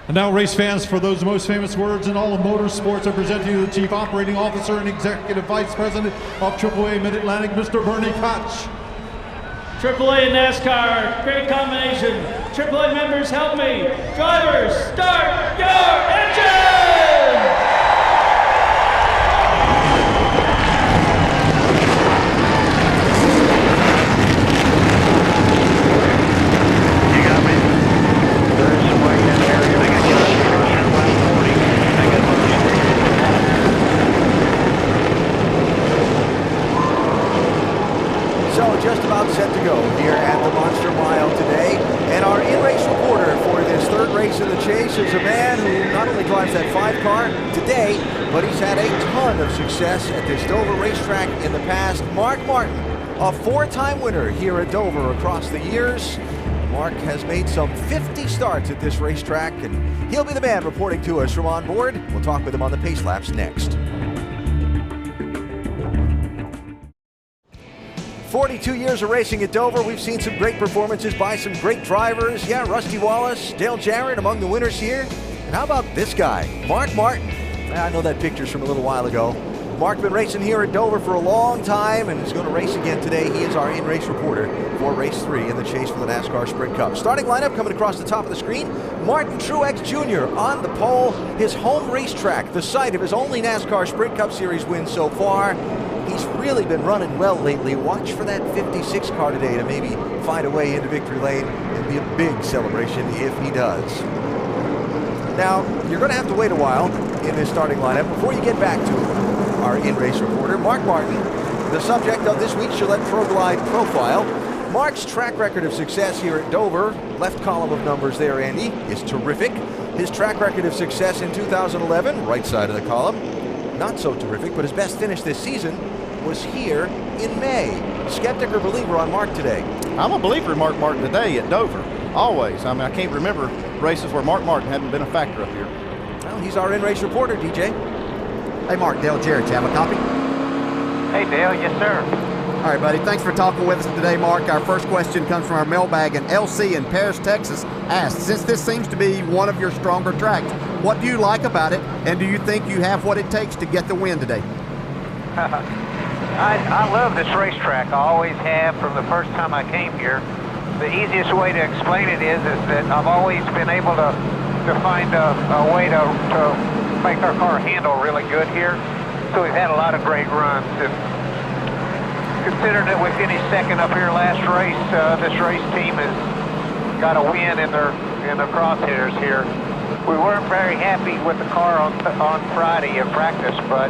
And now, race fans, for those most famous words in all of motorsports, I present to you the Chief Operating Officer and Executive Vice President of AAA Mid-Atlantic, Mr. Bernie Koch. AAA and NASCAR, great combination. AAA members, help me. Drivers, start your engines! Just about set to go here at the Monster Mile today. And our in-race reporter for this third race of the chase is a man who not only drives that 5-car today, but he's had a ton of success at this Dover racetrack in the past. Mark Martin, a 4-time winner here at Dover across the years. Mark has made some 50 starts at this racetrack, and he'll be the man reporting to us from on board. We'll talk with him on the pace laps next. 42 years of racing at Dover. We've seen some great performances by some great drivers. Yeah, Rusty Wallace, Dale Jarrett among the winners here. And how about this guy, Mark Martin? I know that picture's from a little while ago. Mark's been racing here at Dover for a long time and is going to race again today. He is our in-race reporter for race 3 in the chase for the NASCAR Sprint Cup. Starting lineup coming across the top of the screen, Martin Truex Jr. on the pole, his home racetrack, the site of his only NASCAR Sprint Cup Series win so far. He's really been running well lately. Watch for that 56 car today to maybe find a way into victory lane and be a big celebration if he does. Now, you're going to have to wait a while in this starting lineup before you get back to our in-race reporter, Mark Martin, the subject of this week's Gillette ProGlide profile. Mark's track record of success here at Dover, left column of numbers there, Andy, is terrific. His track record of success in 2011, right side of the column, not so terrific, but his best finish this season was here in May. Skeptic or believer on Mark today? I'm a believer in Mark Martin today at Dover, always. I mean, I can't remember races where Mark Martin hadn't been a factor up here. Well, he's our in-race reporter, DJ. Hey, Mark, Dale Jarrett, you have a copy? Hey, Dale, yes, sir. All right, buddy, thanks for talking with us today, Mark. Our first question comes from our mailbag, and LC in Paris, Texas asks, since this seems to be one of your stronger tracks, what do you like about it, and do you think you have what it takes to get the win today? I love this racetrack. I always have from the first time I came here. The easiest way to explain it is that I've always been able to find a way to make our car handle really good here. So we've had a lot of great runs. And considering that we finished second up here last race, this race team has got a win in their crosshairs here. We weren't very happy with the car on Friday in practice, but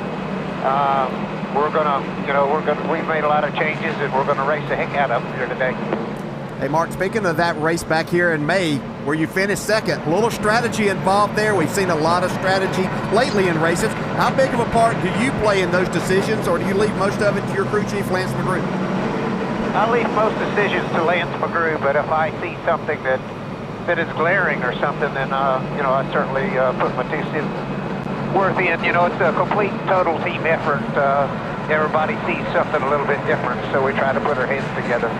we've made a lot of changes and we're gonna race the heck out of them here today. Hey, Mark, speaking of that race back here in May, where you finished second, a little strategy involved there. We've seen a lot of strategy lately in races. How big of a part do you play in those decisions, or do you leave most of it to your crew chief, Lance McGrew? I leave most decisions to Lance McGrew, but if I see something that is glaring or something, then I certainly put my 2 cents worth in. It's a complete, total team effort. Everybody sees something a little bit different, so we try to put our heads together.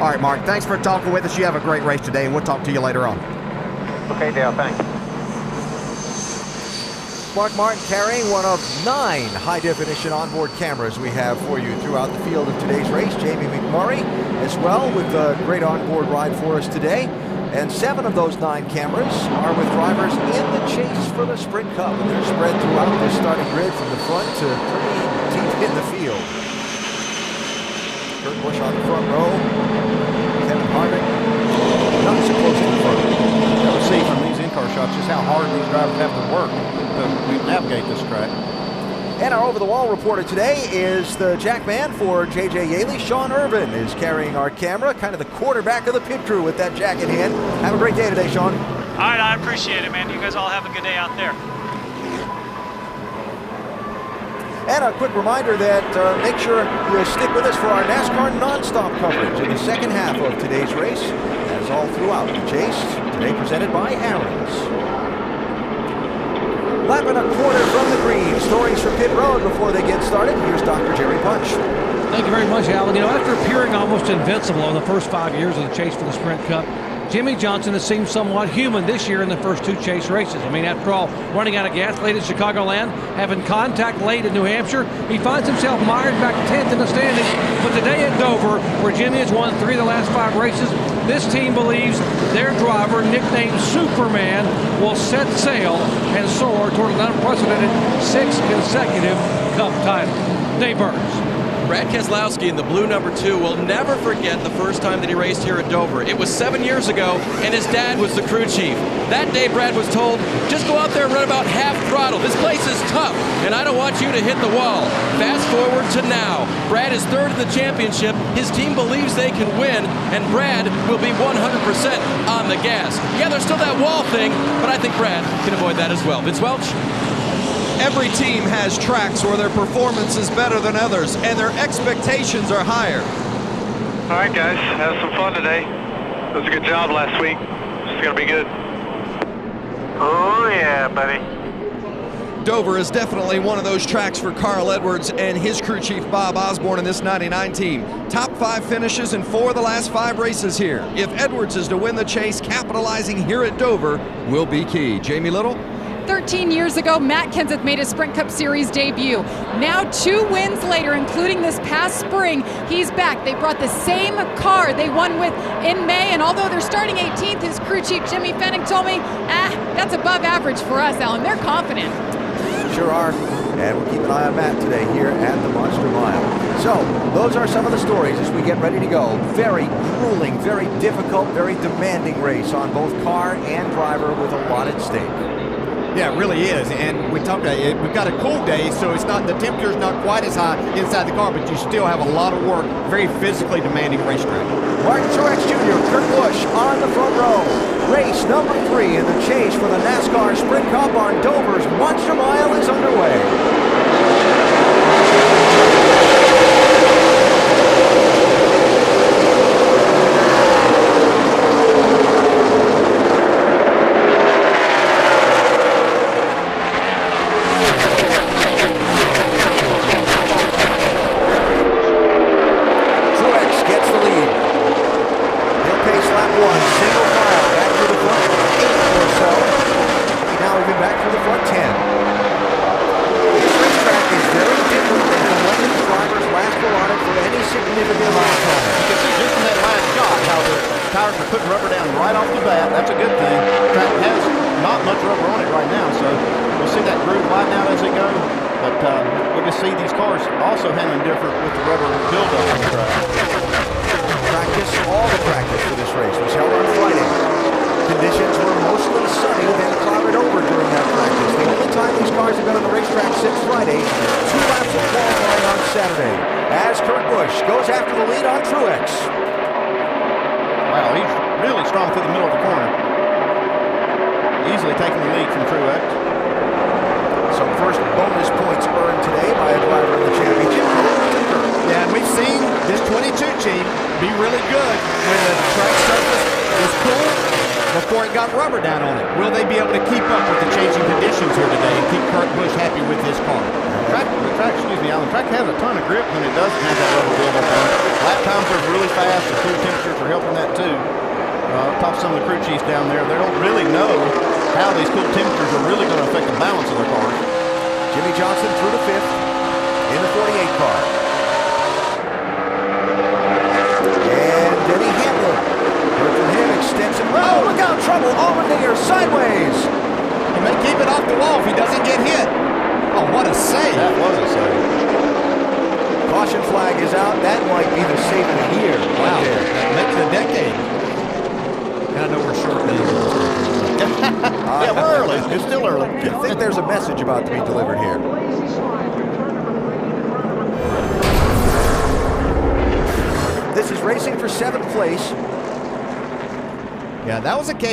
All right, Mark, thanks for talking with us. You have a great race today, and we'll talk to you later on. Okay, Dale, thanks. Mark Martin carrying one of 9 high-definition onboard cameras we have for you throughout the field of today's race. Jamie McMurray as well with a great onboard ride for us today. And 7 of those 9 cameras are with drivers in the chase for the Sprint Cup. And they're spread throughout this starting grid from the front to pretty deep in the field. Kurt Busch on the front row. Kevin Harvick not so close to the front. You'll see from these in-car shots just how hard these drivers have to work to navigate this track. And our over-the-wall reporter today is the jack man for J.J. Yaley. Sean Irvin is carrying our camera, kind of the quarterback of the pit crew with that jack in hand. Have a great day today, Sean. All right, I appreciate it, man. You guys all have a good day out there. And a quick reminder that make sure you stick with us for our NASCAR non-stop coverage in the second half of today's race, as all throughout the chase, today presented by Aaron's. Lap and a quarter from the green. Stories from pit road before they get started. Here's Dr. Jerry Punch. Thank you very much, Alan. After appearing almost invincible in the first 5 years of the chase for the Sprint Cup, Jimmy Johnson has seemed somewhat human this year in the first 2 chase races. I mean, after all, running out of gas late at Chicagoland, having contact late at New Hampshire, he finds himself mired back 10th in the standings. But today at Dover, where Jimmy has won 3 of the last 5 races, this team believes their driver, nicknamed Superman, will set sail and soar toward an unprecedented 6th consecutive Cup title. Dave Burns. Brad Keselowski in the blue number 2 will never forget the first time that he raced here at Dover. It was 7 years ago, and his dad was the crew chief. That day, Brad was told, just go out there and run about half throttle. This place is tough, and I don't want you to hit the wall. Fast forward to now. Brad is 3rd in the championship. His team believes they can win, and Brad will be 100% on the gas. Yeah, there's still that wall thing, but I think Brad can avoid that as well. Vince Welch? Every team has tracks where their performance is better than others, and their expectations are higher. All right, guys, have some fun today. It was a good job last week. It's going to be good. Oh, yeah, buddy. Dover is definitely one of those tracks for Carl Edwards and his crew chief Bob Osborne in this 99 team. Top 5 finishes in 4 of the last 5 races here. If Edwards is to win the chase, capitalizing here at Dover will be key. Jamie Little? 13 years ago, Matt Kenseth made his Sprint Cup Series debut. Now 2 wins later, including this past spring, he's back. They brought the same car they won with in May, and although they're starting 18th, his crew chief Jimmy Fennick told me, that's above average for us, Alan. They're confident. Sure are. And we'll keep an eye on Matt today here at the Monster Mile. So, those are some of the stories as we get ready to go. Very grueling, very difficult, very demanding race on both car and driver with a lot at stake. Yeah, it really is. And we talked about it. We've got a cool day, so it's not, the temperature's not quite as high inside the car, but you still have a lot of work. Very physically demanding racetrack. Martin Truex Jr., Kurt Busch on the front row. Race number 3 in the chase for the NASCAR Sprint Cup on Dover's Monster Mile is underway.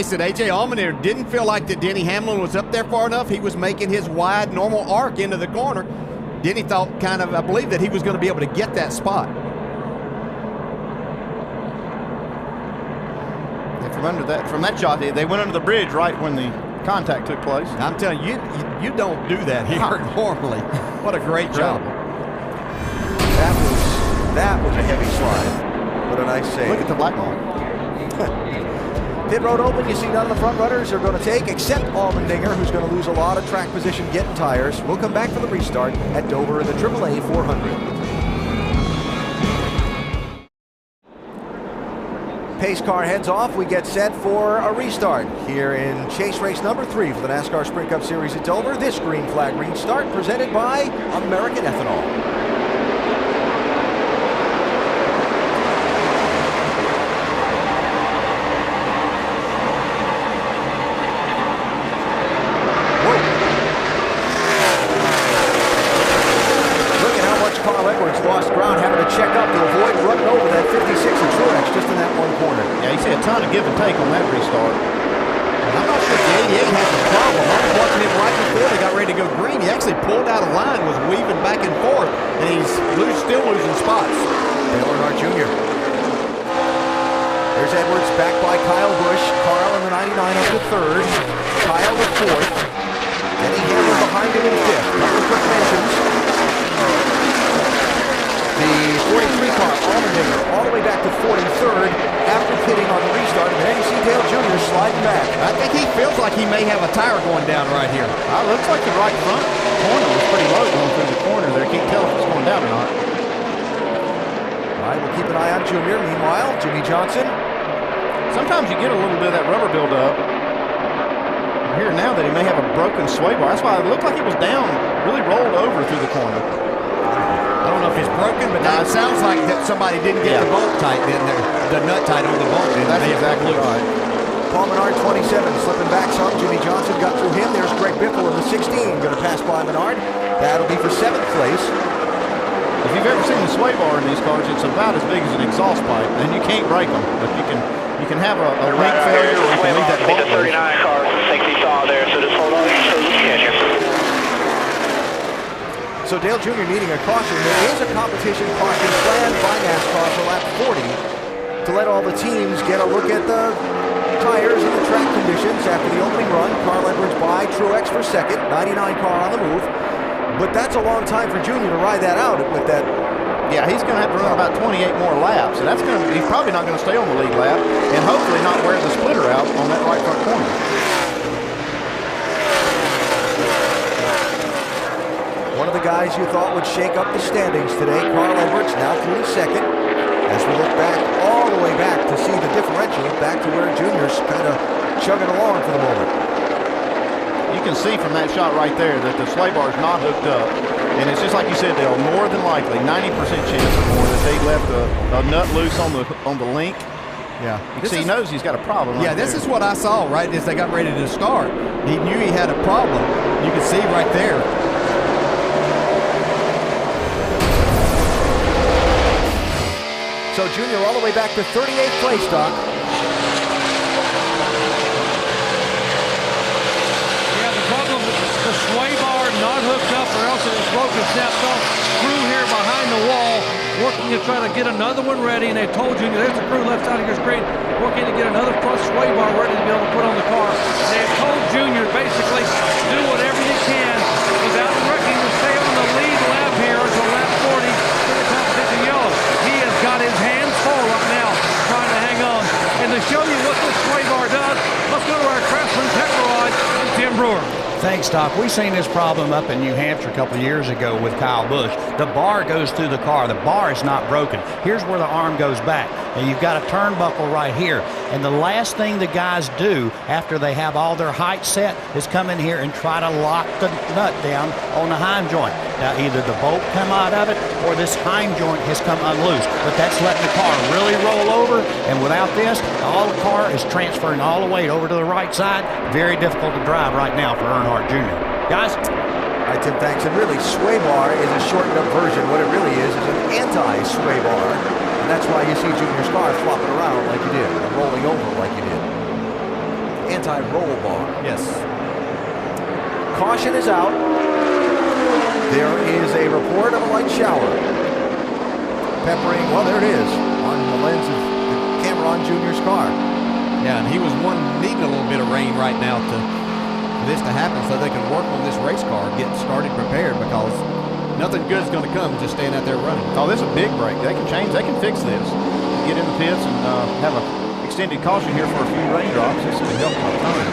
That A.J. Allmendinger didn't feel like that Denny Hamlin was up there far enough. He was making his wide, normal arc into the corner. Denny thought I believe that he was going to be able to get that spot. And from that shot, they went under the bridge right when the contact took place. I'm telling you, you don't do that here normally. What a great job. That was a heavy slide. What a nice save. Look at the black ball. Pit road open, you see none of the front runners are going to take, except Allmendinger, who's going to lose a lot of track position getting tires. We'll come back for the restart at Dover in the AAA 400. Pace car heads off. We get set for a restart here in chase race number 3 for the NASCAR Sprint Cup Series at Dover. This green flag restart presented by American Ethanol. Lost ground, having to check up to avoid running over that 56 of Truex just in that one corner. Yeah, you see a ton of give and take on that restart. I'm not sure if the 88 has a problem. I was watching him right before they got ready to go green. He actually pulled out of line, was weaving back and forth, and he's still losing spots. Dale Earnhardt Jr. There's Edwards back by Kyle Busch. Carl in the 99 up to 3rd. Kyle the 4th. Denny Hamlin behind him in 5th. Couple of quick mentions. The 43 car, Allmendinger, all the way back to 43rd after pitting on the restart. And then you see Dale Jr. sliding back. I think he feels like he may have a tire going down right here. Looks like the right front corner was pretty low going through the corner there. Can't tell if it's going down or not. All right, we'll keep an eye on Jr. Meanwhile, Jimmy Johnson. Sometimes you get a little bit of that rubber buildup. Here now that he may have a broken sway bar. That's why it looked like it was down, really rolled over through the corner. I don't know if it's broken, but it sounds like that somebody didn't get the bolt tight in there, the nut tight on the bolt. That's exactly right. Paul Menard, 27, slipping back some. Jimmy Johnson got through him. There's Greg Biffle in the 16, going to pass by Menard. That'll be for 7th place. If you've ever seen the sway bar in these cars, it's about as big as an exhaust pipe, and you can't break them, but you can have a link failure, or you can leave that bolt. 39 cars, safety saw there, so just hold on to the schedule. So Dale Jr. needing a caution. There is a competition caution planned by NASCAR for lap 40 to let all the teams get a look at the tires and the track conditions after the opening run. Carl Edwards by Truex for 2nd, 99 car on the move. But that's a long time for Jr. to ride that out with that. Yeah, he's going to have to run about 28 more laps, and he's probably not going to stay on the lead lap, and hopefully not wear the splitter out on that right front corner. One of the guys you thought would shake up the standings today, Carl Edwards, now through 2nd. As we look back, all the way back to see the differential, back to where Junior's kind of chugging along for the moment. You can see from that shot right there that the sway bar is not hooked up. And it's just like you said, Dale, more than likely, 90% chance or more that they left a nut loose on the link. Yeah. You can see he knows he's got a problem right there. This is what I saw right as they got ready to start. He knew he had a problem. You can see right there. So Junior all the way back to 38th place, Doc. Yeah, the problem is the sway bar not hooked up, or else it was broken, snapped off. Crew here behind the wall, working to try to get another one ready, and they told Junior, there's the crew left side of your screen, working to get another front sway bar ready to be able to put on the car. They have told Junior, basically, do whatever you can without wrecking to stay on the lead lap here until lap 40 to the competition yellow. He has got his hands full right now trying to hang on. And to show you what this sway bar does, let's go to our Craftsman Tech Garage and Tim Brewer. Thanks, Doc. We seen this problem up in New Hampshire a couple of years ago with Kyle Busch. The bar goes through the car. The bar is not broken. Here's where the arm goes back. And you've got a turnbuckle right here. And the last thing the guys do after they have all their height set is come in here and try to lock the nut down on the heim joint. Now, either the bolt come out of it or this heim joint has come unloose. But that's letting the car really roll over. And without this, all the car is transferring all the weight over to the right side. Very difficult to drive right now for Earnhardt Jr. Guys? All right, Tim, thanks. And really, sway bar is a shortened up version. What it really is an anti-sway bar. And that's why you see Junior's car flopping around like you did, or rolling over like you did. Anti-roll bar. Yes. Caution is out. There is a report of a light shower. Peppering, well, there it is, on the lens of the camera on Junior's car. Yeah, and he was needing a little bit of rain right now for this to happen so they can work on this race car, get started prepared, because nothing good is going to come just staying out there running. Oh, this is a big break. They can change, they can fix this. Get in the pits and have an extended caution here for a few raindrops. This is help my time.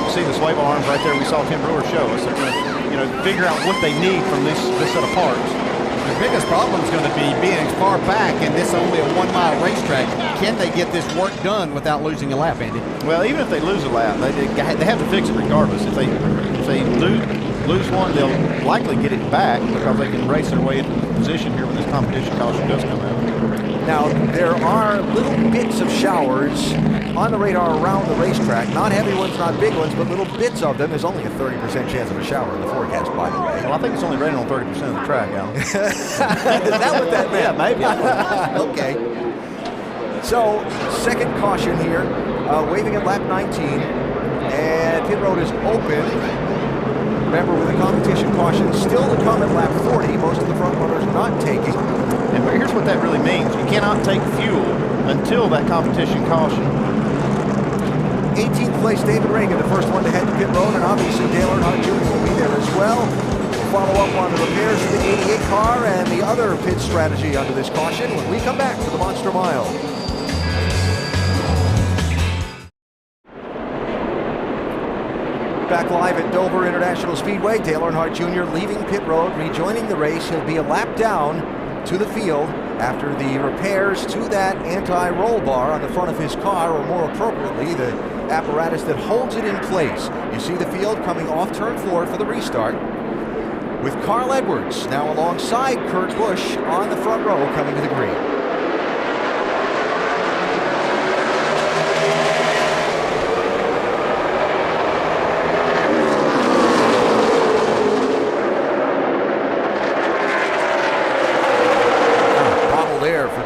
You see the sway bar arms right there we saw Tim Brewer show us. They're going to figure out what they need from this set of parts. The biggest problem is going to be being as far back and this only a 1 mile racetrack. Can they get this work done without losing a lap, Andy? Well, even if they lose a lap, they have to fix it regardless. If they lose one, they'll likely get it back because they can race their way into the position here when this competition caution does come out. Now, there are little bits of showers on the radar around the racetrack. Not heavy ones, not big ones, but little bits of them. There's only a 30% chance of a shower in the forecast, by the way. Well, I think it's only raining on 30% of the track, Alan. Is that what that meant? Yeah, maybe. Okay. So, second caution here, waving at lap 19, and pit road is open. Remember, with the competition caution still to come at lap 40, most of the front runners not taking. And here's what that really means. You cannot take fuel until that competition caution. 18th place, David Reagan, the first one to head to pit road, and obviously Dale Earnhardt Jr. will be there as well. We'll follow up on the repairs of the 88 car and the other pit strategy under this caution when we come back to the Monster Mile. Back live at Dover International Speedway, Dale Earnhardt Jr. leaving pit road, rejoining the race. He'll be a lap down to the field after the repairs to that anti-roll bar on the front of his car, or more appropriately, the apparatus that holds it in place. You see the field coming off turn 4 for the restart, with Carl Edwards now alongside Kurt Busch on the front row coming to the green.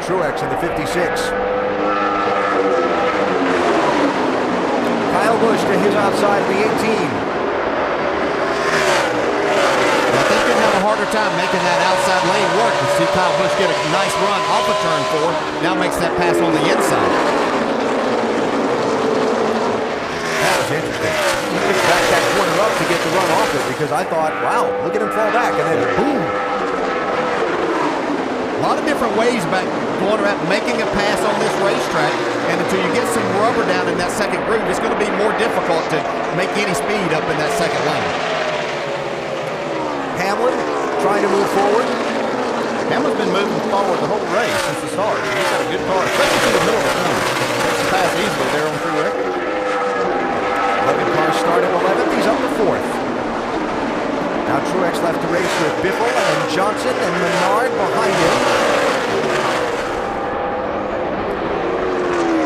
Truex in the 56. Kyle Busch to his outside of the 18. I think he's going to have a harder time making that outside lane work. You see Kyle Busch get a nice run off of turn 4. Now makes that pass on the inside. That was interesting. He just backed that corner up to get the run off it, because I thought, wow, look at him fall back, and then boom. A lot of different ways back going around making a pass on this racetrack, and until you get some rubber down in that second groove, it's going to be more difficult to make any speed up in that second lane. Hamlin trying to move forward. Hamlin's been moving forward the whole race since the start. He's got a good car, especially through the middle of the corner. Takes the pass easily there on Truex. 11 cars started 11th. He's up to 4th. Now Truex left to race with Biffle and Johnson and Menard behind him.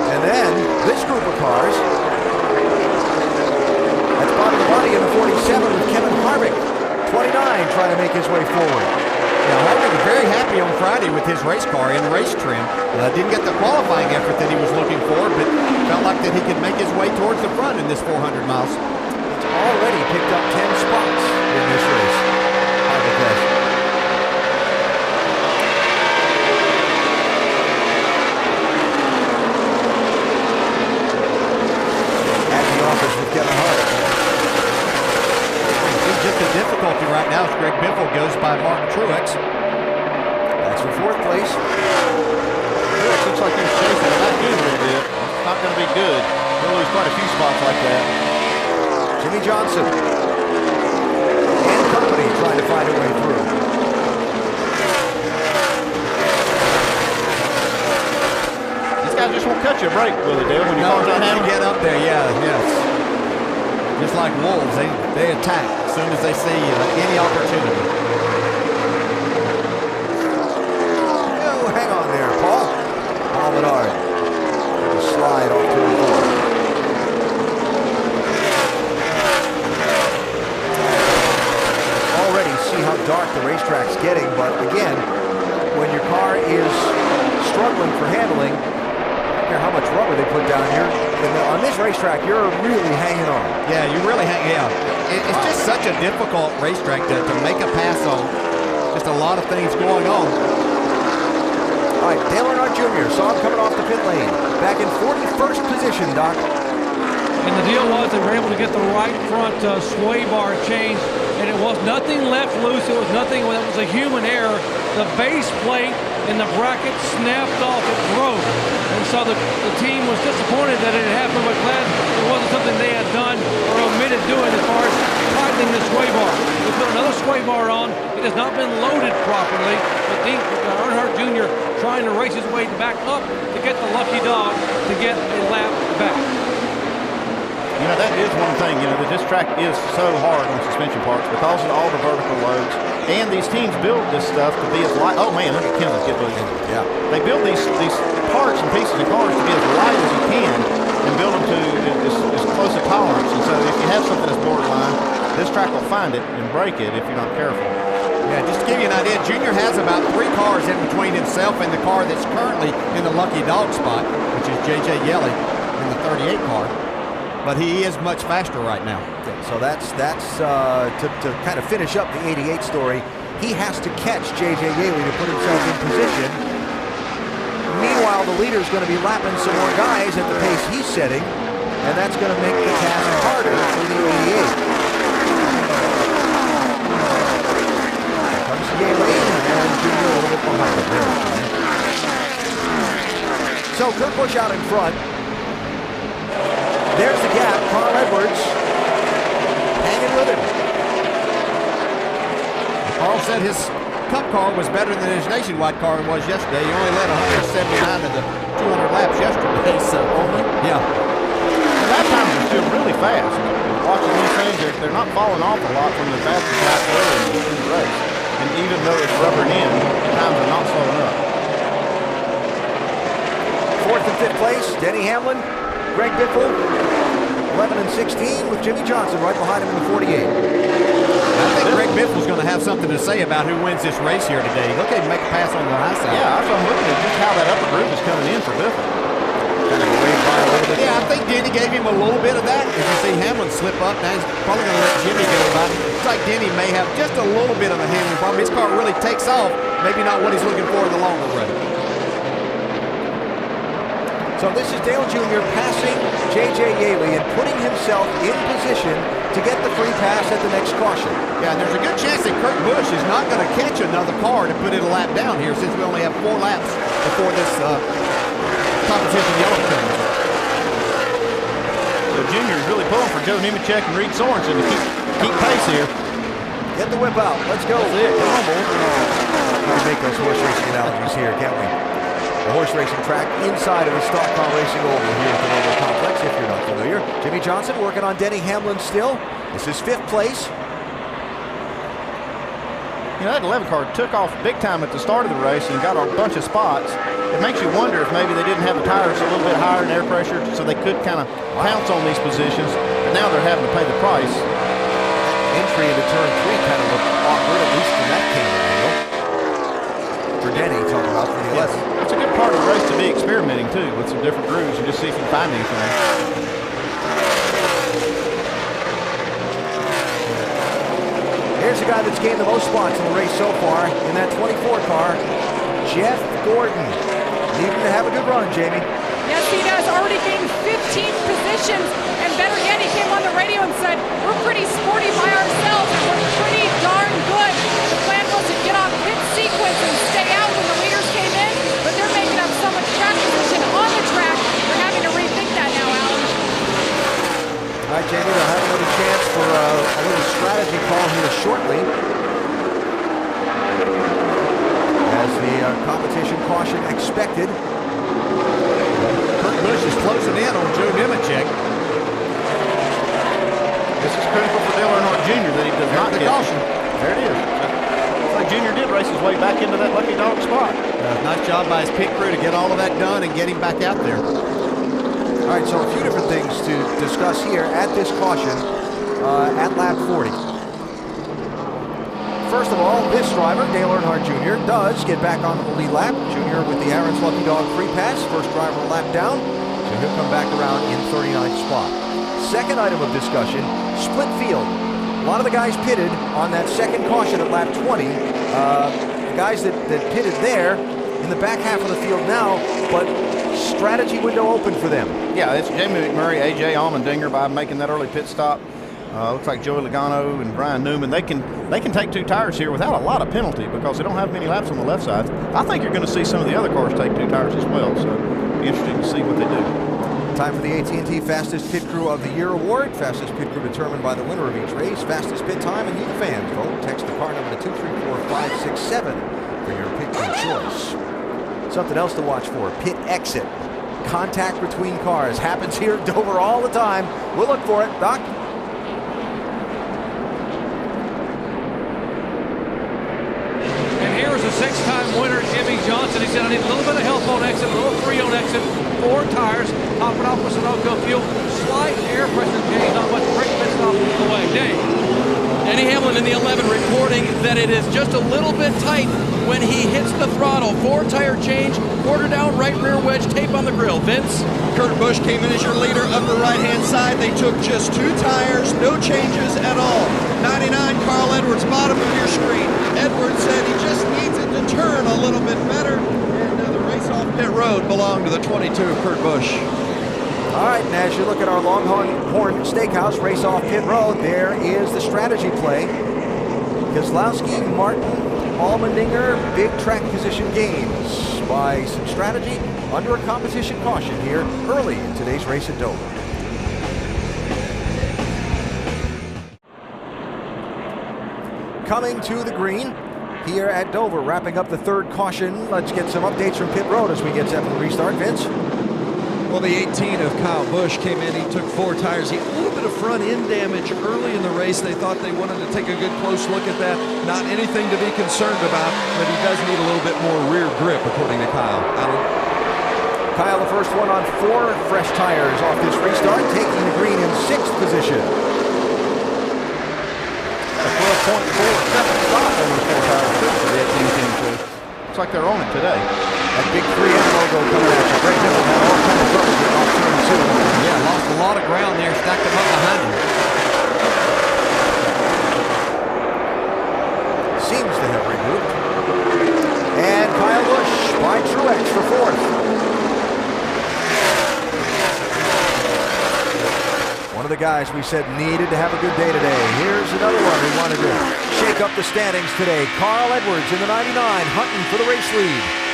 And then this group of cars, that's bottom of the body in the 47 with Kevin Harvick, 29, trying to make his way forward. Now Harvick was very happy on Friday with his race car in race trim. Didn't get the qualifying effort that he was looking for, but felt like that he could make his way towards the front in this 400 miles. It's already picked up 10 spots in this race. Harvick has. At the office with Kevin Harvick. It's just a difficulty right now as Greg Biffle goes by Martin Truex. That's for 4th place. Truex looks like he's chasing it. Not good a little bit. It's not going to be good. He'll lose quite a few spots like that. Jimmy Johnson and company trying to find a way through. These guys just won't cut you a break, will they, Dale, when your car's not handling? Get up there, yes. Just like wolves, they attack as soon as they see any opportunity. Oh, hang on there, Paul. Paul Menard. Slide off turn 4. Already see how dark the racetrack's getting, but again, when your car is struggling for handling, I don't care how much rubber they put down here, on this racetrack, you're really hanging on. Yeah, you really hang, yeah. It's just such a difficult racetrack to make a pass on. Just a lot of things going on. All right, Dale Earnhardt Jr. saw him coming off the pit lane. Back in 41st position, Doc. And the deal was they were able to get the right front sway bar changed, and it was nothing left loose. It was nothing that was a human error. The base plate and the bracket snapped off, it broke. And so the team was disappointed that it had happened, but glad it wasn't something they had done or omitted doing as far as tightening the sway bar. We put another sway bar on. It has not been loaded properly, but Earnhardt Jr. trying to race his way back up to get the lucky dog to get a lap back. You know, that is one thing, you know, that this track is so hard on suspension parts because of all the vertical loads. And these teams build this stuff to be as light. Oh, man, look at Kenseth get loose. Yeah. They build these parts and pieces of cars to be as light as you can and build them to as close a tolerance. And so if you have something that's borderline, this track will find it and break it if you're not careful. Yeah, just to give you an idea, Junior has about 3 cars in between himself and the car that's currently in the lucky dog spot, which is J.J. Yeley in the 38 car. But he is much faster right now. Okay, so that's to kind of finish up the 88 story. He has to catch J.J. Yeley to put himself in position. Meanwhile, the leader is going to be lapping some more guys at the pace he's setting, and that's going to make the task harder for the 88. Comes Yeley, and Junior a little bit behind him there. So Kurt Busch out in front. There's the gap. Carl Edwards hanging with him. Carl said his Cup car was better than his Nationwide car was yesterday. He only led 179 of the 200 laps yesterday. So, yeah. The lap times are still really fast. Watching these things, they're not falling off a lot from the fastest lap early in the race. And even though it's rubbering in, the times are not slowing up. 4th and 5th place, Denny Hamlin, Greg Biffle, 11 and 16 with Jimmy Johnson right behind him in the 48. I think Greg Biffle's going to have something to say about who wins this race here today. Look at him make a pass on the high side. Yeah, I'm looking at just how that upper groove is coming in for Biffle. Kind of waved by a little bit. Yeah, I think Denny gave him a little bit of that. As you see Hamlin slip up, now he's probably going to let Jimmy go by. Looks like Denny may have just a little bit of a handling problem. His car really takes off. Maybe not what he's looking for in the longer run. So this is Dale Jr. passing J.J. Yeley and putting himself in position to get the free pass at the next caution. Yeah, and there's a good chance that Kurt Busch is not going to catch another car to put it a lap down here since we only have 4 laps before this competition yellow comes. So Junior is really pulling for Joe Nemechek and Reed Sorensen to keep pace here. Get the whip out. Let's go. That's it. Come on, boys. We can make those horse racing analogies here, can't we? The horse racing track inside of the stock car racing oval here at the Dover Complex, if you're not familiar. Jimmy Johnson working on Denny Hamlin still. This is 5th place. You know, that 11 car took off big time at the start of the race and got a bunch of spots. It makes you wonder if maybe they didn't have the tires a little bit higher in air pressure so they could kind of pounce on these positions. But now they're having to pay the price. Entry into turn 3 kind of looked awkward, at least from that camera angle. For Denny, talking about for the 11. It's a good part of the race to be experimenting too with some different grooves and just see if you can find anything. Here's a guy that's gained the most spots in the race so far in that 24 car, Jeff Gordon. Needing to have a good run, Jamie. Yes, he does. Already gained 15 positions, and better yet, he came on the radio and said, we're pretty sporty by ourselves, and we're pretty darn good. The plan was to get off pit sequence and stay out when the leaders came in, but they're making up so much track position on the track, they're having to rethink that now, Alan. All right, Jamie, they'll have another chance for a little strategy call here shortly. As the competition caution expected. Kurt Busch is closing in on Joe Nemechek. This is critical for Dale Earnhardt Jr. that he does not get caution. There it is. Looks like Junior did race his way back into that lucky dog spot. Nice job by his pit crew to get all of that done and get him back out there. All right, so a few different things to discuss here at this caution at lap 40. First of all, this driver, Dale Earnhardt Jr., does get back onto the lead lap. Jr. with the Aaron's Lucky Dog free pass. First driver lap down, so he'll come back around in 39th spot. Second item of discussion, split field. A lot of the guys pitted on that second caution at lap 20. The guys that pitted there in the back half of the field now, but strategy window open for them. Yeah, it's Jamie McMurray, AJ Allmendinger by making that early pit stop. Looks like Joey Logano and Brian Newman, they can take 2 tires here without a lot of penalty because they don't have many laps on the left side. I think you're going to see some of the other cars take 2 tires as well, so it'll be interesting to see what they do. Time for the AT&T Fastest Pit Crew of the Year award. Fastest pit crew determined by the winner of each race. Fastest pit time, and you the fans vote. Text the car number to 234567 for your pit crew choice. Something else to watch for, pit exit. Contact between cars happens here at Dover all the time. We'll look for it. Doc? And here's a 6-time winner, Jimmy Johnson. He said, I need a little bit of help on exit, a little free on exit, 4 tires, topping off with Sunoco fuel, slight air pressure change, not much brake missing off the way. Dave. Denny Hamlin in the 11 reporting that it is just a little bit tight when he hits the throttle. 4-tire change, quarter down, right rear wedge, tape on the grill. Vince? Kurt Busch came in as your leader up the right-hand side. They took just 2 tires, no changes at all. 99, Carl Edwards, bottom of your screen. Edwards said he just needs it to turn a little bit better. And the race off pit road belonged to the 22 of Kurt Busch. All right, and as you look at our Longhorn Steakhouse race off pit road, there is the strategy play. Keselowski, Martin, Allmendinger, big track position gains by some strategy under a competition caution here early in today's race at Dover. Coming to the green here at Dover, wrapping up the 3rd caution. Let's get some updates from pit road as we get set for the restart. Vince? Well, the 18 of Kyle Busch came in. He took 4 tires. He had a little bit of front end damage early in the race. They thought they wanted to take a good close look at that. Not anything to be concerned about, but he does need a little bit more rear grip, according to Kyle. Alan? Kyle, the first one on 4 fresh tires off this restart, taking the green in 6th position. A 12.47 stop over the 4 tires too for the 18 team too. Looks like they're on it today. That big 3M logo coming at you. Greg Dillon had all kinds of trouble getting off turn 2. Yeah, lost a lot of ground there, stacked them up behind him. Seems to have regrouped. And Kyle Busch by Truex for 4th. One of the guys we said needed to have a good day today. Here's another one who wanted to shake up the standings today. Carl Edwards in the 99, hunting for the race lead.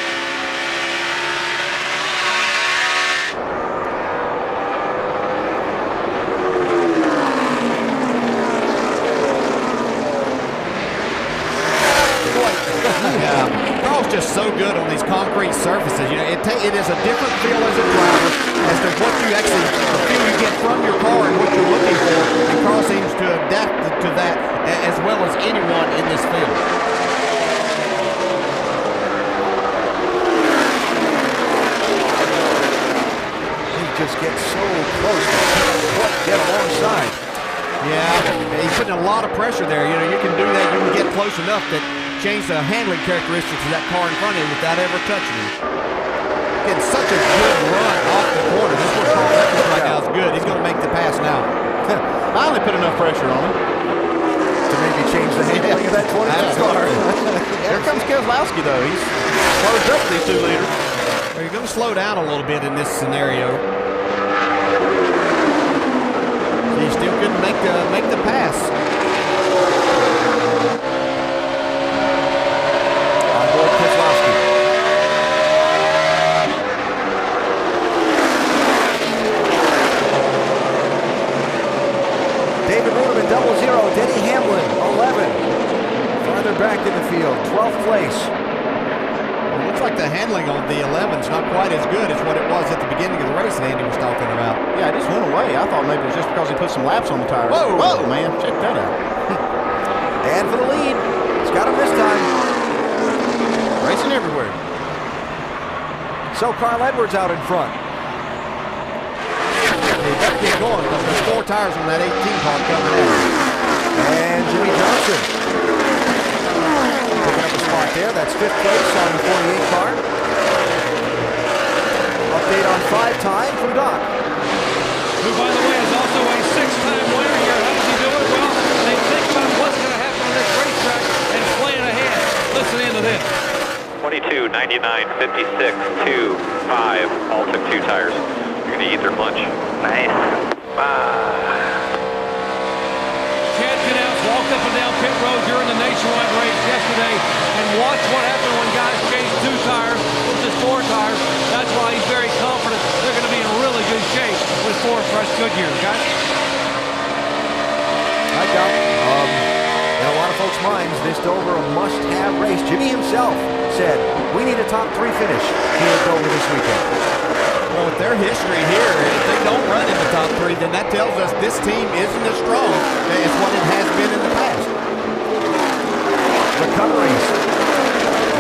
Just so good on these concrete surfaces. You know, it is a different feel as a driver as to what you actually feel you get from your car and what you're looking for. And Carl seems to adapt to that as well as anyone in this field. He just gets so close to quite get alongside. Yeah, he's putting a lot of pressure there. You know, you can do that. You can get close enough that change the handling characteristics of that car in front of him without ever touching him. Getting such a good run off the corner. This is what Carl Edwards right now is good. He's going to make the pass now. Finally put enough pressure on him to maybe change the handling of that 22 car. Here comes Keselowski though. He's closed up these 2 leaders. Well, you're going to slow down a little bit in this scenario. He still couldn't make the pass. Denny Hamlin, 11. Farther back in the field, 12th place. Well, it looks like the handling on the 11's not quite as good as what it was at the beginning of the race that Andy was talking about. Yeah, it just went away. I thought maybe it was just because he put some laps on the tires. Whoa! Whoa, man. Check that out. And for the lead. He's got him this time. Racing everywhere. So Carl Edwards out in front. He better get going because there's 4 tires on that 18 car coming in. And Jimmy Johnson picking up a spot there. That's 5th place on the 48 car. Update on 5 time from Doc. Who, by the way, is also a 6-time winner here. How does he do it? Well, they think about what's going to happen on this racetrack and plan ahead. Listen in to this. 22, 99, 56, 2, 5. All took 2 tires. You're going to eat their lunch. Nice. pit road during the nationwide race yesterday and watch what happened when guys changed 2 tires versus 4 tires. That's why he's very confident they're going to be in really good shape with 4 fresh Goodyears, guys. I doubt, in a lot of folks' minds, this Dover a must-have race. Jimmy himself said, we need a top 3 finish here at Dover this weekend. Well, with their history here, if they don't run in the top 3, then that tells us this team isn't as strong as what it has been in the past. Recoveries.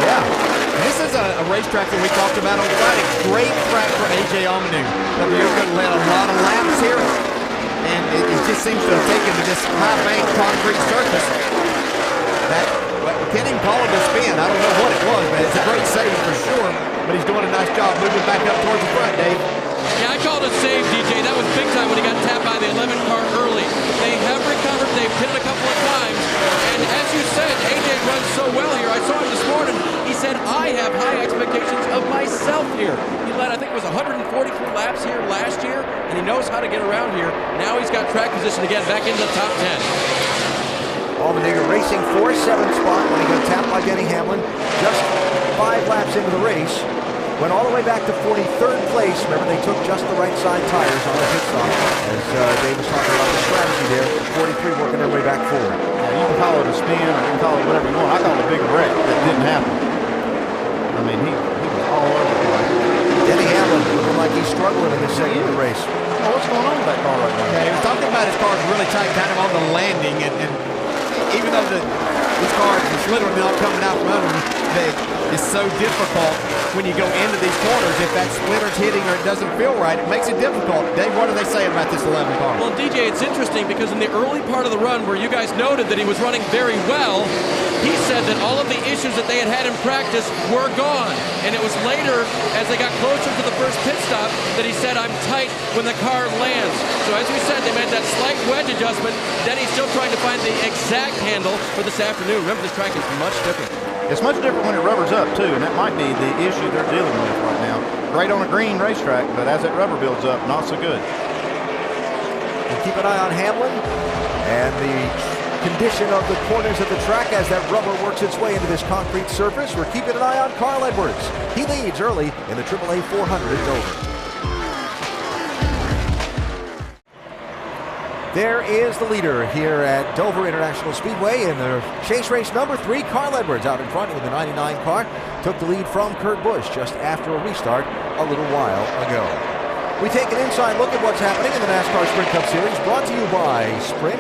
Yeah. This is a racetrack that we talked about on Friday. Great track for A.J. Amadou. He's going to let a lot of laps here, and it just seems to have taken to this high-banked concrete surface. Can't even call it a spin. I don't know what it was, but it's a great save for sure. But he's doing a nice job moving back up towards the front, Dave. Yeah, I called a save, DJ. That was big time when he got tapped by the 11 car early. They have recovered. They've hit it a couple of times. And as you said, AJ runs so well here. I saw him this morning. He said, I have high expectations of myself here. He led, I think it was 143 laps here last year, and he knows how to get around here. Now he's got track position again, back into the top 10. Allmendinger racing for 7th spot when he got tapped by Denny Hamlin. Just 5 laps into the race. Went all the way back to 43rd place. Remember, they took just the right side tires on the pit stop. As Dave was talking about the strategy there. 43 working their way back forward. Yeah, you can call it a spin or you can call it whatever you want. I call it a big wreck. That didn't happen. I mean, he was all over the place. Denny Hamlin looking like he's struggling in this segment of the race. Oh, what's going on with that car right now? Yeah, he was talking about his car's really tight kind of on the landing, and even though these cars is literally not coming out from under them, it's so difficult when you go into these corners. If that splitter's hitting or it doesn't feel right, it makes it difficult. Dave, what are they saying about this 11 car? Well, DJ, it's interesting because in the early part of the run where you guys noted that he was running very well, he said that all of the issues that they had in practice were gone. And it was later, as they got closer to the first pit stop, that he said, I'm tight when the car lands. So as we said, they made that slight wedge adjustment. Then he's still trying to find the exact handle for this afternoon. Remember, this track is much different. It's much different when it rubbers up, too, and that might be the issue they're dealing with right now. Great on a green racetrack, but as that rubber builds up, not so good. And keep an eye on Hamlin and the condition of the corners of the track as that rubber works its way into this concrete surface. We're keeping an eye on Carl Edwards. He leads early in the AAA 400 at Dover. There is the leader here at Dover International Speedway in the chase race number 3. Carl Edwards out in front with the 99 car. Took the lead from Kurt Busch just after a restart a little while ago. We take an inside look at what's happening in the NASCAR Sprint Cup Series, brought to you by Sprint.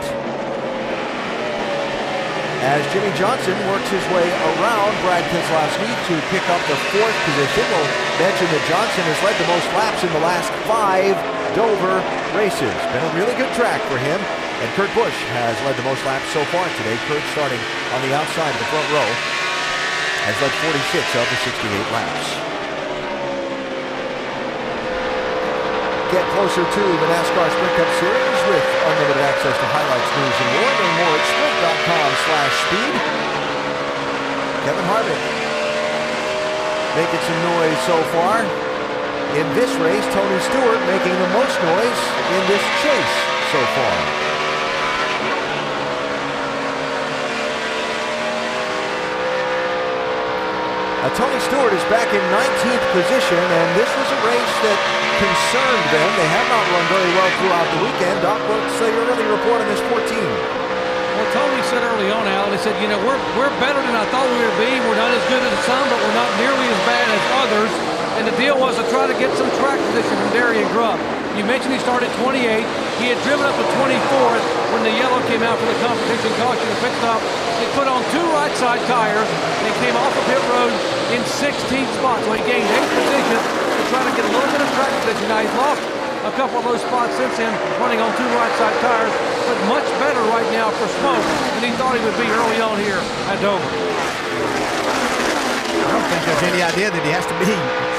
As Jimmy Johnson works his way around Brad Keselowski to pick up the 4th position. We'll mention that Johnson has led the most laps in the last 5 Dover races. Been a really good track for him. And Kurt Busch has led the most laps so far today. Kurt starting on the outside of the front row has led 46 of the 68 laps. Get closer to the NASCAR Sprint Cup Series with unlimited access to highlights, news, and more. Learn more at sprint.com/speed. Kevin Harvick making some noise so far. In this race, Tony Stewart making the most noise in this chase so far. Tony Stewart is back in 19th position, and this was a race that concerned them. They have not run very well throughout the weekend. Doc, what's your early report on this 14? Well, Tony said early on, Al, he said, you know, we're better than I thought we would be. We're not as good as some, but we're not nearly as bad as others. And the deal was to try to get some track position from Darian Grubb. You mentioned he started 28th. He had driven up to 24th when the yellow came out for the competition caution and picked up. He put on 2 right side tires and came off the pit road in 16th spot. So he gained 8 positions to try to get a little bit of track position. Now he's lost a couple of those spots since then, running on 2 right side tires, but much better right now for Smoke than he thought he would be early on here at Dover. I don't think there's any idea that he has to be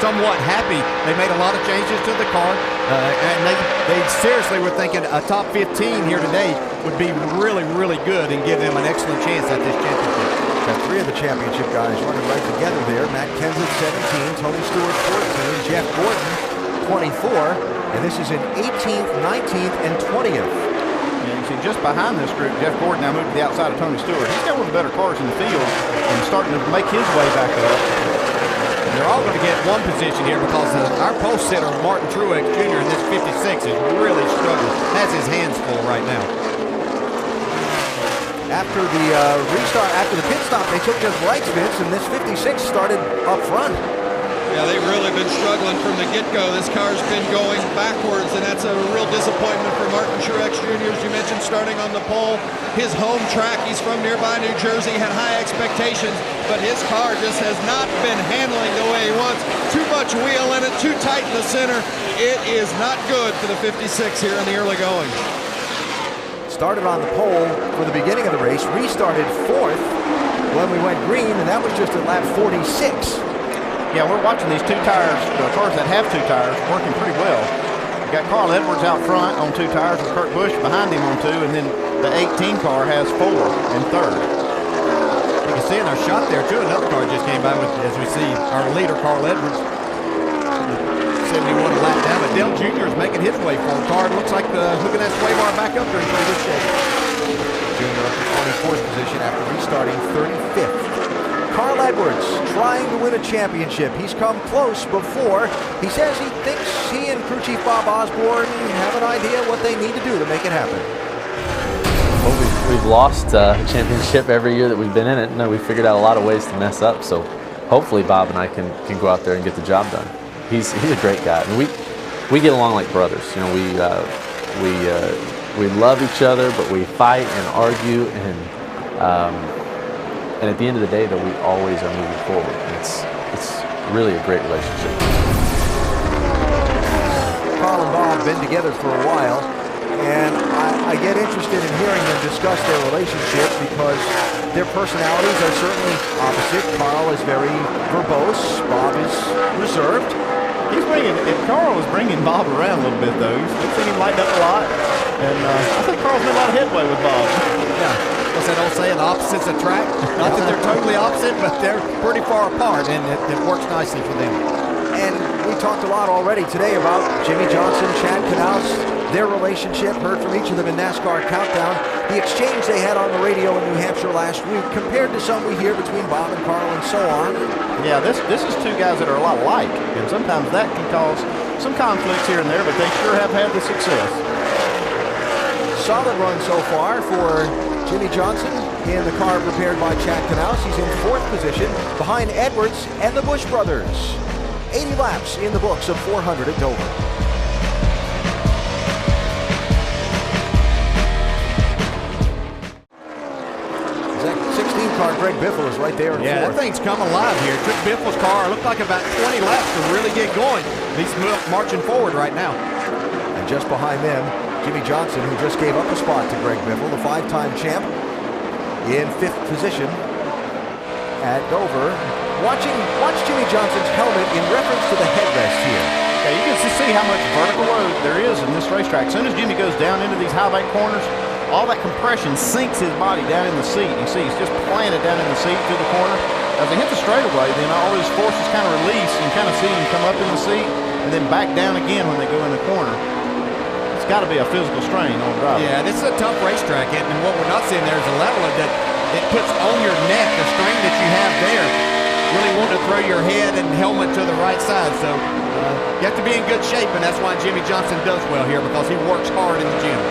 somewhat happy. They made a lot of changes to the car, and they seriously were thinking a top 15 here today would be really, really good and give them an excellent chance at this championship. Got 3 of the championship guys running right together there. Matt Kenseth, 17, Tony Stewart, 14, Jeff Gordon, 24, and this is in 18th, 19th, and 20th. Yeah, you see just behind this group, Jeff Gordon now moved to the outside of Tony Stewart. He's got one of the better cars in the field and starting to make his way back up. And they're all going to get one position here because our pole sitter, Martin Truex Jr. in this 56 is really struggling. Has his hands full right now. After the restart, after the pit stop, they took just right, Vince, and this 56 started up front. Yeah, they've really been struggling from the get-go. This car's been going backwards, and that's a real disappointment for Martin Truex Jr., as you mentioned, starting on the pole. His home track, he's from nearby New Jersey, had high expectations, but his car just has not been handling the way he wants. Too much wheel in it, too tight in the center. It is not good for the 56 here in the early going. Started on the pole for the beginning of the race, restarted fourth when we went green, and that was just at lap 46. Yeah, we're watching these two tires, the cars that have two tires, working pretty well. You got Carl Edwards out front on two tires with Kurt Busch behind him on two, and then the 18 car has four in third. You can see in our shot there, too, another car just came by with, as we see, our leader, Carl Edwards. 71 a lap down, but Dale Jr. is making his way for a car. It looks like hooking that sway bar back up there in pretty good shape. Jr. up to 24th position after restarting 35th. Carl Edwards trying to win a championship. He's come close before. He says he thinks he and crew chief Bob Osborne have an idea what they need to do to make it happen. Well, we've lost a championship every year that we've been in it. No, we figured out a lot of ways to mess up. So hopefully Bob and I can go out there and get the job done. He's a great guy. I mean, we get along like brothers. You know, we love each other, but we fight and argue, and at the end of the day, though, we always are moving forward. And it's really a great relationship. Carl and Bob have been together for a while, and I get interested in hearing them discuss their relationship because their personalities are certainly opposite. Carl is very verbose. Bob is reserved. Carl was bringing Bob around a little bit, though. You've seen him light up a lot, and I think Carl's made a lot of headway with Bob. Yeah, what's that old saying, opposites attract? Not that they're totally opposite, but they're pretty far apart, and it works nicely for them. And we talked a lot already today about Jimmy Johnson, Chad Knaus, their relationship, heard from each of them in NASCAR Countdown, the exchange they had on the radio in New Hampshire last week compared to some we hear between Bob and Carl and so on. Yeah, this is two guys that are a lot alike, and sometimes that can cause some conflicts here and there, but they sure have had the success. Solid run so far for Jimmy Johnson in the car prepared by Chad Knaus. He's in fourth position behind Edwards and the Busch brothers. 80 laps in the books of 400 at Dover. 16 car Greg Biffle is right there in fourth. That thing's come alive here. It took Biffle's car, looked like about 20 laps to really get going. He's marching forward right now. And just behind them, Jimmy Johnson, who just gave up a spot to Greg Biffle, the 5-time champ, in 5th position at Dover. Watch Jimmy Johnson's helmet in reference to the headrest here. Yeah, you can see how much vertical load there is in this racetrack. As soon as Jimmy goes down into these high bank corners, all that compression sinks his body down in the seat. You see he's just planted down in the seat through the corner. As they hit the straightaway, then all his forces kind of release and kind of see him come up in the seat and then back down again when they go in the corner. It's got to be a physical strain on the driver. Yeah, this is a tough racetrack, and what we're not seeing there is a level that it puts on your neck, the strain that you have there. Really want to throw your head and helmet to the right side, so you have to be in good shape, and that's why Jimmy Johnson does well here because he works hard in the gym.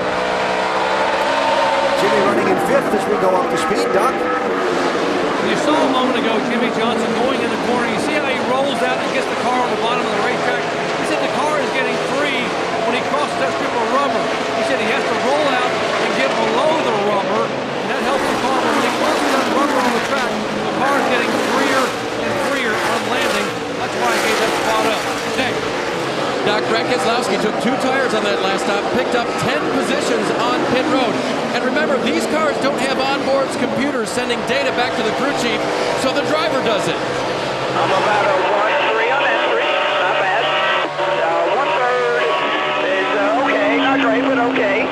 Jimmy running in 5th as we go up to speed, Doc. You saw a moment ago Jimmy Johnson going in the corner. You see how he rolls out and gets the car on the bottom of the racetrack? He said the car is getting free when he crosses that strip of rubber. He said he has to roll out and get below the rubber, and that helps the car. When he crosses that rubber on the track, the car is getting freer and freer on landing. That's why he gave that spot up. Next. Doc, Brett Keselowski took 2 tires on that last stop, picked up 10 positions on pit road. And remember, these cars don't have onboard computers sending data back to the crew chief, so the driver does it. I'm about a 1-3 on entry, not bad. 1/3 is okay, not great, but okay.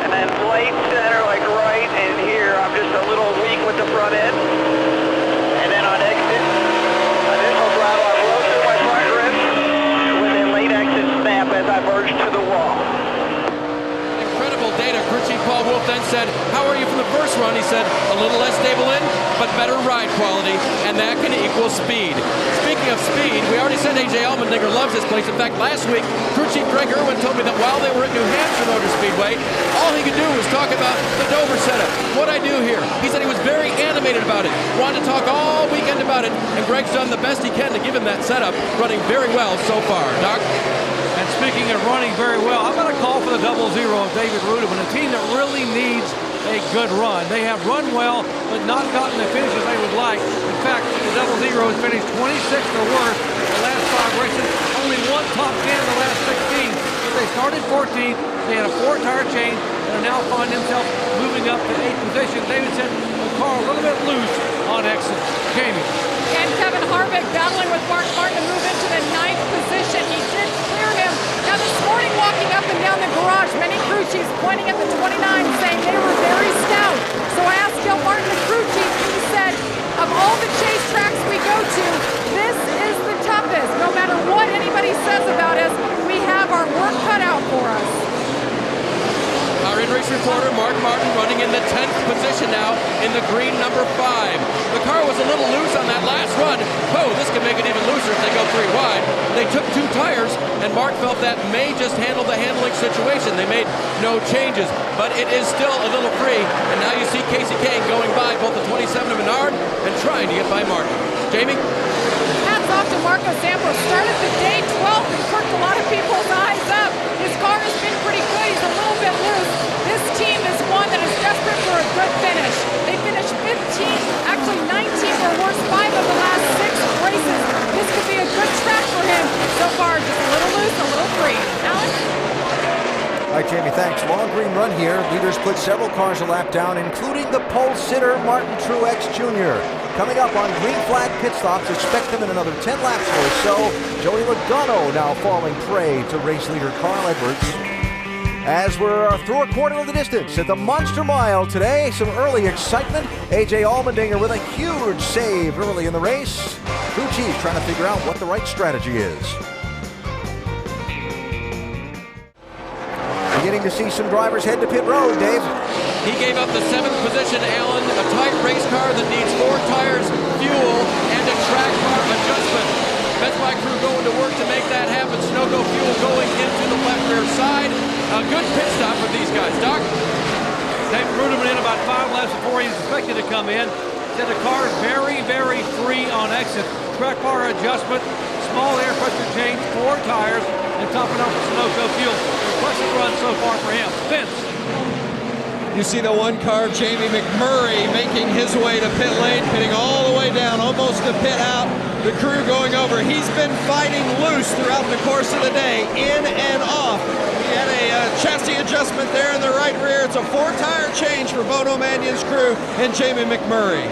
And then late center, like right in here, I'm just a little weak with the front end. And then on exit, initial throttle, I blow through my front grip with a late exit snap as I merge to the wall. Incredible data crew chief Paul said a little less stable in, but better ride quality, and that can equal speed. Speaking of speed, we already said A.J. Allmendinger loves this place. In fact, last week, crew chief Greg Irwin told me that while they were at New Hampshire Motor Speedway, all he could do was talk about the Dover setup. What I do here. He said he was very animated about it, wanted to talk all weekend about it, and Greg's done the best he can to give him that setup, running very well so far. Doc? And speaking of running very well, I'm going to call for the 00 of David Rudeman, a team that really needs a good run. They have run well, but not gotten the finishes they would like. In fact, the 00 has finished 26th or worse in the last 5 races, only one top 10 in the last 16. But they started 14th, they had a 4-tire change, and are now finding themselves moving up to 8th position. David said the car a little bit loose on exit. Jamie. And Kevin Harvick battling with Mark Martin to move into the 9th position. He did clear him. Now this morning, walking up and down the garage, many crew chiefs pointing at the 29 saying they were very stout. So I asked Dale Martin, the crew chief, and he said, of all the chase tracks we go to, this is the toughest. No matter what anybody says about us, we have our work cut out for us. Our in-race reporter, Mark Martin, running in the 10th position now in the green number 5. The car was a little loose on that last run. Oh, this could make it even looser if they go 3 wide. They took 2 tires, and Mark felt that may just handle the handling situation. They made no changes, but it is still a little free. And now you see Casey Kane going by both the 27 of Menard and trying to get by Martin. Jamie? Hats off to Marco Sampo. Started the day 12th and perked a lot of people's eyes up. His car has been pretty good. He's a little bit loose. This team is one that is desperate for a good finish. They finished 15th, actually 19th or worse, 5 of the last 6 races. This could be a good track for him. So far, just a little loose, a little free. Alex? All right, Jamie, thanks. Long green run here. Leaders put several cars a lap down, including the pole sitter, Martin Truex Jr. Coming up on green flag pit stops, expect them in another 10 laps or so. Joey Logano now falling prey to race leader Carl Edwards. As we're through a quarter of the distance at the Monster Mile today, some early excitement. A.J. Allmendinger with a huge save early in the race. Crew chief trying to figure out what the right strategy is. Beginning to see some drivers head to pit road, Dave. He gave up the 7th position, Allen, a tight race car that needs 4 tires, fuel, and a track bar adjustment. Best Buy crew going to work to make that happen. Sunoco fuel going into the left rear side. A good pit stop for these guys. Doc? David Rudeman in about 5 laps before he was expected to come in. Said the car is very, very free on exit. Track bar adjustment, small air pressure change, 4 tires, and topping off with Sunoco fuel. Impressive run so far for him. Vince. You see the 1 car, Jamie McMurray, making his way to pit lane, pitting all the way down, almost to pit out. The crew going over. He's been fighting loose throughout the course of the day, in and off. He had a chassis adjustment there in the right rear. It's a 4-tire change for Bono Mannion's crew and Jamie McMurray.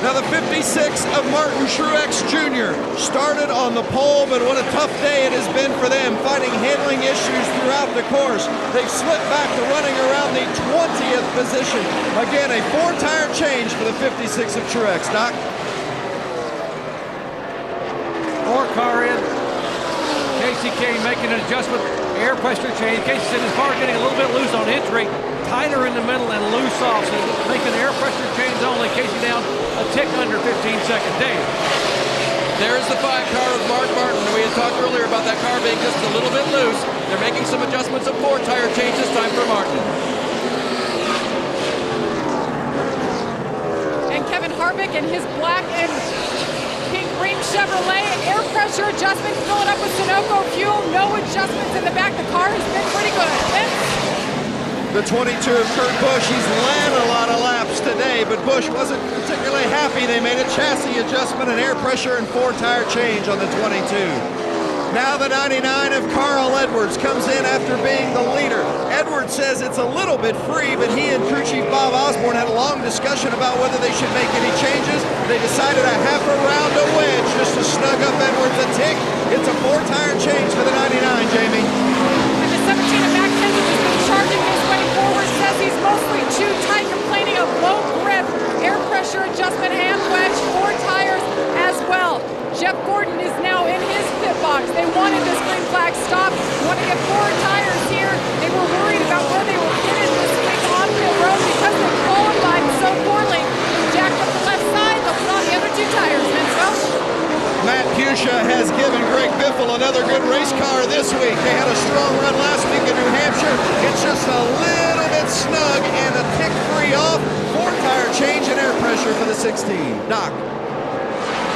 Now the 56 of Martin Truex Jr. started on the pole, but what a tough day it has been for them, fighting handling issues throughout the course. They've slipped back to running around the 20th position. Again, a 4-tire change for the 56 of Truex. Doc? 4-car in. Casey Kane making an adjustment, air pressure change. Casey said his car getting a little bit loose on entry, tighter in the middle and loose off. So making air pressure change only. Casey down a tick under 15 seconds. Dave. There's the 5-car of Mark Martin. We had talked earlier about that car being just a little bit loose. They're making some adjustments, a 4-tire change this time for Martin. And Kevin Harvick and his black and pink green Chevrolet, air pressure adjustment, filling up with Sunoco fuel, no adjustments in the back. The car has been pretty good. Vince? The 22 of Kurt Busch, he's led a lot of laps today, but Busch wasn't particularly happy. They made a chassis adjustment, an air pressure, and 4-tire change on the 22. Now the 99 of Carl Edwards comes in after being the leader. Edwards says it's a little bit free, but he and crew chief Bob Osborne had a long discussion about whether they should make any changes. They decided a half a round a wedge just to snug up Edwards a tick. It's a 4-tire change for the 99, Jamie. And the 17 of Matt Kenseth has been charging his way forward, says he's mostly too tight, complaining of low grip, air pressure adjustment, hand wedge, 4 tires as well. Jeff Gordon is now in his pit box. They wanted this green flag stop, want to get 4 tires here. They were worried about where they were headed this week on pit road because they qualified so Well, another good race car this week. They had a strong run last week in New Hampshire. It's just a little bit snug and a tick free off. 4-tire change in air pressure for the 16. Doc.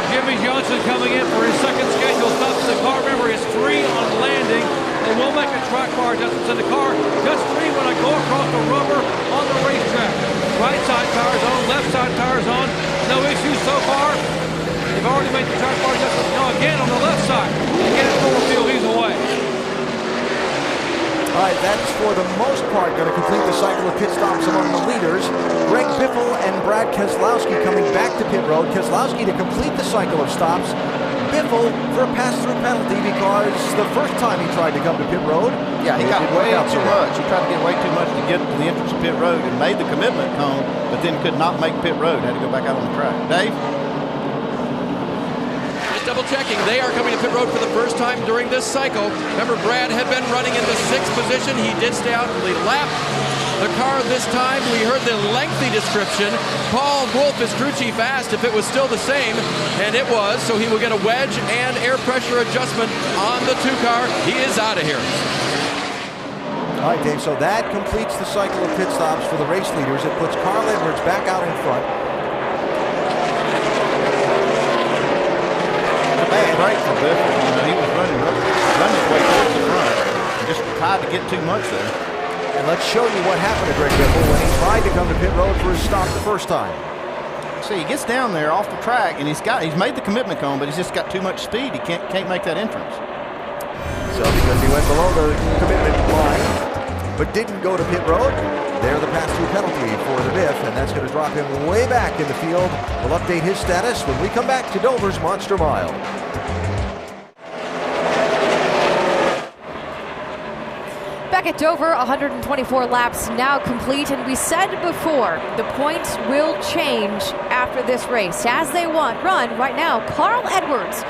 Jimmy Johnson coming in for his second scheduled stop in the car. Remember, it's 3 on landing. They will make a track bar adjustments in the car. Just 3 when I go across the rubber on the racetrack. Right side tires on, left side tires on. No issues so far. They've already made the track bar adjustments. Now again on the left side. Again, Thorfield, he's away. All right, that's for the most part going to complete the cycle of pit stops among the leaders. Greg Biffle and Brad Keselowski coming back to pit road. Keselowski to complete the cycle of stops. Biffle for a pass-through penalty because the first time he tried to come to pit road, yeah, he got way too much. He tried to get way too much to get to the entrance of pit road and made the commitment cone, but then could not make pit road. Had to go back out on the track. Dave? Double checking, they are coming to pit road for the first time during this cycle. Remember, Brad had been running in the 6th position. He did stay out and lead a lap. The car this time, we heard the lengthy description. Paul Wolf, his crew chief, asked if it was still the same, and it was, so he will get a wedge and air pressure adjustment on the 2 car. He is out of here. All right, Dave, so that completes the cycle of pit stops for the race leaders. It puts Carl Edwards back out in front. Bad break for Biffle. You know, he was running way towards the front. Just tried to get too much there. And let's show you what happened to Greg Biffle when he tried to come to pit road for his stop the first time. See, he gets down there off the track, and he's made the commitment cone, but he's just got too much speed. He can't make that entrance. So because he went below the commitment line, but didn't go to pit road, there the pass-through penalty for the Biff, and that's going to drop him way back in the field. We'll update his status when we come back to Dover's Monster Mile. Back at Dover, 124 laps now complete, and we said before, the points will change after this race. As they run right now, Carl Edwards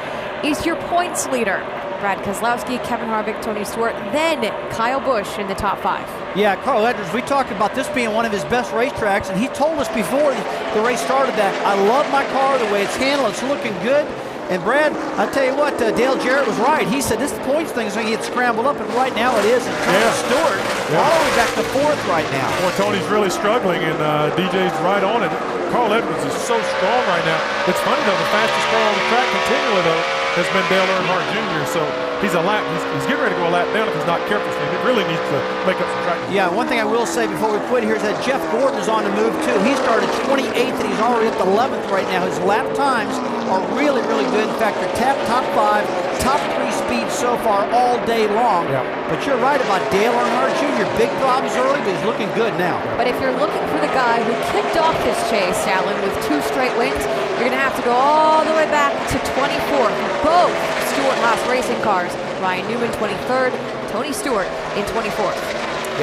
is your points leader. Brad Keselowski, Kevin Harvick, Tony Stewart, then Kyle Busch in the top 5. Yeah, Carl Edwards, we talked about this being one of his best racetracks, and he told us before the race started that, I love my car, the way it's handled, it's looking good. And Brad, I tell you what, Dale Jarrett was right. He said this points thing is going to get scrambled up, and right now it is. And Tony Stewart, all the way back to 4th right now. Well, Tony's really struggling, and DJ's right on it. Carl Edwards is so strong right now. It's funny, though, the fastest car on the track continually, though, has been Dale Earnhardt Jr., so he's getting ready to go a lap down if he's not careful. So he really needs to make up some track. Yeah, one thing I will say before we quit here is that Jeff Gordon is on the move, too. He started 28th, and he's already at the 11th right now. His lap times are really, really good. In fact, they're top 5, top 3 speeds so far all day long. Yeah. But you're right about Dale Earnhardt Jr. Big problems early, but he's looking good now. But if you're looking for the guy who kicked off this chase, Alan, with 2 straight wins, you're going to have to go all the way back to 24th. Both Stewart Haas racing cars. Ryan Newman 23rd, Tony Stewart in 24th.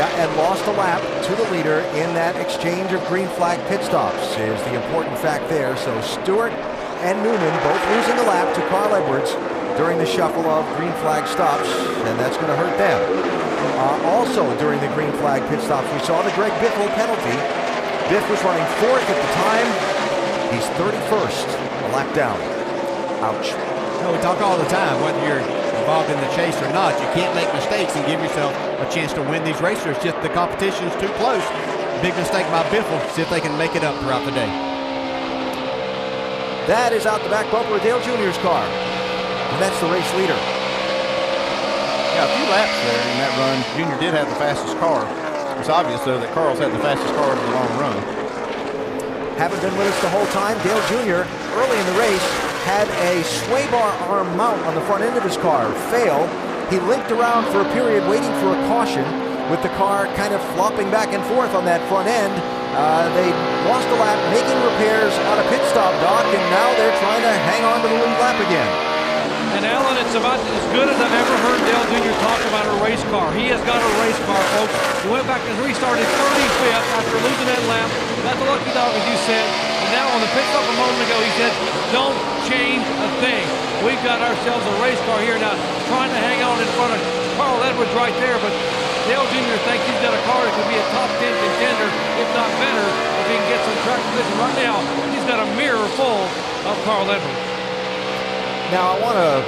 Yeah, and lost a lap to the leader in that exchange of green flag pit stops is the important fact there. So Stewart and Newman both losing a lap to Carl Edwards during the shuffle of green flag stops, and that's going to hurt them. Also during the green flag pit stops, we saw the Greg Biffle penalty. Biff was running 4th at the time. He's 31st, a lap down. Ouch. No, we talk all the time, whether you're involved in the chase or not, you can't make mistakes and give yourself a chance to win these races. It's just the competition's too close. Big mistake by Biffle. See if they can make it up throughout the day. That is out the back bumper of Dale Jr.'s car. And that's the race leader. Yeah, a few laps there in that run. Junior did have the fastest car. It's obvious, though, that Carl's had the fastest car in the long run. Haven't been with us the whole time. Dale Jr., early in the race, had a sway bar arm mount on the front end of his car fail. He limped around for a period waiting for a caution with the car kind of flopping back and forth on that front end. They lost a lap making repairs on a pit stop, Doc, and now they're trying to hang on to the lead lap again. And Alan, it's about as good as I've ever heard Dale Jr. talk about a race car. He has got a race car, folks. He went back and restarted 35th after losing that lap. Got the lucky dog, as you said. And now on the pit stop a moment ago, he said, don't change a thing. We've got ourselves a race car here now, trying to hang on in front of Carl Edwards right there. But Dale Jr. thinks he's got a car that could be a top 10 contender, if not better, if he can get some track position. Right now, he's got a mirror full of Carl Edwards. Now, I want to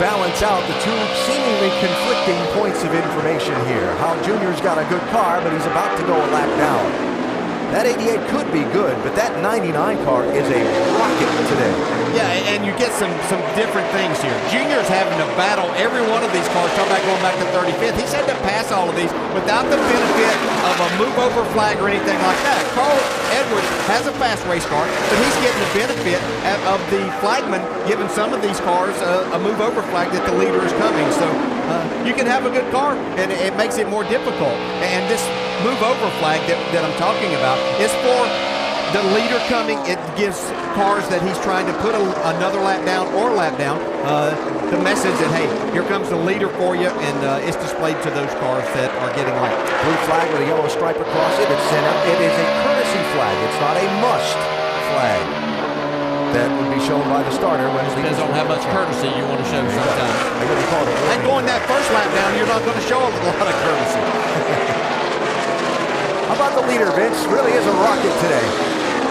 balance out the two seemingly conflicting points of information here. Hal Jr.'s got a good car, but he's about to go a lap down. That 88 could be good, but that 99 car is a rocket today. Yeah, and you get some different things here. Junior's having to battle every one of these cars. Talk about going back to 35th. He's had to pass all of these without the benefit of a move-over flag or anything like that. Carl Edwards has a fast race car, but he's getting the benefit of the flagman giving some of these cars a move-over flag that the leader is coming. So you can have a good car, and it makes it more difficult. And this move-over flag that I'm talking about is for the leader coming. It gives cars that he's trying to put another lap down the message that, hey, here comes the leader for you, and it's displayed to those cars that are getting lapped. Blue flag with a yellow stripe across it. It's sent out. It is a courtesy flag. It's not a must flag. That would be shown by the starter when it depends on how much courtesy you want to show sometimes. And going that first lap down, you're not going to show a lot of courtesy. How about the leader, Vince? Really is a rocket today.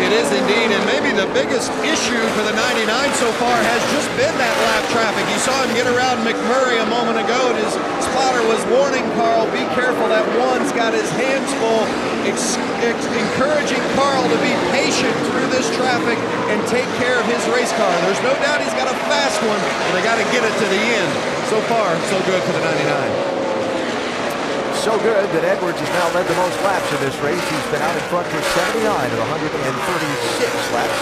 It is indeed, and maybe the biggest issue for the 99 so far has just been that lap traffic. You saw him get around McMurray a moment ago, and his spotter was warning Carl, be careful, that one's got his hands full, encouraging Carl to be patient through this traffic and take care of his race car. There's no doubt he's got a fast one, but they got to get it to the end. So far, so good for the 99. So good that Edwards has now led the most laps in this race. He's been out in front for 79 of 136 laps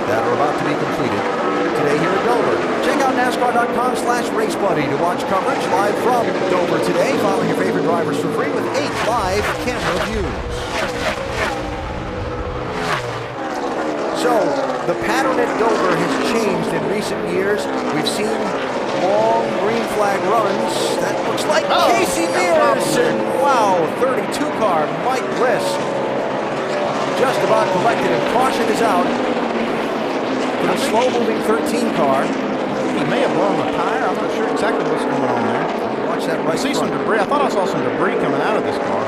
that are about to be completed today here at Dover. Check out NASCAR.com/RaceBuddy to watch coverage live from Dover today. Follow your favorite drivers for free with 8 live camera views. So the pattern at Dover has changed in recent years. We've seen long green flag runs. That looks like Casey Mears. And wow, 32 car Mike Bliss just about collected, and caution is out for the slow moving 13 car. He may have blown a tire. I'm not sure exactly what's going on there. Watch that right. I see some debris. I thought I saw some debris coming out of this car.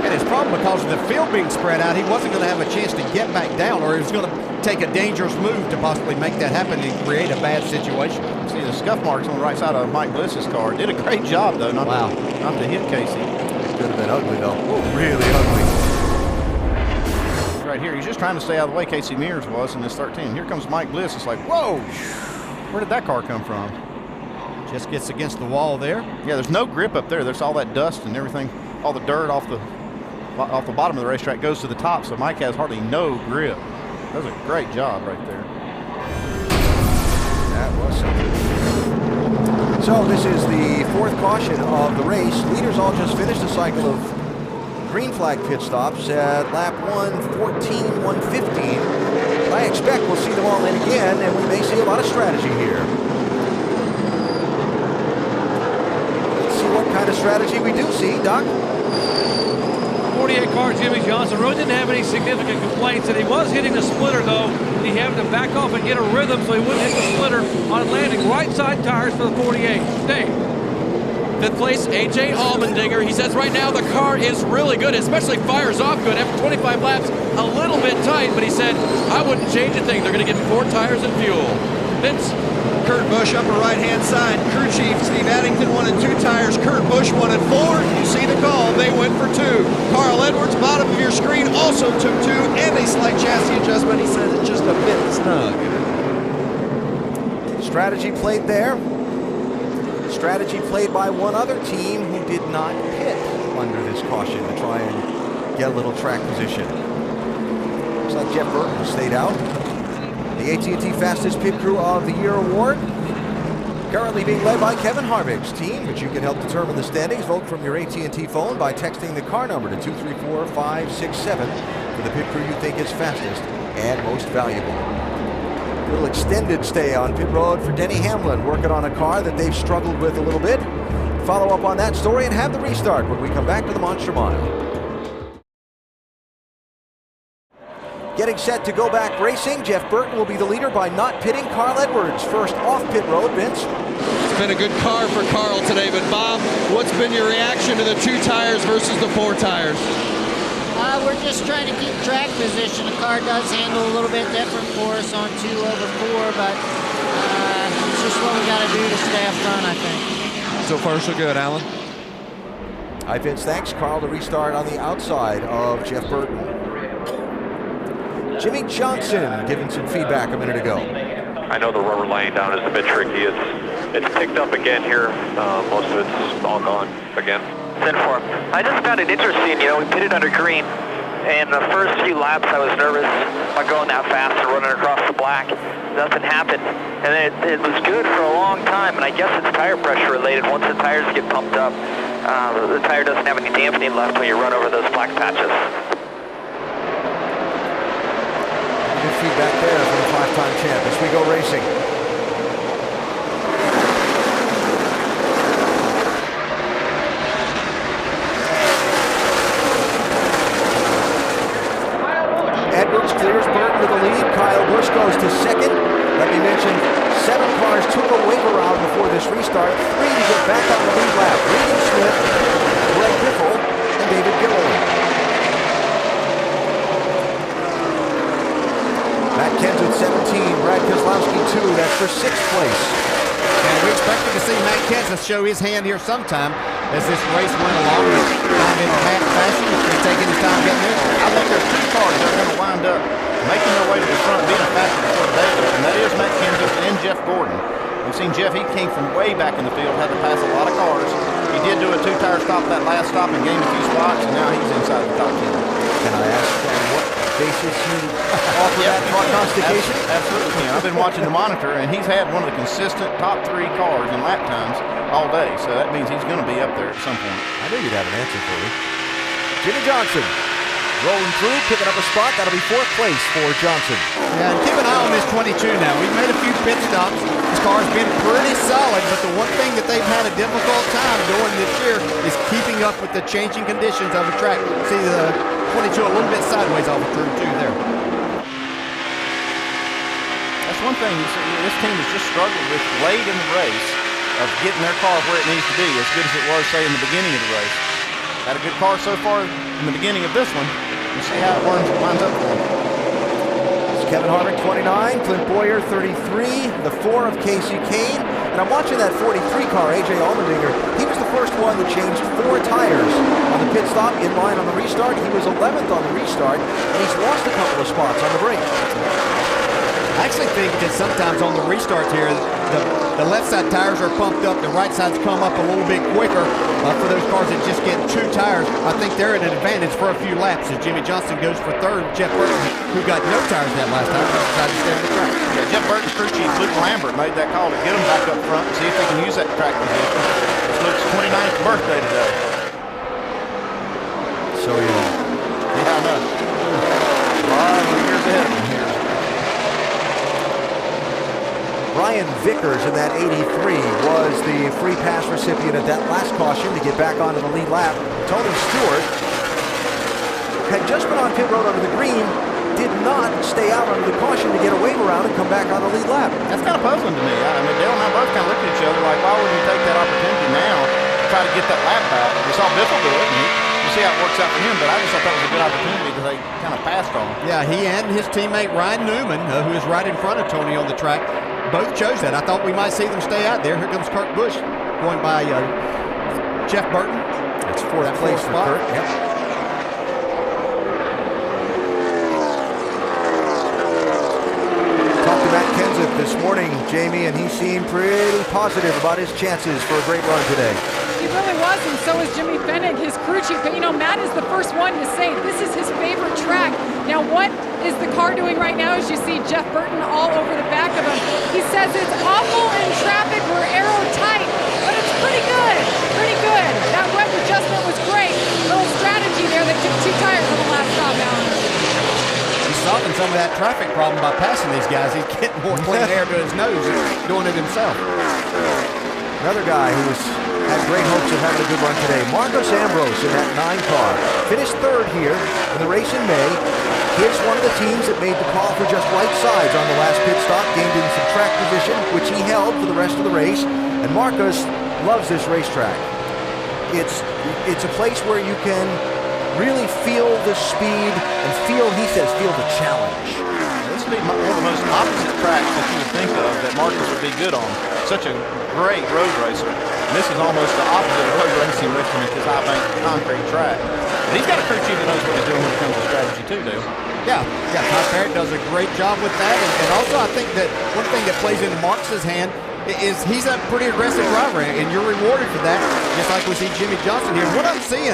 And it's probably because of the field being spread out, he wasn't going to have a chance to get back down, or he was going to take a dangerous move to possibly make that happen and create a bad situation. See the scuff marks on the right side of Mike Bliss's car. Did a great job, though, not to hit Casey. It could have been ugly, though. Really ugly. Right here, he's just trying to stay out of the way Casey Mears was in this 13. Here comes Mike Bliss. It's like, whoa, where did that car come from? Just gets against the wall there. Yeah, there's no grip up there. There's all that dust and everything, all the dirt off the bottom of the racetrack goes to the top, so Mike has hardly no grip. That was a great job right there. That was something. So this is the fourth caution of the race. Leaders all just finished a cycle of green flag pit stops at lap 114, 115. I expect we'll see them all in again, and we may see a lot of strategy here. Let's see what kind of strategy we do see, Doc. 48 car Jimmy Johnson really didn't have any significant complaints, and he was hitting the splitter though. He had to back off and get a rhythm so he wouldn't hit the splitter on landing. Right side tires for the 48. Dave. Fifth place, A.J. Allmendinger. He says right now the car is really good, especially fires off good after 25 laps. A little bit tight, but he said, I wouldn't change a thing. They're going to get 4 tires and fuel. Vince. Kurt Busch, upper right-hand side. Crew chief Steve Addington wanted 2 tires. Kurt Busch wanted 4. You see the call. They went for 2. Carl Edwards, bottom of your screen, also took 2, and a slight chassis adjustment. He says it's just a bit snug. Strategy played there. Strategy played by one other team who did not pit under this caution to try and get a little track position. Looks like Jeff Burton stayed out. The AT&T Fastest Pit Crew of the Year award currently being led by Kevin Harvick's team, but you can help determine the standings. Vote from your AT&T phone by texting the car number to 234567 for the pit crew you think is fastest and most valuable. A little extended stay on pit road for Denny Hamlin, working on a car that they've struggled with a little bit. Follow up on that story and have the restart when we come back to the Monster Mile. Getting set to go back racing, Jeff Burton will be the leader by not pitting. Carl Edwards first off pit road. Vince? It's been a good car for Carl today, but Bob, what's been your reaction to the 2 tires versus the 4 tires? We're just trying to keep track position. The car does handle a little bit different for us on 2 over 4, but just what we got to do to stay up front, I think. So far, so good, Alan. All right, Vince, thanks. Carl to restart on the outside of Jeff Burton. Jimmy Johnson giving some feedback a minute ago. I know the rubber laying down is a bit tricky. It's picked up again here. Most of it's all gone again. 10-4. I just found it interesting. You know, we pitted under green, and the first few laps I was nervous about going that fast and running across the black. Nothing happened, and then it was good for a long time. And I guess it's tire pressure related. Once the tires get pumped up, the tire doesn't have any dampening left when you run over those black patches. Good feedback there from the five-time champ as we go racing. Edwards clears Burton to the lead. Kyle Busch goes to second. Let me mention, 7 cars took a wave around before this restart. 3 to get back on the lead lap. Regan Smith, Greg Biffle, and David Gilliland. Matt Kenseth 17, Brad Keselowski 2. That's for 6th place. And we expected to see Matt Kenseth show his hand here sometime as this race went along. Kind of in fashion, he's taking his time getting there. I think there's 2 cars that are going to wind up making their way to the front, being faster before the day, and that is Matt Kenseth and Jeff Gordon. We've seen Jeff, he came from way back in the field, had to pass a lot of cars. He did do a 2-tire stop that last stop and gained a few spots, and now he's inside the top 10. Can I ask what basis you offer that prognostication? Absolutely. I've been watching the monitor, and he's had one of the consistent top 3 cars in lap times all day, so that means he's going to be up there at some point. I knew you'd have an answer for me. Jimmy Johnson rolling through, picking up a spot. That'll be 4th place for Johnson. Yeah, and keep an eye on this 22 now. We've made a few pit stops. This car's been pretty solid, but the one thing that they've had a difficult time doing this year is keeping up with the changing conditions of the track. See the 22 a little bit sideways off of turn 2 there. That's one thing this team has just struggled with late in the race of getting their car where it needs to be, as good as it was, say, in the beginning of the race. Had a good car so far in the beginning of this one. We'll see how it winds up for them. It's Kevin Harvick, 29, Clint Boyer, 33, the 4 of Casey Kane. And I'm watching that 43 car, A.J. Allmendinger. He was the first one that changed 4 tires on the pit stop in line on the restart. He was 11th on the restart, and he's lost a couple of spots on the break. I actually think that sometimes on the restart here, the left side tires are pumped up, the right sides come up a little bit quicker for those cars that just get 2 tires. I think they're at an advantage for a few laps as Jimmy Johnson goes for 3rd. Jeff Burton, who got no tires that last time, decided to stay on the track. Yeah, Jeff Burton's crew chief, Luke Lambert, made that call to get him back up front and see if they can use that track position. It's Luke's 29th birthday today. So young. Yeah, I know. A lot of years ahead of him here. Brian Vickers in that 83 was the free pass recipient at that last caution to get back onto the lead lap. Tony Stewart had just been on pit road under the green, did not stay out under the caution to get a wave around and come back on the lead lap. That's kind of puzzling to me. I mean, Dale and I both kind of looked at each other like, why wouldn't you take that opportunity now to try to get that lap back? We saw Biffle do it, and we'll see how it works out for him, but I just thought that was a good opportunity because they kind of passed on him. Yeah, he and his teammate Ryan Newman, who is right in front of Tony on the track, both chose that. I thought we might see them stay out there. Here comes Kurt Busch going by Jeff Burton. That's 4th place for Kurt. Yep. Talked to Matt Kenseth this morning, Jamie, and he seemed pretty positive about his chances for a great run today. He really was, and so is Jimmy Fennig, his crew chief. But, you know, Matt is the first one to say this is his favorite track. Now, what is the car doing right now as you see Jeff Burton all over the back of him? He says it's awful in traffic, we're aero tight, but it's pretty good, pretty good. That web adjustment was great. Little strategy there that took 2 tires on the last stop, Alan. He's solving some of that traffic problem by passing these guys. He's getting more clean air to his nose. He's doing it himself. Another guy who's had great hopes of having a good run today. Marcos Ambrose in that 9 car. Finished 3rd here in the race in May. He's one of the teams that made the call for just right sides on the last pit stop, gained in some track position, which he held for the rest of the race. And Marcos loves this racetrack. It's a place where you can really feel the speed and feel, he says, feel the challenge. This to be one of the most opposite tracks that you would think of that Marcus would be good on. Such a great road racer. And this is almost the opposite of road racing Richmond at this high bank concrete track. But he's got a crew chief that knows what he's doing when it comes to strategy too, Dale. Yeah, Todd Parrott does a great job with that. And also I think that one thing that plays into Marcus's hand is he's a pretty aggressive driver, and you're rewarded for that, just like we see Jimmy Johnson here. What I'm seeing,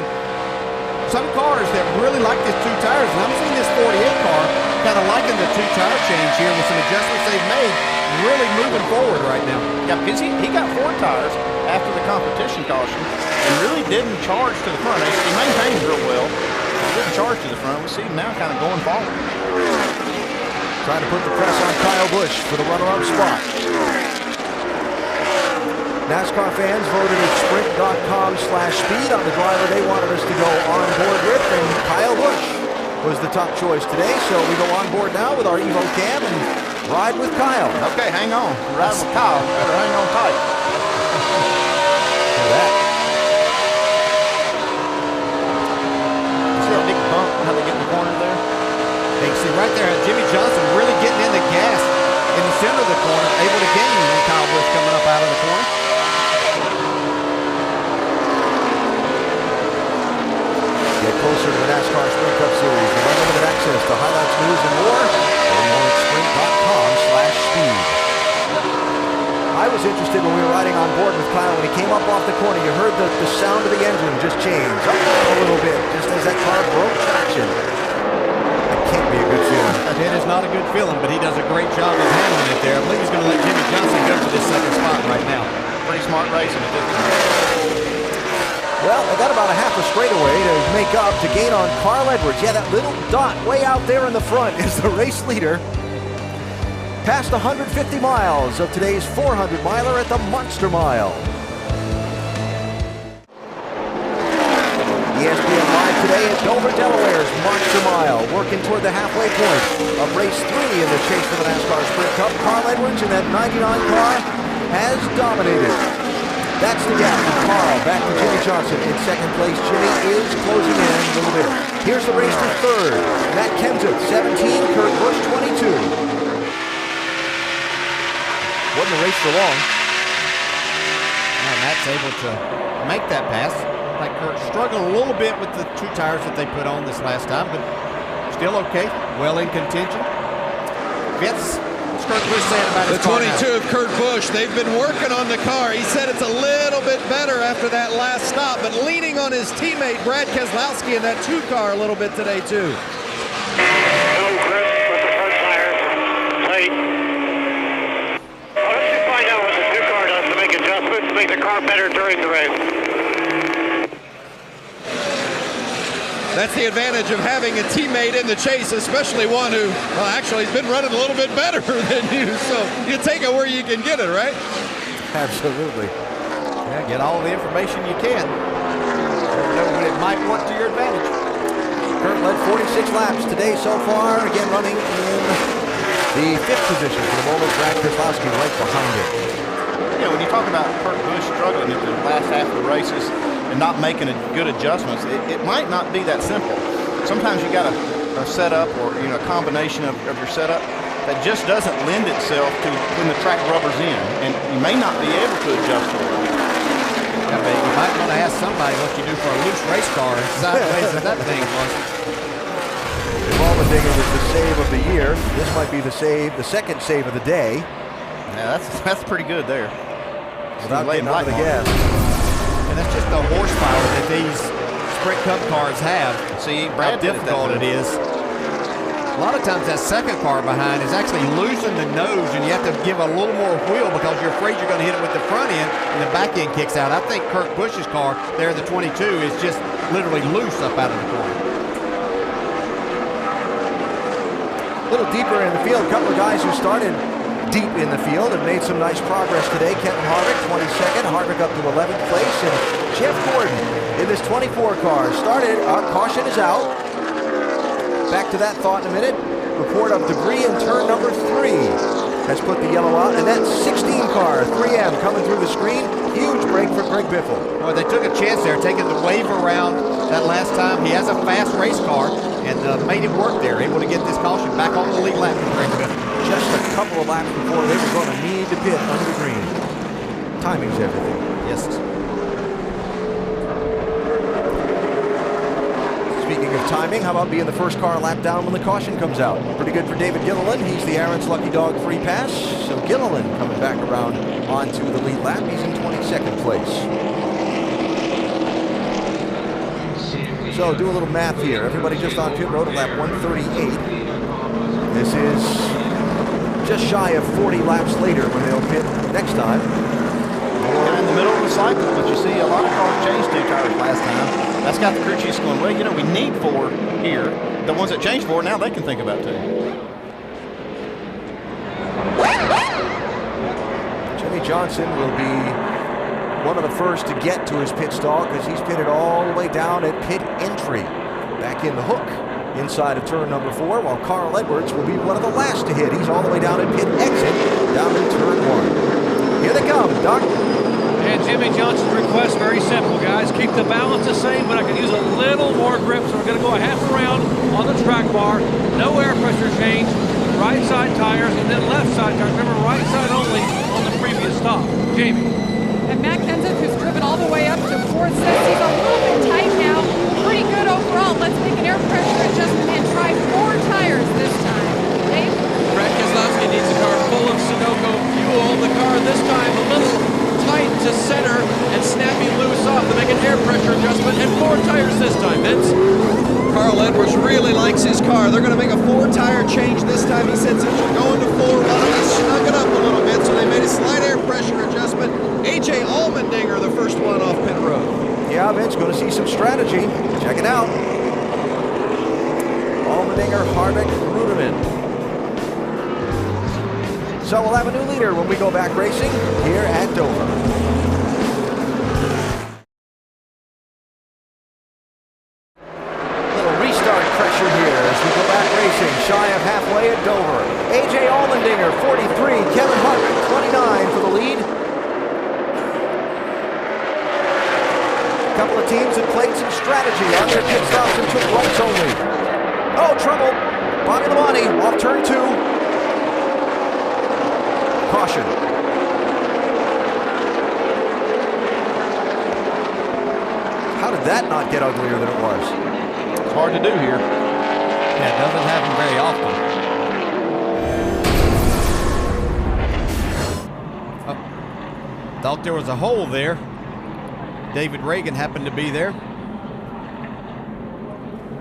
some cars that really like this 2 tires, and I'm seeing this 48 car kind of liking the 2 tire change here with some adjustments they've made, really moving forward right now. Yeah, because he got 4 tires after the competition caution and really didn't charge to the front. He maintained real well. He didn't charge to the front. We see him now kind of going forward. Trying to put the press on Kyle Busch for the runner-up spot. NASCAR fans voted at sprint.com/speed on the driver they wanted us to go on board with, and Kyle Busch was the top choice today. So we go on board now with our Evo Cam and ride with Kyle. Okay, hang on. Ride with Kyle. Better hang on tight. Look at that. See that big bump, how they get in the corner there? You can see right there Jimmy Johnson really getting in the gas in the center of the corner, able to gain when Kyle Busch coming up out of the corner. Get closer to the NASCAR Sprint Cup Series with unlimited access to highlights, news, and more. Learn more at sprint.com/speed. I was interested when we were riding on board with Kyle when he came up off the corner. You heard the sound of the engine just change up a little bit, just as that car broke traction. That can't be a good feeling. It is not a good feeling, but he does a great job of handling it there. I believe he's going to let Jimmy Johnson go for this second spot right now. Pretty smart racing at this point. Well, they got about a half a straightaway to make up to gain on Carl Edwards. Yeah, that little dot way out there in the front is the race leader. Past 150 miles of today's 400-miler at the Monster Mile. ESPN Live today at Dover, Delaware's Monster Mile, working toward the halfway point of race 3 in the chase for the NASCAR Sprint Cup. Carl Edwards in that 99 car has dominated. That's the gap from Carl back to Jimmy Johnson in second place. Jimmy is closing in a little bit. Here's the race to third. Matt Kenseth, 17, Kurt Busch, 22. Wasn't a race for long. Now Matt's able to make that pass. Like Kurt struggled a little bit with the 2 tires that they put on this last time, but still okay. Well in contention. Vince, what's Kurt Busch saying about his car now? The 22 of Kurt Busch, they've been working on the car. He said it's a little bit better after that last stop, but leaning on his teammate Brad Keselowski in that 2 car a little bit today too. Hello, Chris, with the front tires. Tight. Let's just find out what the 2 car does to make adjustments to make the car better during the race. That's the advantage of having a teammate in the chase, especially one who, well, actually has been running a little bit better than you, so you take it where you can get it, right? Absolutely. Yeah, get all the information you can. Never know when it might work to your advantage. Kurt led 46 laps today so far, again running in the 5th position for the moment. Brad Keselowski right behind him. Yeah, when you talk about Kurt Busch struggling at the last half of the races and not making good adjustments, it might not be that simple. Sometimes you got a setup or a combination of your setup that just doesn't lend itself to when the track rubbers in, and you may not be able to adjust to it. Yeah, but you might want to ask somebody what you do for a loose race car as sideways as that thing was. If Allmendinger was the save of the year, this might be the second save of the day. Yeah, that's pretty good there. Without getting out of the gas. And that's just the horsepower that these Sprint Cup cars have. See, how difficult it is. A lot of times that second car behind is actually losing the nose, and you have to give a little more wheel because you're afraid you're going to hit it with the front end and the back end kicks out. I think Kurt Busch's car there, the 22, is just literally loose up out of the corner. A little deeper in the field, a couple of guys who started deep in the field have made some nice progress today. Kenton Harvick, 22nd. Harvick up to 11th place. And Jeff Gordon in this 24 car started. Caution is out. Back to that thought in a minute. Report of debris in turn number 3 has put the yellow out. And that 16 car, 3M, coming through the screen. Huge break for Greg Biffle. Well, they took a chance there, taking the wave around that last time. He has a fast race car, and made it work there, able to get this caution back on the lead lap. Just a couple of laps before they were going to need to pit under the green. Timing's everything. Yes. Speaking of timing, how about being the first car lap down when the caution comes out? Pretty good for David Gilliland. He's the Aaron's Lucky Dog free pass. So Gilliland coming back around onto the lead lap. He's in 22nd place. So do a little math here. Everybody just on pit road at lap 138. This is just shy of 40 laps later when they'll pit next time. They're in the middle of the cycle, but you see a lot of cars changed 2 tires last time. That's got the crew chiefs going, well, you know, we need 4 here. The ones that changed 4, now they can think about 2. Jimmy Johnson will be one of the first to get to his pit stall because he's pitted all the way down at pit entry. Back in the hook inside of turn number 4, while Carl Edwards will be one of the last to hit. He's all the way down at pit exit, down in turn 1. Here they come, Doc. And Jimmy Johnson's request, very simple, guys. Keep the balance the same, but I can use a little more grip, so we're going to go a half round on the track bar. No air pressure change. Right side tires, and then left side tires. Remember, right side only on the previous stop. Jamie. And Matt Kenseth, who's driven all the way up to 4th, says he's a little bit tight now. Pretty good overall. Let's make an air pressure adjustment and try 4 tires this time. Dave? Brad Keselowski needs a car full of Sunoco fuel. The car this time a little tight to center and snappy loose off to make an air pressure adjustment, and 4 tires this time, Vince. Carl Edwards really likes his car. They're going to make a 4-tire change this time. He said since you're going to 4, why don't you snug it up a little bit? So they made a slight air pressure adjustment. A.J. Allmendinger, the first one off pit road. Yeah, Vince, going to see some strategy. Check it out. Allmendinger, Harvick, Ruderman. So we'll have a new leader when we go back racing here at Dover. Little restart pressure here as we go back racing, shy of halfway at Dover. A.J. Allmendinger, 43. Kevin Harvick, 29 for the lead. A couple of teams that played some strategy on their pit stops and took rights only. Oh, trouble. Bobby Labonte off turn 2. Caution. How did that not get uglier than it was? It's hard to do here. Yeah, it doesn't happen very often. Oh. Thought there was a hole there. David Reagan happened to be there.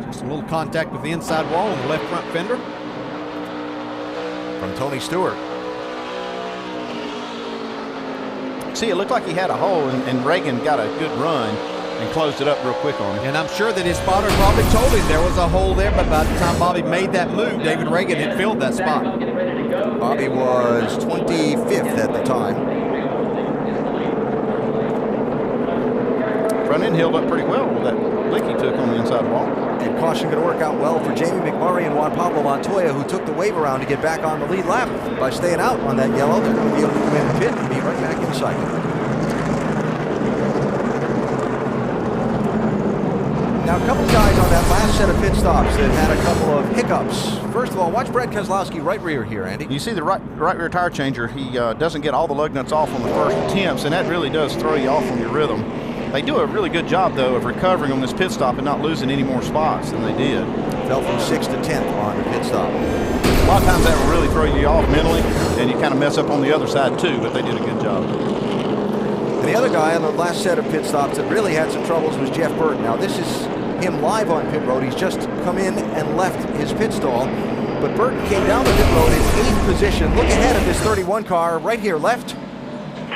Just a little contact with the inside wall on the left front fender. From Tony Stewart. See, it looked like he had a hole, and Reagan got a good run and closed it up real quick on him. And I'm sure that his spotter probably told him there was a hole there, but by the time Bobby made that move, David Reagan had filled that spot. Bobby was 25th at the time. Front end held up pretty well with that lick he took on the inside wall. And caution going to work out well for Jamie McMurray and Juan Pablo Montoya, who took the wave around to get back on the lead lap. By staying out on that yellow, they're going to be able to come in and pit and be right back in cycle. Now, a couple of guys on that last set of pit stops that had a couple of hiccups. First of all, watch Brad Keselowski right rear here, Andy. You see the right rear tire changer, he doesn't get all the lug nuts off on the first attempts, and that really does throw you off on your rhythm. They do a really good job, though, of recovering on this pit stop and not losing any more spots than they did. Fell from 6th to 10th on the pit stop. A lot of times that will really throw you off mentally, and you kind of mess up on the other side, too, but they did a good job. And the other guy on the last set of pit stops that really had some troubles was Jeff Burton. Now, this is him live on pit road. He's just come in and left his pit stall. But Burton came down the pit road in 8th position. Look ahead of this 31 car right here, left.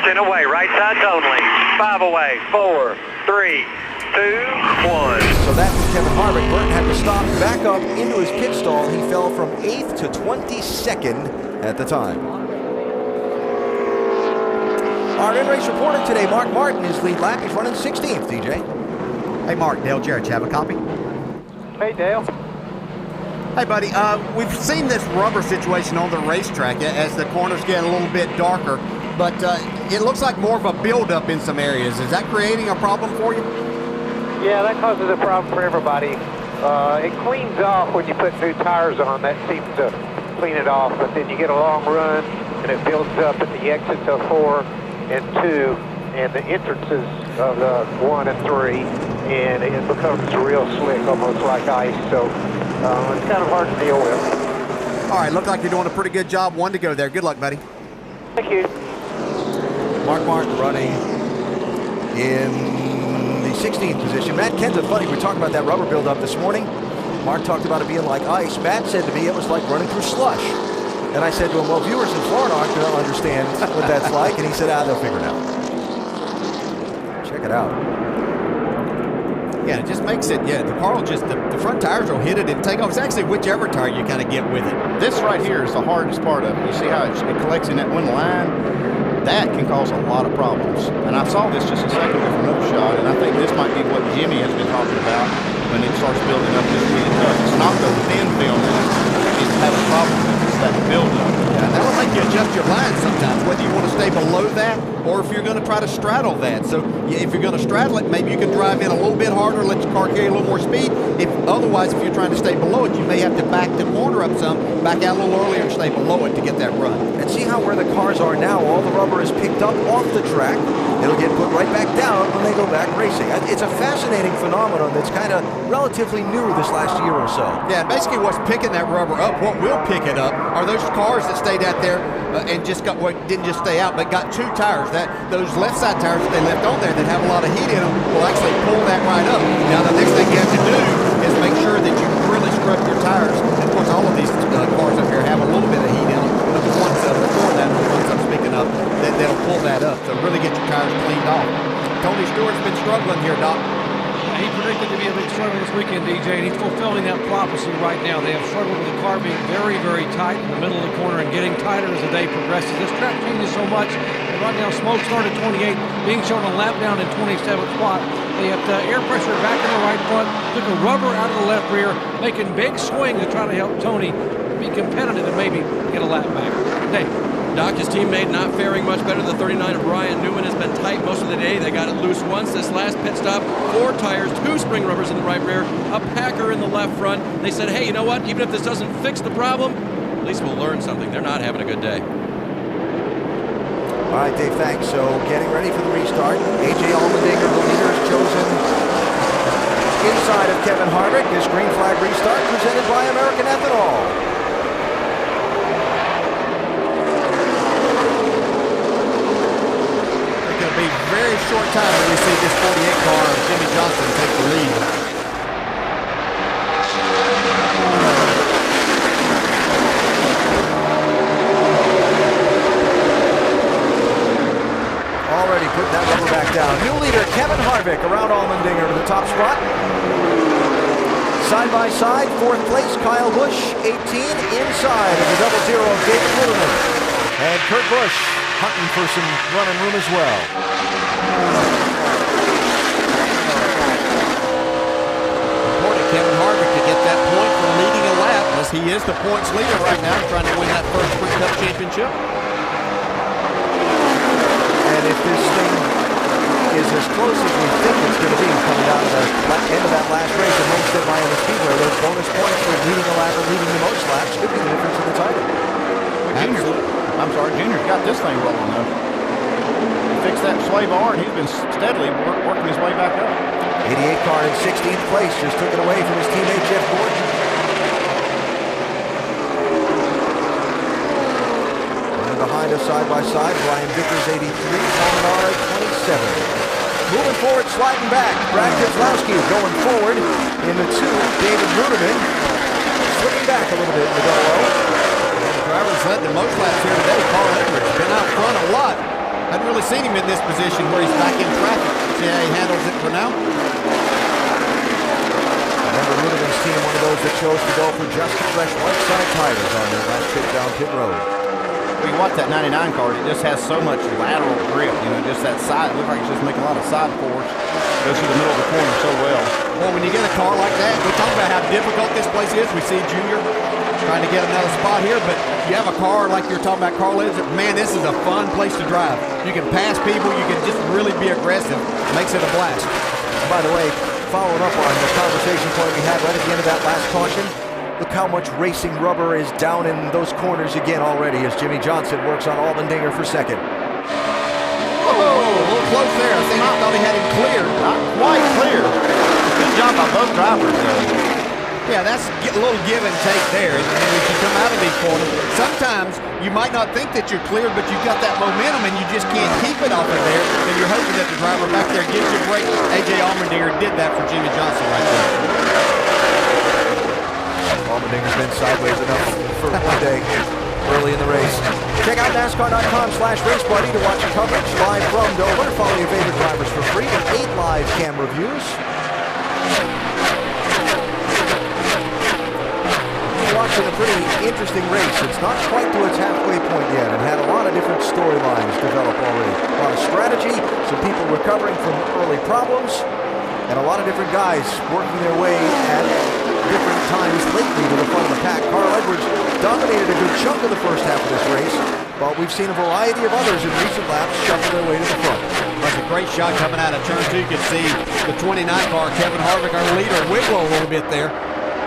10 away, right sides only. 5 away, 4, 3, 2, 1. So that was Kevin Harvick. Burton had to stop back up into his pit stall. He fell from 8th to 22nd at the time. Our in-race reporter today, Mark Martin, his lead lap. He's running 16th, DJ. Hey, Mark, Dale Jarrett, you have a copy? Hey, Dale. Hey, buddy, we've seen this rubber situation on the racetrack as the corners get a little bit darker, but it looks like more of a buildup in some areas. Is that creating a problem for you? Yeah, that causes a problem for everybody. It cleans off when you put new tires on. That seems to clean it off, but then you get a long run, and it builds up at the exits of 4 and 2, and the entrances of the 1 and 3, and it becomes real slick, almost like ice. So it's kind of hard to deal with. All right, look like you're doing a pretty good job. 1 to go there. Good luck, buddy. Thank you. Mark Martin running in the 16th position. Matt Kenseth, funny, we talked about that rubber buildup this morning. Mark talked about it being like ice. Matt said to me it was like running through slush. And I said to him, well, viewers in Florida aren't going to understand what that's like. And he said, they'll figure it out. Check it out. Yeah, it just makes it, the car will just, the front tires will hit it and take off. It's actually whichever tire you kind of get with it. This right here is the hardest part of it. You see how it collects in that one line? That can cause a lot of problems. And I saw this just a second ago from another shot, and I think this might be what Jimmy has been talking about when it starts building up this really tough. It's not the thin film that is having a problem with it. It's that buildup. Yeah, that'll make you adjust your line sometimes, whether you want to stay below that or if you're going to try to straddle that. So if you're going to straddle it, maybe you can drive in a little bit harder, let your car carry a little more speed. Otherwise, if you're trying to stay below it, you may have to back the corner up some, back out a little earlier and stay below it to get that run. And see how where the cars are now, all the rubber is picked up off the track. It'll get put right back down when they go back racing. It's a fascinating phenomenon that's kind of relatively new this last year or so. Yeah, basically what's picking that rubber up, what will pick it up, are those cars that stayed out there and just got, didn't just stay out, but got 2 tires. Those left side tires that they left on there that have a lot of heat in them will actually pull that right up. Now the next thing you have to do is make sure that you really scrub your tires. And of course, all of these cars up here have a little bit of heat in them, but the ones before that, the ones I'm speaking of, that'll pull that up. So really get your tires cleaned off. Tony Stewart's been struggling here, Doc. He predicted to be a big struggle this weekend, DJ, and he's fulfilling that prophecy right now. They have struggled with the car being very, very tight in the middle of the corner and getting tighter as the day progresses. This track changes so much. And right now, Smoke started 28, being shown a lap down in 27th spot. They have the air pressure back in the right front, took a rubber out of the left rear, making big swings to try to help Tony be competitive and maybe get a lap back. Dave. Doc, his teammate, not faring much better. The 39 of Brian Newman has been tight most of the day. They got it loose once this last pit stop. 4 tires, 2 spring rubbers in the right rear, a Packer in the left front. They said, hey, you know what? Even if this doesn't fix the problem, at least we'll learn something. They're not having a good day. All right, Dave, thanks. So getting ready for the restart. A.J. Allmendinger, the leader, is chosen inside of Kevin Harvick. This green flag restart presented by American Ethanol. Be very short time when we see this 48 car of Jimmy Johnson take the lead. Already put that rubber back down. New leader Kevin Harvick around Allmendinger to the top spot. Side by side, 4th place Kyle Busch, 18 inside of the 00 of David Ludeman. And Kurt Busch hunting for some running room as well. Important Kevin Harvick to get that point for leading a lap, as he is the points leader right now, trying to win that first Sprint Cup championship. And if this thing is as close as we think it's going to be coming down to the end of that last race at Homestead Miami Speedway, those bonus points for leading a lap or leading the most laps could be the difference in the title. Junior's got this thing rolling though. He fixed that sway bar and he's been steadily working his way back up. 88 car in 16th place, just took it away from his teammate Jeff Gordon. And behind us side by side, Brian Vickers 83, Tom Menard 27. Moving forward, sliding back, Brad Keselowski going forward in the 2, David Ludeman slipping back a little bit in the double. Drivers led the most laps here today. Carl Edwards been out front a lot. Hadn't really seen him in this position where he's back in traffic. See how he handles it for now? Remember Ludeman's team, one of those that chose to go for just the fresh white side tires on their last trip down pit road. When you watch that 99 car, it just has so much lateral grip, just that side. It looks like it's just making a lot of side force. Goes through the middle of the corner so well. Well, when you get a car like that, we're talking about how difficult this place is. We see Junior trying to get another spot here, but you have a car like you're talking about, Carl Edwards, man, this is a fun place to drive. You can pass people, you can just really be aggressive. Makes it a blast. By the way, following up on the conversation point we had right at the end of that last caution. Look how much racing rubber is down in those corners again already as Jimmy Johnson works on Allmendinger for second. Oh, a little close there. I think he thought he had him clear. Not quite clear. Good job by both drivers, though. Yeah, that's a little give and take there. And as you come out of these corners, sometimes you might not think that you're cleared, but you've got that momentum and you just can't keep it off of there. And you're hoping that the driver back there gives you a break. A.J. Allmendinger did that for Jimmy Johnson right there. Allmendinger's been sideways enough for one day early in the race. Check out NASCAR.com/RaceBuddy to watch coverage live from Dover. Follow your favorite drivers for free with 8 live cam reviews. Watching a pretty interesting race. It's not quite to its halfway point yet and had a lot of different storylines develop already. A lot of strategy, some people recovering from early problems, and a lot of different guys working their way at different times lately to the front of the pack. Carl Edwards dominated a good chunk of the first half of this race, but we've seen a variety of others in recent laps shuffle their way to the front. That's a great shot coming out of turn 2. You can see the 29 car, Kevin Harvick, our leader, wiggle a little bit there.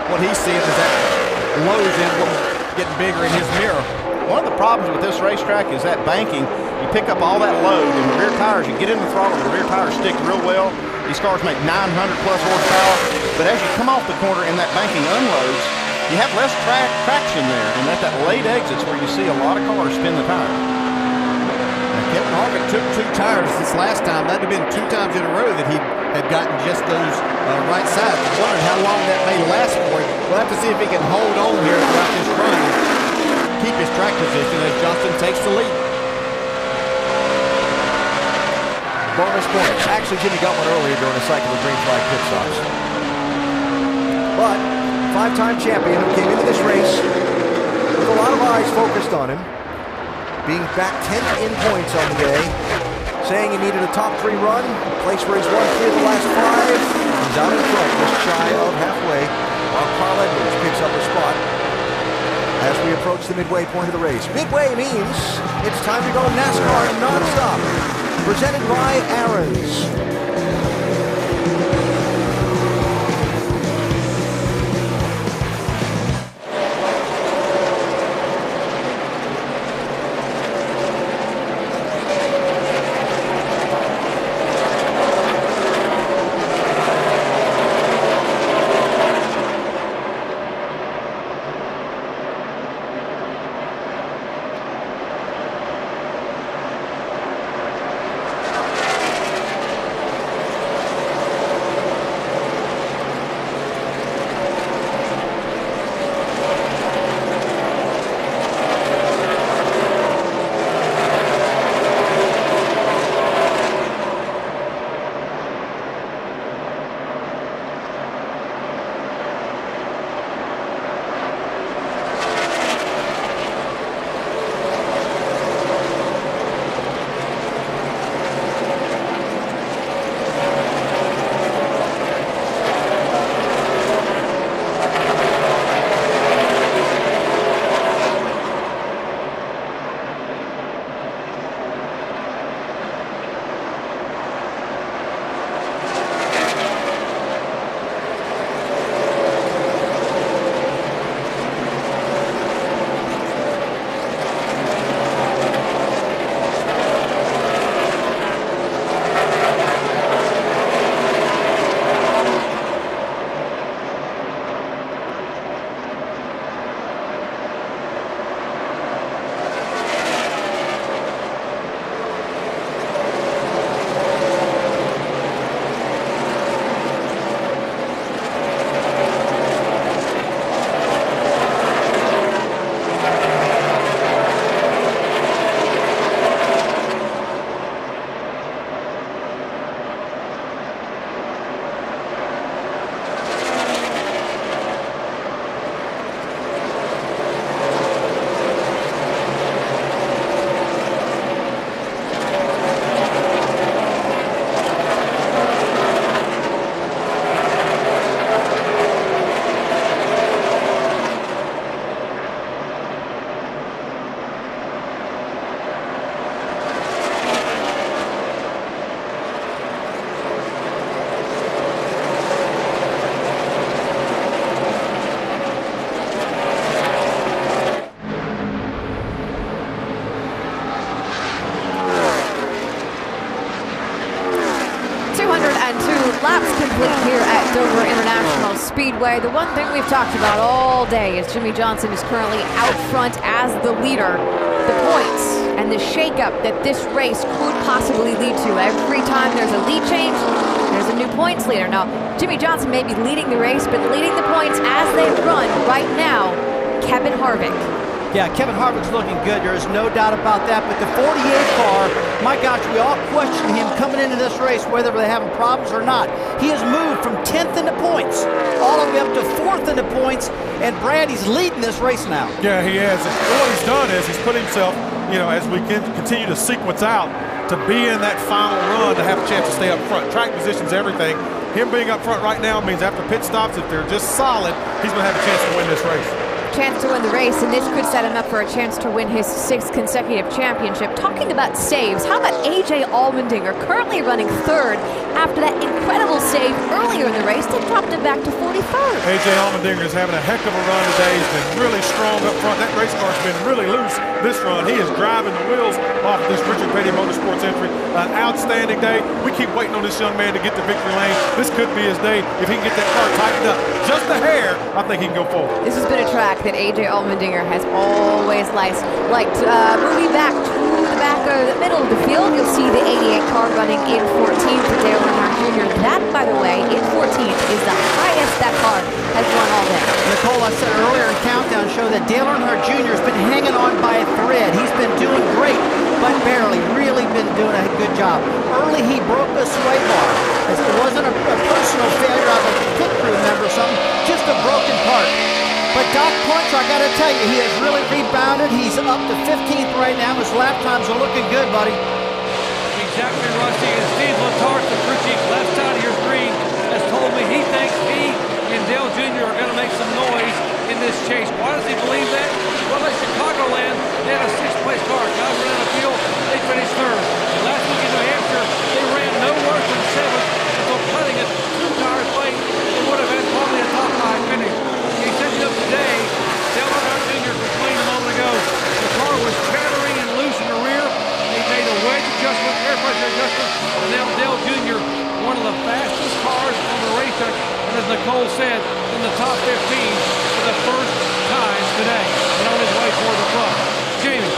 What he's seeing is that Lowe's emblem getting bigger in his mirror. One of the problems with this racetrack is that banking. You pick up all that load, and the rear tires, you get in the throttle, the rear tires stick real well. These cars make 900 plus horsepower, but as you come off the corner and that banking unloads, you have less traction there, and at that late exit's where you see a lot of cars spin the tire. Now, Kevin Harvick took 2 tires this last time. That would have been 2 times in a row that he had gotten just those right sides. I'm wondering how long that may last for him. We'll have to see if he can hold on here throughout this run and keep his track position as Johnson takes the lead. Bonus points. Actually, Jimmy got one earlier during a cycle of green flag pit stops. But 5-time champion who came into this race with a lot of eyes focused on him, being back 10th in points on the day, saying he needed a top 3 run, a place where he's won 3 of the last 5. He's out in front, just shy of halfway, while Carl Edwards picks up a spot as we approach the midway point of the race. Midway means it's time to go NASCAR non-stop, presented by Aaron's. Speedway. The one thing we've talked about all day is Jimmie Johnson is currently out front as the leader. The points and the shakeup that this race could possibly lead to. Every time there's a lead change, there's a new points leader. Now, Jimmie Johnson may be leading the race, but leading the points as they run right now, Kevin Harvick. Yeah, Kevin Harvick's looking good. There is no doubt about that. But the 48 car, my gosh, we all question him coming into this race, whether they're having problems or not. He has moved from 10th into points all the way up to 4th into points. And Brad, he's leading this race now. Yeah, he has. And what he's done is he's put himself, you know, as we continue to sequence out, to be in that final run, to have a chance to stay up front. Track position's everything. Him being up front right now means after pit stops, if they're just solid, he's going to have a chance to win this race. Chance to win the race, and this could set him up for a chance to win his 6th consecutive championship. Talking about saves, how about AJ Allmendinger, currently running 3rd after that incredible save earlier in the race that dropped him back to 43rd. AJ Allmendinger is having a heck of a run today. He's been really strong up front. That race car's been really loose this run. He is driving the wheels off of this Richard Petty Motorsports entry. An outstanding day. We keep waiting on this young man to get to victory lane. This could be his day. If he can get that car tightened up just a hair, I think he can go forward. This has been a track that AJ Allmendinger has always liked. Moving back to the back of the middle of the field, you'll see the 88 car running in 14th for Dale Earnhardt Jr. That, by the way, in 14th is the highest that car has run all day. Nicole, I said earlier in Countdown Show that Dale Earnhardt Jr. has been hanging on by a thread. He's been doing great, but barely. Really been doing a good job. Early, he broke a sway bar. It wasn't a personal failure of a pit crew member or something, just a broken part. But Doc Punch, I got to tell you, he has really rebounded. He's up to 15th right now. His lap times are looking good, buddy. Exactly, Rusty. And Steve Letarte, the crew chief left side of your screen, has told me he thinks he and Dale Jr. are going to make some noise in this chase. Why does he believe that? Well, at Chicagoland, they had a 6th-place car. Guys ran out of field, they finished 3rd. And last week in New Hampshire, they ran no worse than 7th until cutting it 2 tires late. It would have been probably a top 5 finish. He said it up today. Dale Earnhardt Jr. complained a moment ago. The car was chattering and loose in the rear. He made a wedge adjustment, air pressure adjustment, and now Dale Jr., one of the fastest cars on the racetrack, and as Nicole said, in the top 15 for the first time today, and on his way toward the front. Jamie.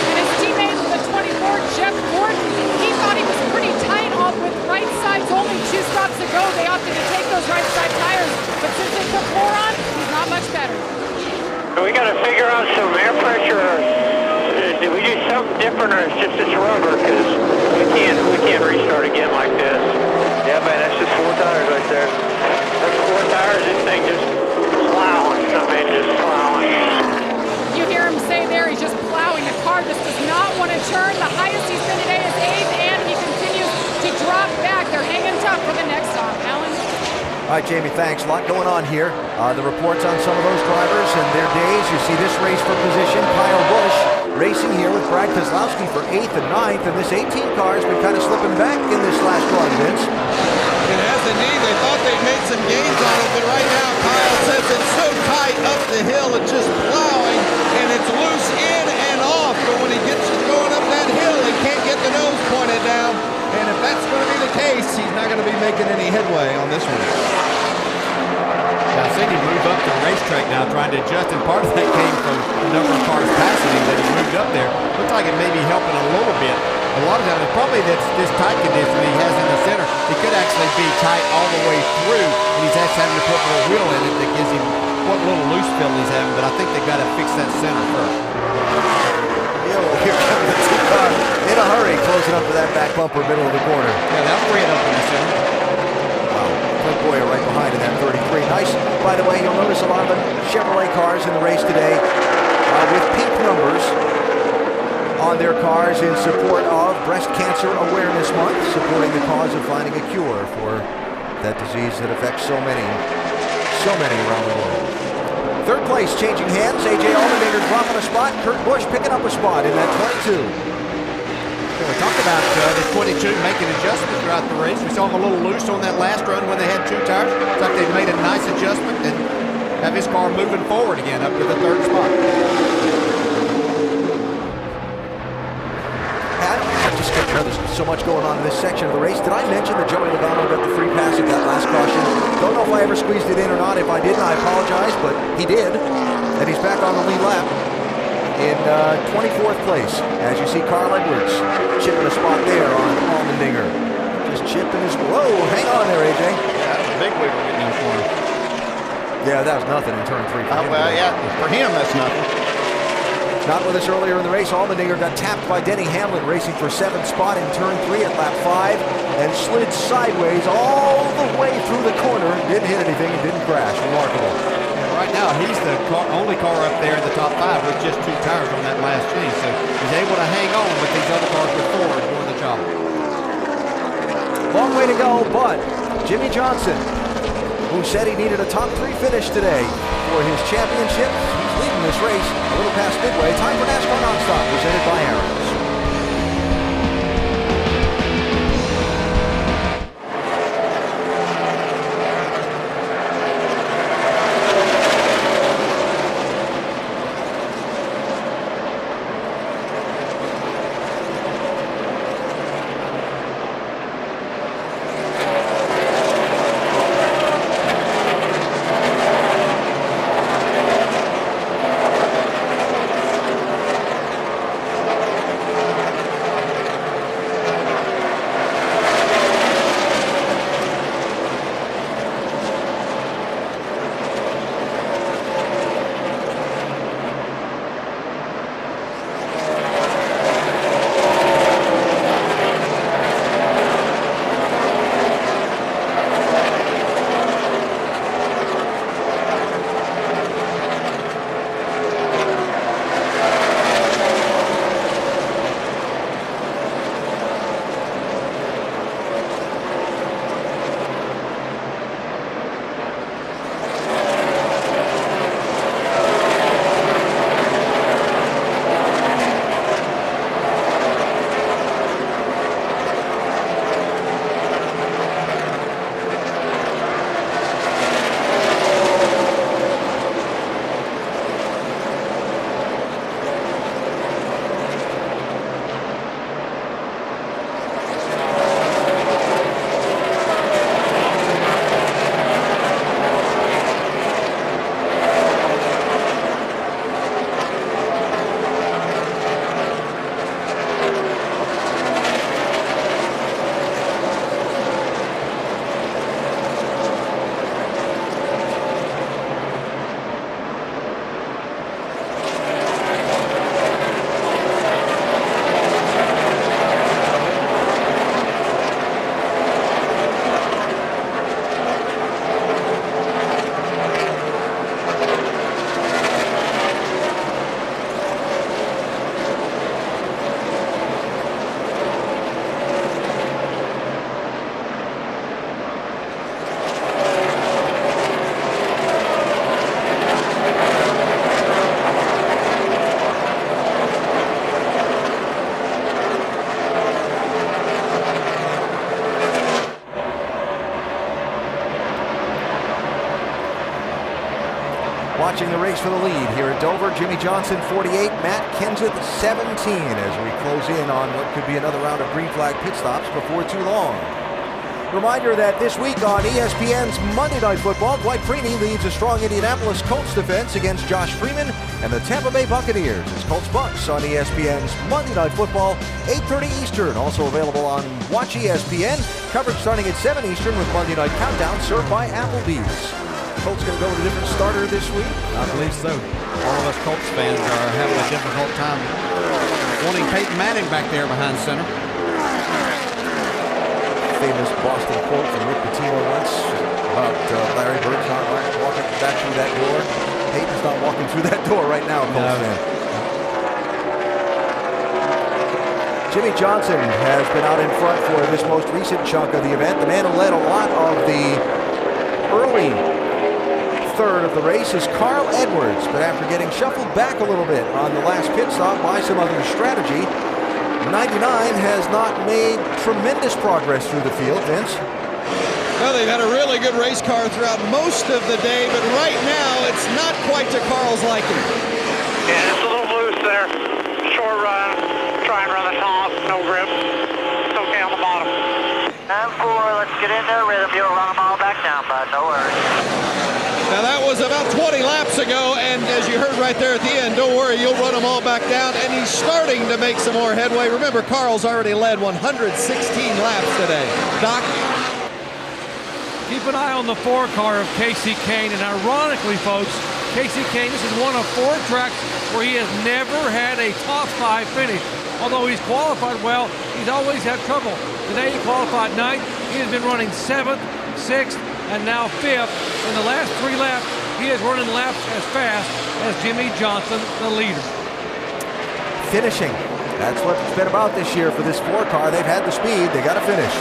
And his teammate, the 24, Jeff Gordon, he thought he was pretty tight off with right sides only 2 stops ago. They opted to take those right side tires, but since they put more on, he's not much better. We got to figure out some air pressure. Did we do something different, or it's just this rubber? Because we can't restart again like this. Yeah, man, that's just 4 tires right there. That's 4 tires. This thing just plowing. Something just plowing. You hear him say there, he's just plowing. The car just does not want to turn. The highest he's been today is 8th, and he continues to drop back. They're hanging tough for the next stop. Alan? All right, Jamie, thanks. A lot going on here. The reports on some of those drivers and their days. You see this race for position. Kyle Busch racing here with Brad Keselowski for 8th and 9th, and this 18 car has been kind of slipping back in this last run, Vince. It has indeed. They thought they'd made some gains on it, but right now Kyle says it's so tight up the hill, it's just plowing, and it's loose in and off. But when he gets going up that hill, he can't get the nose pointed down. And if that's going to be the case, he's not going to be making any headway on this one. I've seen him move up to the racetrack now, trying to adjust, and part of that came from the number of cars passing him that he moved up there. Looks like it may be helping a little bit. A lot of times, probably that's this tight condition he has in the center. It could actually be tight all the way through, and he's actually having to put more wheel in it that gives him what little loose feel he's having, but I think they've got to fix that center first. Here comes the 2 car in a hurry, closing up to that back bumper, middle of the corner. Yeah, that'll free it up in the center. Clint Boyer right behind in that 33. Nice, by the way, you'll notice a lot of the Chevrolet cars in the race today with pink numbers on their cars in support of Breast Cancer Awareness Month, supporting the cause of finding a cure for that disease that affects so many around the world. 3rd place changing hands. AJ Allmendinger dropping a spot. Kurt Busch picking up a spot in that 22. We talked about the 22 making adjustments throughout the race. We saw him a little loose on that last run when they had 2 tires. It's like they've made a nice adjustment and have his car moving forward again up to the 3rd spot. Just got another so much going on in this section of the race. Did I mention that Joey Logano got the free pass at that last caution? Don't know if I ever squeezed it in or not. If I didn't, I apologize, but he did. And he's back on the lead lap in 24th place. As you see, Carl Edwards chipping a spot there on Allmendinger. Just chipping his... Whoa, hang on there, AJ. Yeah, that's a big wiggle getting in the corner. Yeah, that was nothing in turn 3 for him. Well, yeah, for him, that's nothing. Not with us earlier in the race. Allmendinger got tapped by Denny Hamlin, racing for 7th spot in turn 3 at lap 5, and slid sideways all the way through the corner. Didn't hit anything and didn't crash. Remarkable. And right now, he's the only car up there in the top 5 with just 2 tires on that last change. So he's able to hang on with these other cars with 4 doing the job. Long way to go, but Jimmy Johnson, who said he needed a top 3 finish today for his championship, he's leading this race a little past midway. Time for NASCAR Nonstop, presented by Aaron's. Watching the race for the lead here at Dover, Jimmy Johnson 48, Matt Kenseth 17 as we close in on what could be another round of green flag pit stops before too long. Reminder that this week on ESPN's Monday Night Football, Dwight Freeney leads a strong Indianapolis Colts defense against Josh Freeman and the Tampa Bay Buccaneers. It's Colts Bucks on ESPN's Monday Night Football, 8:30 Eastern. Also available on Watch ESPN. Coverage starting at 7 Eastern with Monday Night Countdown served by Applebee's. Colts going to go with a different starter this week? I believe so. All of us Colts fans are having a difficult time wanting Peyton Manning back there behind center. Famous Boston quote from Rick Pitino once about Larry Bird's not walking back through that door. Peyton's not walking through that door right now, Colts fan. Jimmy Johnson has been out in front for this most recent chunk of the event. The man who led a lot of the early third of the race is Carl Edwards, but after getting shuffled back a little bit on the last pit stop by some other strategy, 99 has not made tremendous progress through the field. Vince? Well, they've had a really good race car throughout most of the day, but right now it's not quite to Carl's liking. Yeah, it's a little loose there. Short run, try and run the top, no grip. It's okay. in their rhythm, you'll run them all back down, bud. No worries. Now that was about 20 laps ago, and as you heard right there at the end, don't worry, you'll run them all back down, and he's starting to make some more headway. Remember, Carl's already led 116 laps today. Doc? Keep an eye on the 4 car of Casey Kane, and ironically, folks, Casey Kane, this is one of 4 tracks where he has never had a top 5 finish. Although he's qualified well, he's always had trouble. Today he qualified 9th. He has been running 7th, 6th, and now 5th. In the last 3 laps, he is running laps as fast as Jimmy Johnson, the leader. Finishing. That's what it's been about this year for this 4 car. They've had the speed. They got to finish.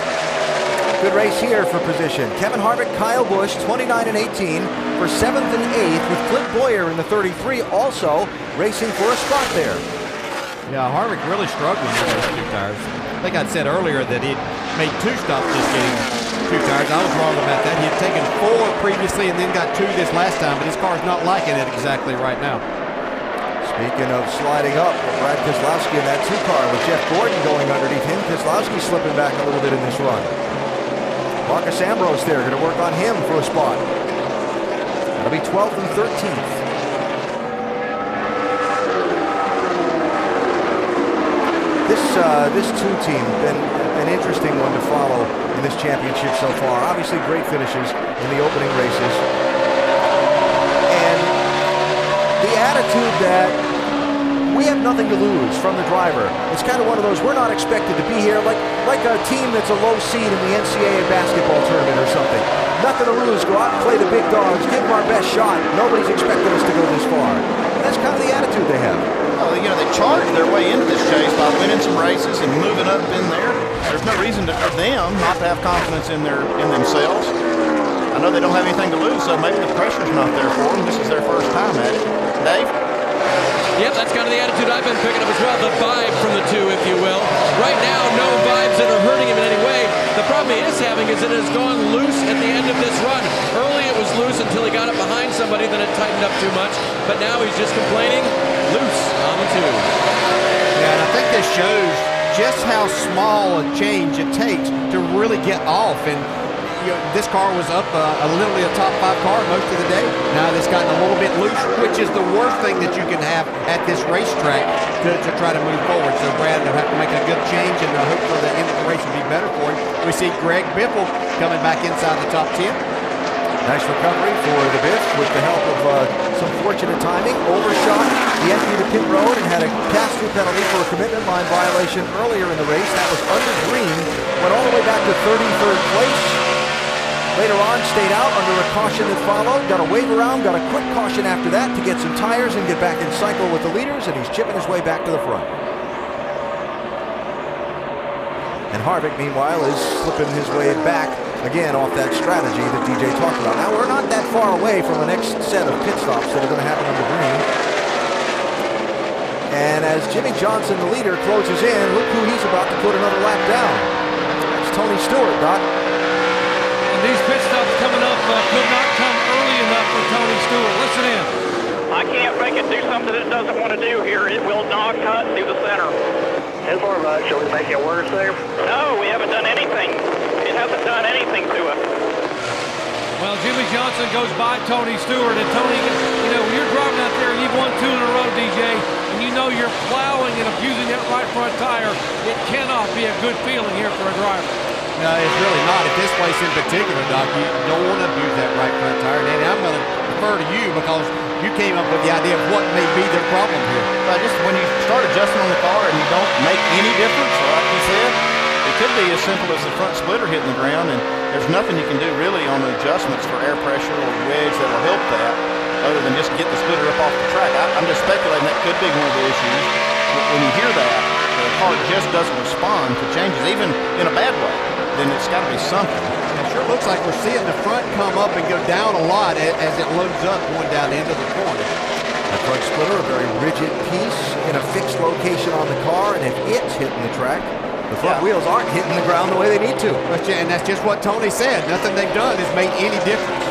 Good race here for position. Kevin Harvick, Kyle Busch, 29 and 18 for 7th and 8th, with Clint Boyer in the 33 also racing for a spot there. Yeah, Harvick really struggling with those 2 tires. I think I'd said earlier that he'd made 2 stops just getting 2 tires. I was wrong about that. He had taken 4 previously and then got 2 this last time, but his car's not liking it exactly right now. Speaking of sliding up, Brad Keselowski in that 2 car with Jeff Gordon going underneath him. Keselowski slipping back a little bit in this run. Marcus Ambrose there, going to work on him for a spot. That'll be 12th and 13th. This 2 team been an interesting one to follow in this championship so far. Obviously great finishes in the opening races. And the attitude that we have nothing to lose from the driver. It's kind of one of those, we're not expected to be here, like a team that's a low seed in the NCAA basketball tournament or something. Nothing to lose, go out and play the big dogs, give them our best shot. Nobody's expecting us to go this far. And that's kind of the attitude they have. Well, you know, they charged their way into this chase by winning some races and moving up in there. There's no reason for them not to have confidence in themselves. I know they don't have anything to lose, so maybe the pressure's not there for them. This is their first time at it. Dave? Yep, that's kind of the attitude I've been picking up as well, the vibe from the 2, if you will. Right now, no vibes that are hurting him in any way. The problem he is having is that it has gone loose at the end of this run. Early it was loose until he got it behind somebody, then it tightened up too much. But now he's just complaining, loose on the 2. Yeah, and I think this shows just how small a change it takes to really get off. And you know, this car was up literally a top 5 car most of the day. Now it's gotten a little bit loose, which is the worst thing that you can have at this racetrack to try to move forward. So Brad will have to make a good change, and hopefully the end of the race will be better for him. We see Greg Biffle coming back inside the top 10. Nice recovery for the Biff with the help of some fortunate timing. Overshot the entry to pit road and had a pass-through penalty for a commitment line violation earlier in the race. That was under green, went all the way back to 33rd place. Later on, stayed out under a caution that followed, got a wave around, got a quick caution after that to get some tires and get back in cycle with the leaders, and he's chipping his way back to the front. And Harvick, meanwhile, is slipping his way back again off that strategy that DJ talked about. Now, we're not that far away from the next set of pit stops that are going to happen under green. And as Jimmy Johnson, the leader, closes in, look who he's about to put another lap down. That's Tony Stewart, Doc. These pit stops coming up could not come early enough for Tony Stewart. Listen in. I can't make it do something it doesn't want to do here. It will not cut through the center. His more about, shall we make it worse there? No, we haven't done anything. It hasn't done anything to us. Well, Jimmy Johnson goes by Tony Stewart, and Tony, you know, when you're driving out there and you've won 2 in a row, DJ, and you know you're plowing and abusing that right front tire, it cannot be a good feeling here for a driver. No, it's really not. At this place in particular, Doc, you don't want to abuse that right front tire. And I'm going to defer to you because you came up with the idea of what may be their problem here. Just when you start adjusting on the car and you don't make any difference, like you said, it could be as simple as the front splitter hitting the ground, and there's nothing you can do really on the adjustments for air pressure or wedge that will help that other than just get the splitter up off the track. I'm just speculating that could be one of the issues. When you hear that, the car just doesn't respond to changes, even in a bad way. Then it's got to be something. It sure looks like we're seeing the front come up and go down a lot as it loads up going down into the corner. That front splitter, a very rigid piece in a fixed location on the car, and if it's hitting the track, the front wheels aren't hitting the ground the way they need to. And that's just what Tony said. Nothing they've done has made any difference.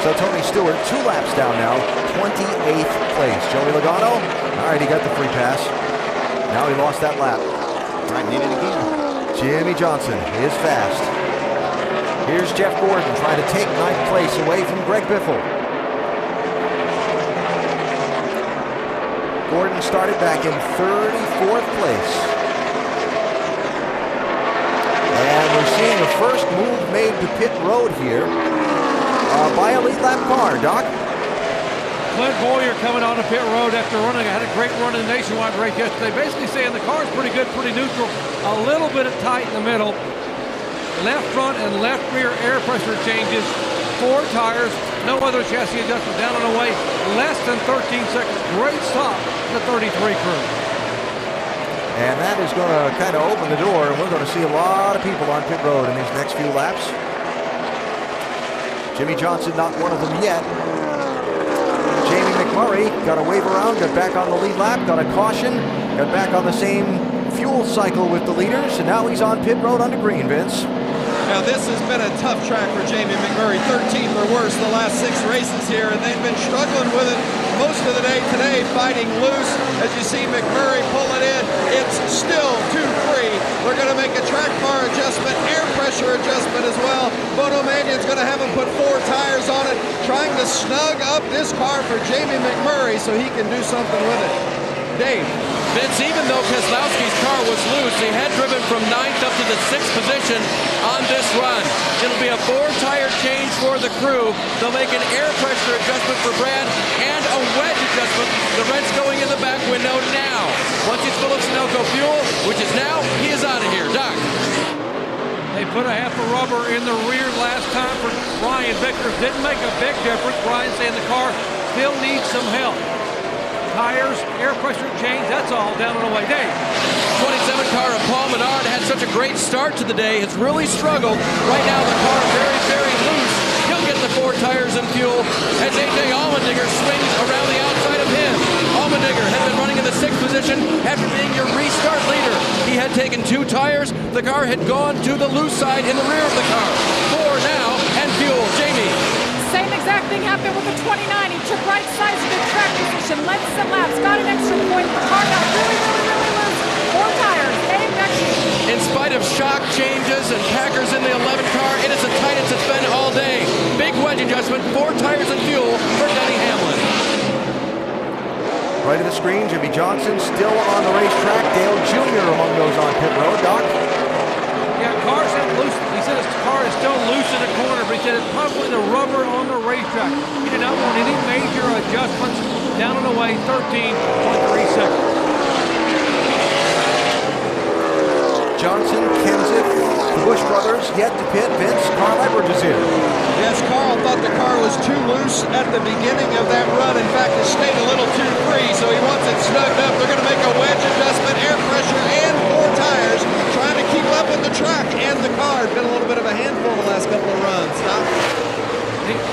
So Tony Stewart, 2 laps down now, 28th place. Joey Logano, all right, he got the free pass. Now he lost that lap. Might need it again. Jimmy Johnson is fast. Here's Jeff Gordon trying to take ninth place away from Greg Biffle. Gordon started back in 34th place. And we're seeing the first move made to pit road here by a lead lap car. Doc? Clint Boyer coming on the pit road after running. I had a great run in the nationwide race yesterday. Basically saying the car is pretty good, pretty neutral. A little bit of tight in the middle. Left front and left rear air pressure changes. 4 tires, no other chassis adjustment. Down and away, less than 13 seconds. Great stop to the 33 crew. And that is going to kind of open the door, and we're going to see a lot of people on pit road in these next few laps. Jimmy Johnson, not one of them yet. Jamie McMurray got a wave around, got back on the lead lap, got a caution, got back on the same fuel cycle with the leaders, and now he's on pit road under green, Vince. Now this has been a tough track for Jamie McMurray, 13th or worse the last 6 races here, and they've been struggling with it most of the day today, fighting loose. As you see McMurray pulling in, it's still too free. They're going to make a track bar adjustment, air pressure adjustment as well. Bono Mannion's going to have him put 4 tires on it, trying to snug up this car for Jamie McMurray so he can do something with it. Dave. Vince, even though Keselowski's car was loose, he had driven from 9th up to the 6th position on this run. It'll be a 4-tire change for the crew. They'll make an air pressure adjustment for Brad and a wedge adjustment. The red's going in the back window now. Once he's full of Sunoco fuel, which is now, he is out of here. Doc. They put a half a rubber in the rear last time for Ryan Vickers. Didn't make a big difference. Ryan saying the car still needs some help. Tires, air pressure change, that's all down and away. Dave. 27 car of Paul Menard had such a great start to the day. Has really struggled. Right now the car very, very loose. He'll get the 4 tires and fuel as A.J. Allmendinger swings around the outside of him. Allmendinger had been running in the 6th position after being your restart leader. He had taken 2 tires. The car had gone to the loose side in the rear of the car. 4 now and fuel. Jamie. Same exact thing happened with the 29. He took right sides of the track position, led some laps, got an extra point. The car got really, really, really loose. 4 tires. Hey, back to you. In spite of shock changes and Packers in the 11 car, it is the tightest it's been all day. Big wedge adjustment, 4 tires and fuel for Denny Hamlin. Right of the screen, Jimmy Johnson still on the racetrack. Dale Jr. among those on pit road. Doc? Yeah, car's not loose. He said his car is still loose in the corner, but he said it's probably the rubber on the racetrack. He did not want any major adjustments. Down and away, 13.3 seconds. Johnson, Kenseth, the Busch brothers yet to pit. Vince, Carl Edwards is here. Yes, Carl thought the car was too loose at the beginning of that run. In fact, it stayed a little too free, so he wants it snugged up. They're going to make a wedge adjustment, air pressure, and 4 tires, trying to keep up with the track and the car. It's been a little bit of a handful the last couple of runs. Stop.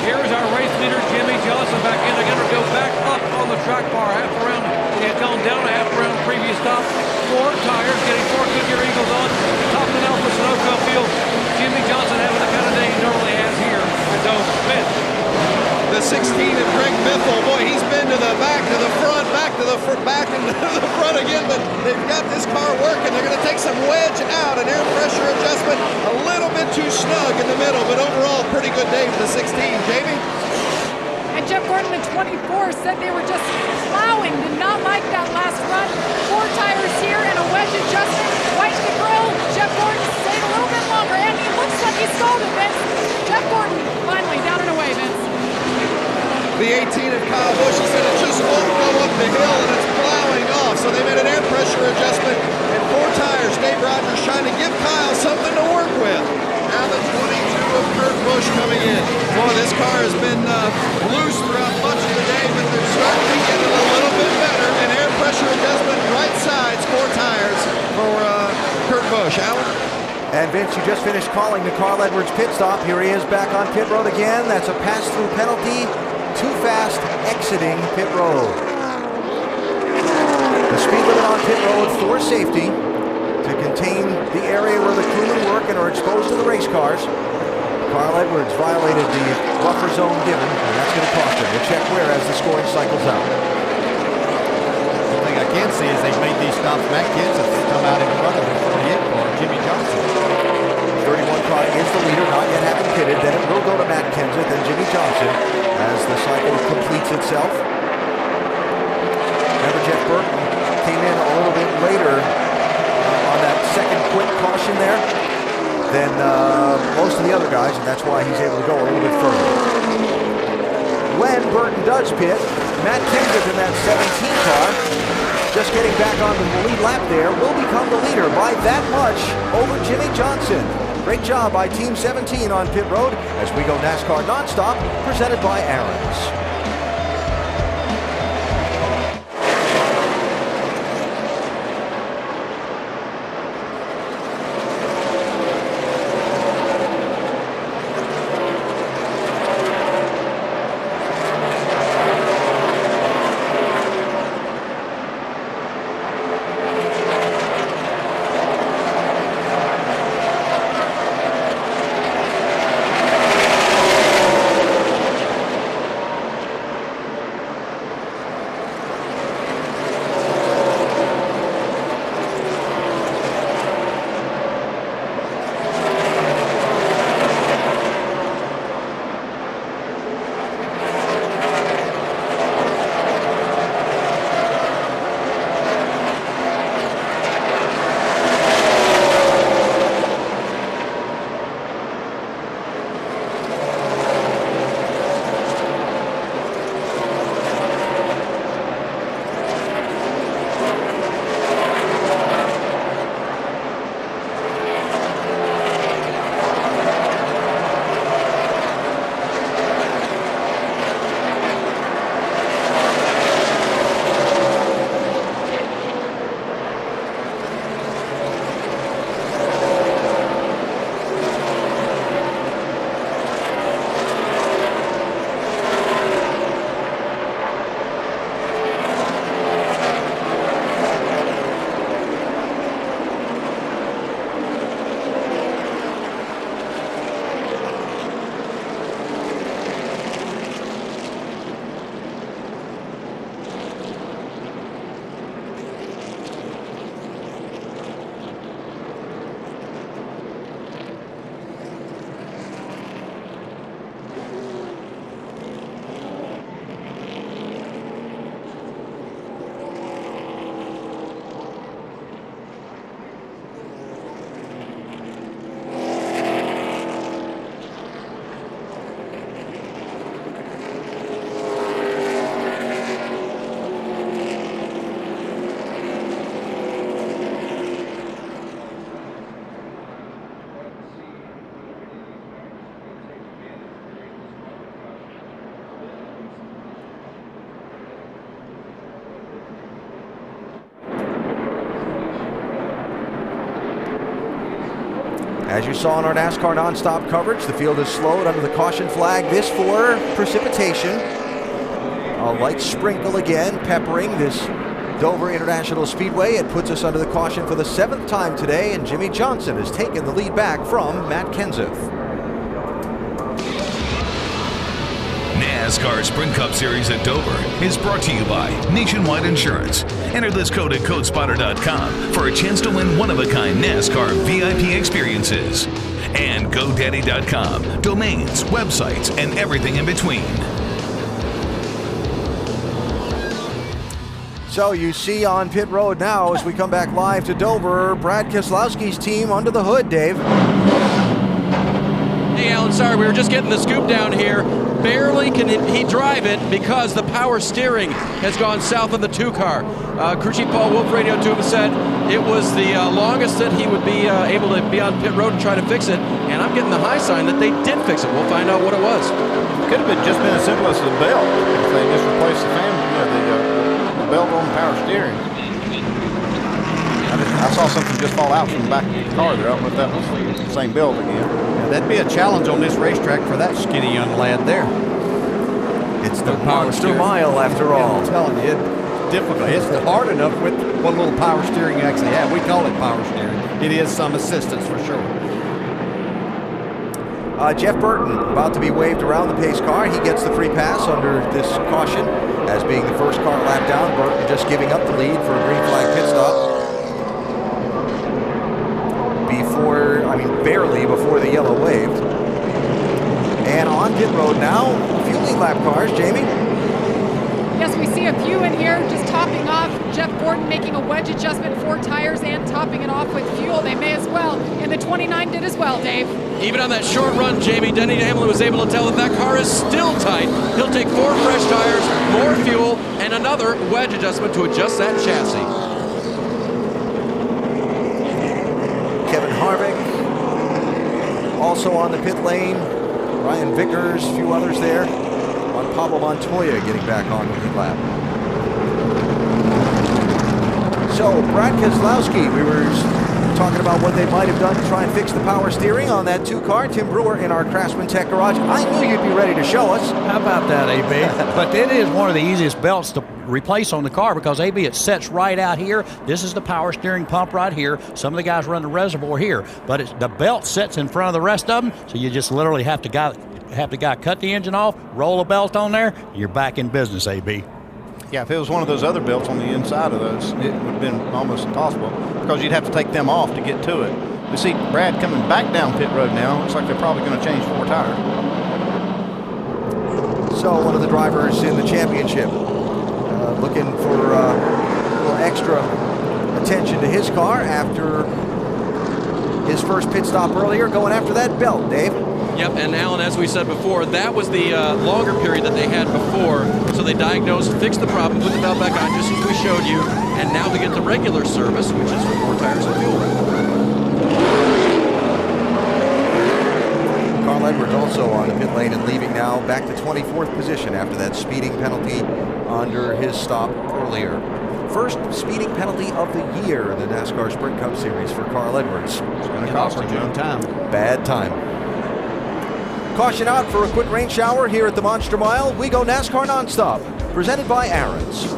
Here is our race leader, Jimmy Johnson, back in. They're going to go back up on the track bar, half around. They had gone down a half around previous stop. 4 tires, getting 4 Goodyear Eagles on. Topping out for Sunoco field. Jimmy Johnson having the kind of day he normally has here at Dover. The 16 of Greg Biffle, boy, he's been to the back, to the front, back to the back, and to the front again, but they've got this car working. They're going to take some wedge out, an air pressure adjustment, a little bit too snug in the middle, but overall, pretty good day for the 16. Jamie? And Jeff Gordon, the 24, said they were just plowing, did not like that last run. 4 tires here and a wedge adjustment. White the grill. Jeff Gordon stayed a little bit longer, and he looks like he stalled it, Vince. Jeff Gordon finally down and away, Vince. The 18 of Kyle Busch, he said it just won't go up the hill, and it's plowing off. So they made an air pressure adjustment and 4 tires. Dave Rogers trying to give Kyle something to work with. Now the 22 of Kurt Busch coming in. Boy, this car has been loose throughout much of the day, but they're starting to get it a little bit better. An air pressure adjustment, right sides, 4 tires for Kurt Busch. Alan? And Vince, you just finished calling the Carl Edwards pit stop. Here he is back on pit road again. That's a pass-through penalty. Too fast exiting pit road. The speed limit on pit road for safety to contain the area where the crewmen work and are exposed to the race cars. Carl Edwards violated the buffer zone given, and that's going to cost him. We'll check where as the scoring cycles out. I think thing I can see is they've made these stops. Matt Kenseth has come out in front of the 48 car, Jimmy Johnson. 31 car is the leader, not yet having pitted. Then it will go to Matt Kenseth and Jimmy Johnson as the cycle completes itself. Remember, Jeff Burton came in a little bit later on that second quick caution there than most of the other guys, and that's why he's able to go a little bit further. When Burton does pit, Matt Kenseth in that 17 car, just getting back onto the lead lap there, will become the leader by that much over Jimmy Johnson. Great job by Team 17 on pit road as we go NASCAR Nonstop, presented by Aaron's. As you saw in our NASCAR Nonstop coverage, the field is slowed under the caution flag. This for precipitation. A light sprinkle again, peppering this Dover International Speedway. It puts us under the caution for the 7th time today, and Jimmy Johnson has taken the lead back from Matt Kenseth. NASCAR Sprint Cup Series at Dover is brought to you by Nationwide Insurance. Enter this code at CodeSpotter.com for a chance to win one-of-a-kind NASCAR VIP experiences. And GoDaddy.com, domains, websites, and everything in between. So you see on pit road now as we come back live to Dover, Brad Keselowski's team under the hood, Dave. Hey, Alan, sorry, we were just getting the scoop down here. Barely can he drive it because the power steering has gone south of the 2 car. Crew Chief Paul Wolf radioed to him and said it was the longest that he would be able to be on pit road and try to fix it. And I'm getting the high sign that they did fix it. We'll find out what it was. Could have just been as simple as the belt. If they just replaced the fan, the belt on the power steering. I saw something just fall out from the back of the car there. I don't know if that was the same build again. Yeah, that'd be a challenge on this racetrack for that skinny young lad there. It's the monster mile after all. I'm telling you, it's difficult. It's hard enough with what little power steering you actually have. We call it power steering. It is some assistance for sure. Jeff Burton about to be waved around the pace car. He gets the free pass under this caution as being the first car lap down. Burton just giving up the lead for a green flag pit stop. Barely before the yellow waved. And on pit road now, fueling lap cars, Jamie. Yes, we see a few in here just topping off. Jeff Gordon making a wedge adjustment, 4 tires, and topping it off with fuel. They may as well. And the 29 did as well, Dave. Even on that short run, Jamie, Denny Hamlin was able to tell that that car is still tight. He'll take 4 fresh tires, more fuel, and another wedge adjustment to adjust that chassis. Kevin Harvick also on the pit lane. Ryan Vickers, a few others there. Juan Pablo Montoya getting back on the lead lap. So Brad Keselowski, we were talking about what they might have done to try and fix the power steering on that 2 car. Tim Brewer in our Craftsman Tech Garage. I knew you'd be ready to show us. How about that, AB? But it is one of the easiest belts to replace on the car because, AB, it sets right out here. This is the power steering pump right here. Some of the guys run the reservoir here, but the belt sits in front of the rest of them, so you just literally have the guy cut the engine off, roll a belt on there, you're back in business, AB. Yeah, if it was one of those other belts on the inside of those, it would have been almost impossible because you'd have to take them off to get to it. We see Brad coming back down pit road now. Looks like they're probably going to change 4 tires. So one of the drivers in the championship looking for a little extra attention to his car after his first pit stop earlier, going after that belt, Dave. Yep, and Alan, as we said before, that was the longer period that they had before. So they diagnosed, fixed the problem, put the belt back on just as we showed you, and now they get the regular service, which is for 4 tires and fuel. Carl Edwards also on the pit lane and leaving now, back to 24th position after that speeding penalty under his stop earlier. First speeding penalty of the year in the NASCAR Sprint Cup Series for Carl Edwards. It's going to cost him time. Bad time. Caution out for a quick rain shower here at the Monster Mile. We go NASCAR nonstop, presented by Aaron's.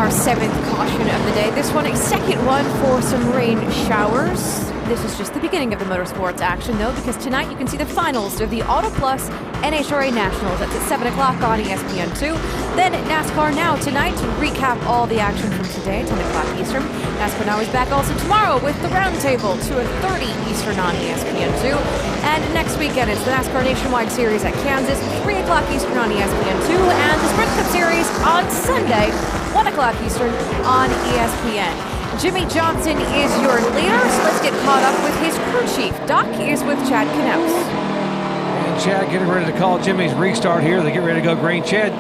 our 7th caution of the day. This one, a second one for some rain showers. This is just the beginning of the motorsports action, though, because tonight you can see the finals of the Auto Plus NHRA Nationals. That's at 7 o'clock on ESPN2. Then NASCAR Now tonight to recap all the action from today, 10 o'clock Eastern. NASCAR Now is back also tomorrow with the Roundtable, 2:30 Eastern on ESPN2. And next weekend, it's the NASCAR Nationwide Series at Kansas, 3 o'clock Eastern on ESPN2. And the Sprint Cup Series on Sunday, 1 o'clock Eastern on ESPN. Jimmy Johnson is your leader, so let's get caught up with his crew chief. Doc is with Chad Knaus. And Chad getting ready to call Jimmy's restart here. They get ready to go green. Chad,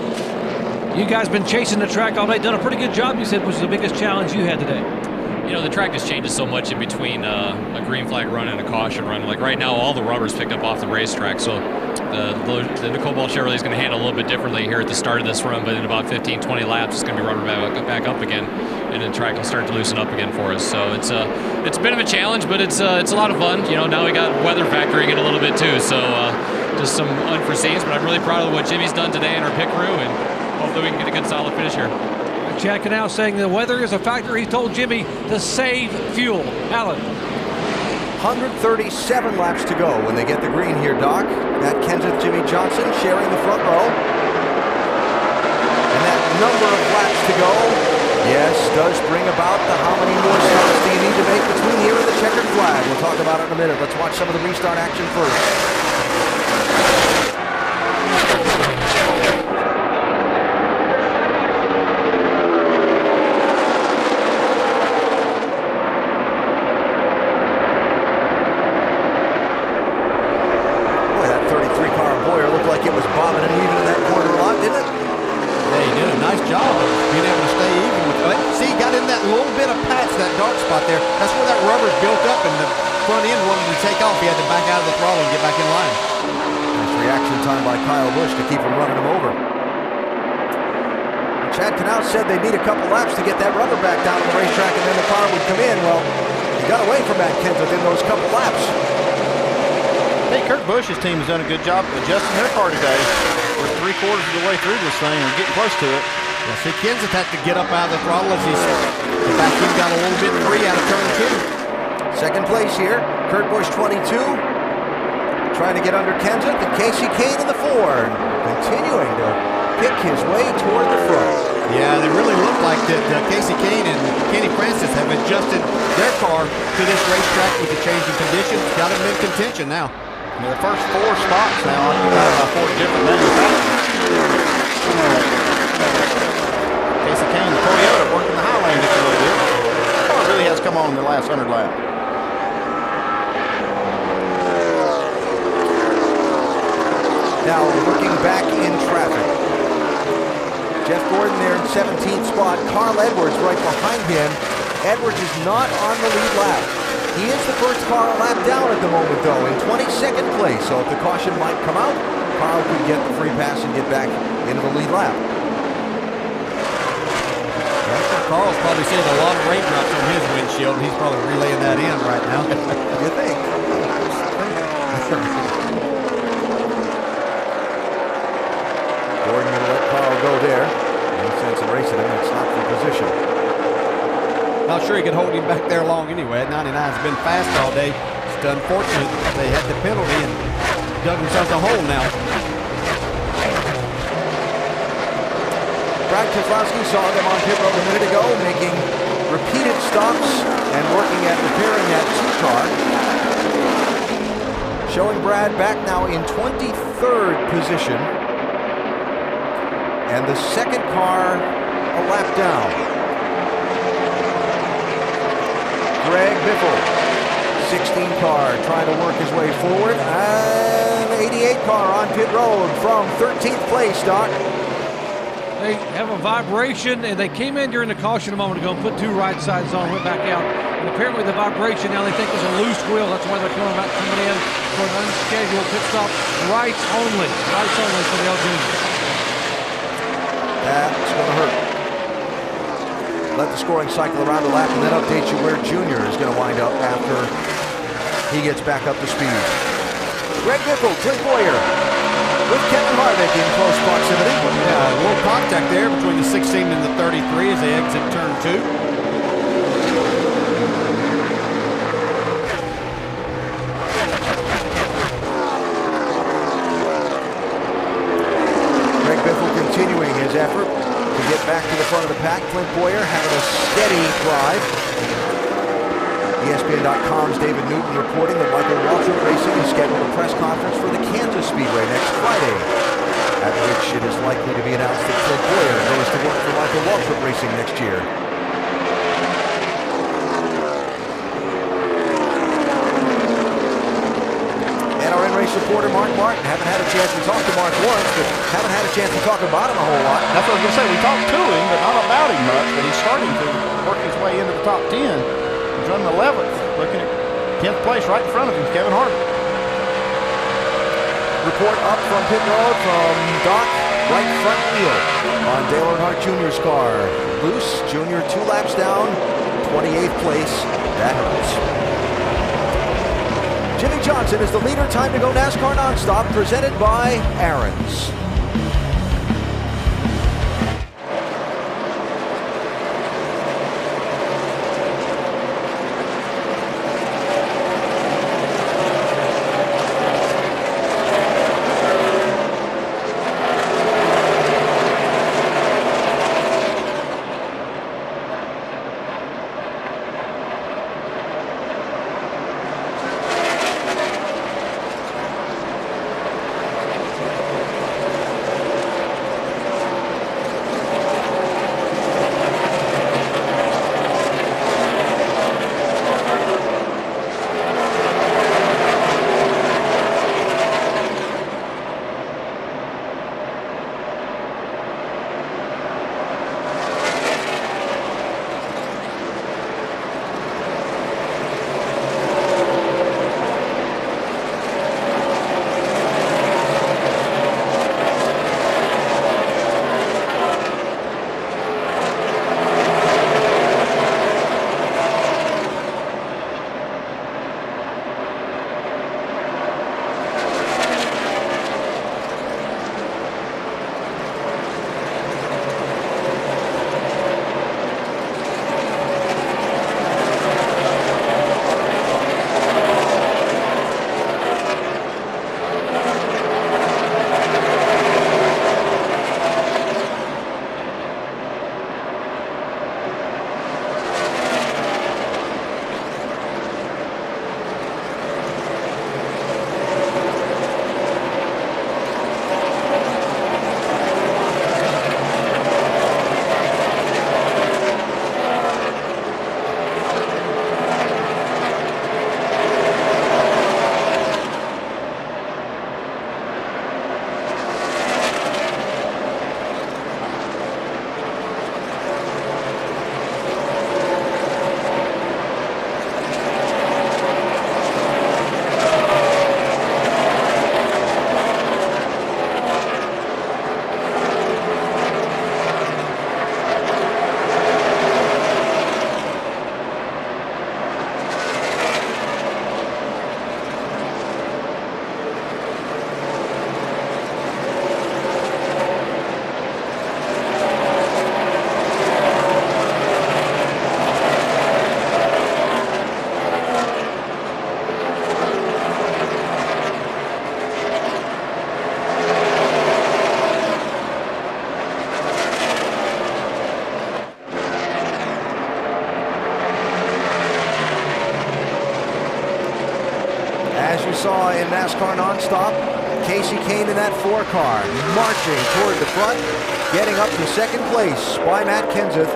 you guys been chasing the track all day, done a pretty good job. You said was the biggest challenge you had today. You know, the track just changes so much in between a green flag run and a caution run. Like right now, all the rubber's picked up off the racetrack, so the Nicole Ball Chevrolet is going to handle a little bit differently here at the start of this run, but in about 15, 20 laps, it's going to be rubber back up again, and the track will start to loosen up again for us. So it's a bit of a challenge, but it's a lot of fun. You know, now we got weather factoring in a little bit too, so just some unforeseens, but I'm really proud of what Jimmy's done today in our pit crew, and hopefully we can get a good solid finish here. Chad Knaus saying the weather is a factor. He told Jimmy to save fuel. Alan. 137 laps to go when they get the green here, Doc. That Kenseth Jimmy Johnson sharing the front row. And that number of laps to go, yes, does bring about the how many more stops do you need to make between here and the checkered flag. We'll talk about it in a minute. Let's watch some of the restart action first. Said they need a couple laps to get that rubber back down to the racetrack and then the car would come in. Well, he got away from that Kenseth in those couple laps. Hey, Kurt Busch's team has done a good job adjusting their car today. We're 3/4 of the way through this thing and getting close to it. Yeah, see, Kenseth had to get up out of the throttle as the back end got a little bit free out of turn 2. Second place here, Kurt Busch 22. Trying to get under Kenseth and Casey Kane in the Ford. Continuing to pick his way toward the front. Yeah, they really look like that Casey Kane and Kenny Francis have adjusted their car to this racetrack with the changing conditions. Got them in contention now. I mean, the first 4 spots now occupied by 4 different manufacturers. Casey Kane, the Toyota, working the high lane just a little bit. The car really has come on in the last 100 laps. Now looking back in traffic. Jeff Gordon there in 17th spot. Carl Edwards right behind him. Edwards is not on the lead lap. He is the first car a lap down at the moment, though, in 22nd place. So if the caution might come out, Carl could get the free pass and get back into the lead lap. Carl's probably seeing a lot of raindrops on his windshield. He's probably relaying that in right now. You think? Gordon going to let Carl go there. No sense in racing him. It's not for position. Not sure he could hold him back there long anyway. 99's been fast all day. It's unfortunate they had the penalty and dug themselves a hole now. Brad Keselowski saw them on pit road a minute ago, making repeated stops and working at repairing that 2 car. Showing Brad back now in 23rd position. And the second car a lap down. Greg Biffle, 16 car, trying to work his way forward. And 88 car on pit road from 13th place, Doc. They have a vibration, and they came in during the caution a moment ago and put 2 right sides on, went back out. And apparently the vibration now they think is a loose wheel. That's why they're coming in for an unscheduled pit stop. Rights only for the L Juniors. That's going to hurt. Let the scoring cycle around the lap and then update you where Junior is going to wind up after he gets back up to speed. Greg Biffle, Clint Boyer, with Kevin Harvick in close proximity. Yeah, a little contact there between the 16 and the 33 as they exit turn 2. Greg Biffle continuing his effort to get back to the front of the pack. Clint Boyer having a steady drive. ESPN.com's David Newton reporting that Michael Waltrip Racing has scheduled a press conference for the Kansas Speedway next Friday, at which it is likely to be announced that Clint Boyer goes to work for Michael Waltrip Racing next year. And our in-race reporter, Mark Martin. Haven't had a chance to talk to Mark once, but haven't had a chance to talk about him a whole lot. That's what I was going to say. We talked to him, but not about him much. But he's starting to work his way into the top 10. He's running 11th, looking at 10th place right in front of him, Kevin Harvick. Report up from pit road from Doc, right front wheel on Dale Earnhardt Jr.'s car. Loose, Jr. 2 laps down, 28th place. That hurts. Jimmy Johnson is the leader. Time to go NASCAR Nonstop, presented by Aaron's. Saw in NASCAR Nonstop, Casey Kane in that 4 car, marching toward the front, getting up to second place by Matt Kenseth.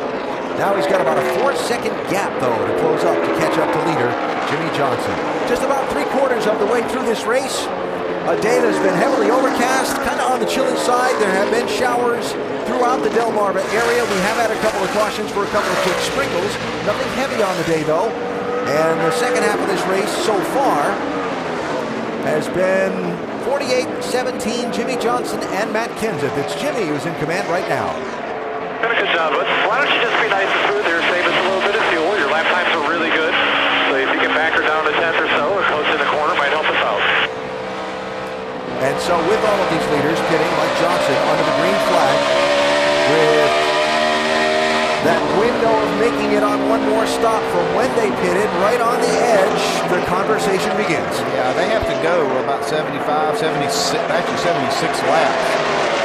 Now he's got about a 4-second gap, though, to close up to catch up to leader Jimmy Johnson. Just about 3/4 of the way through this race. A day that's been heavily overcast, kind of on the chilly side. There have been showers throughout the Delmarva area. We have had a couple of cautions for a couple of quick sprinkles. Nothing heavy on the day, though. And the second half of this race so far has been 48-17, Jimmy Johnson and Matt Kenseth. It's Jimmy who's in command right now. Good job, bud. Why don't you just be nice and smooth there, save us a little bit of fuel. Your lap times are really good. So if you can back her down to 10th or so, or close in the corner, might help us out. And So with all of these leaders pitting, Mike Johnson under the green flag, with that window of making it on one more stop from when they pitted right on the edge, the conversation begins. Yeah, they have to go about 75, 76, actually 76 laps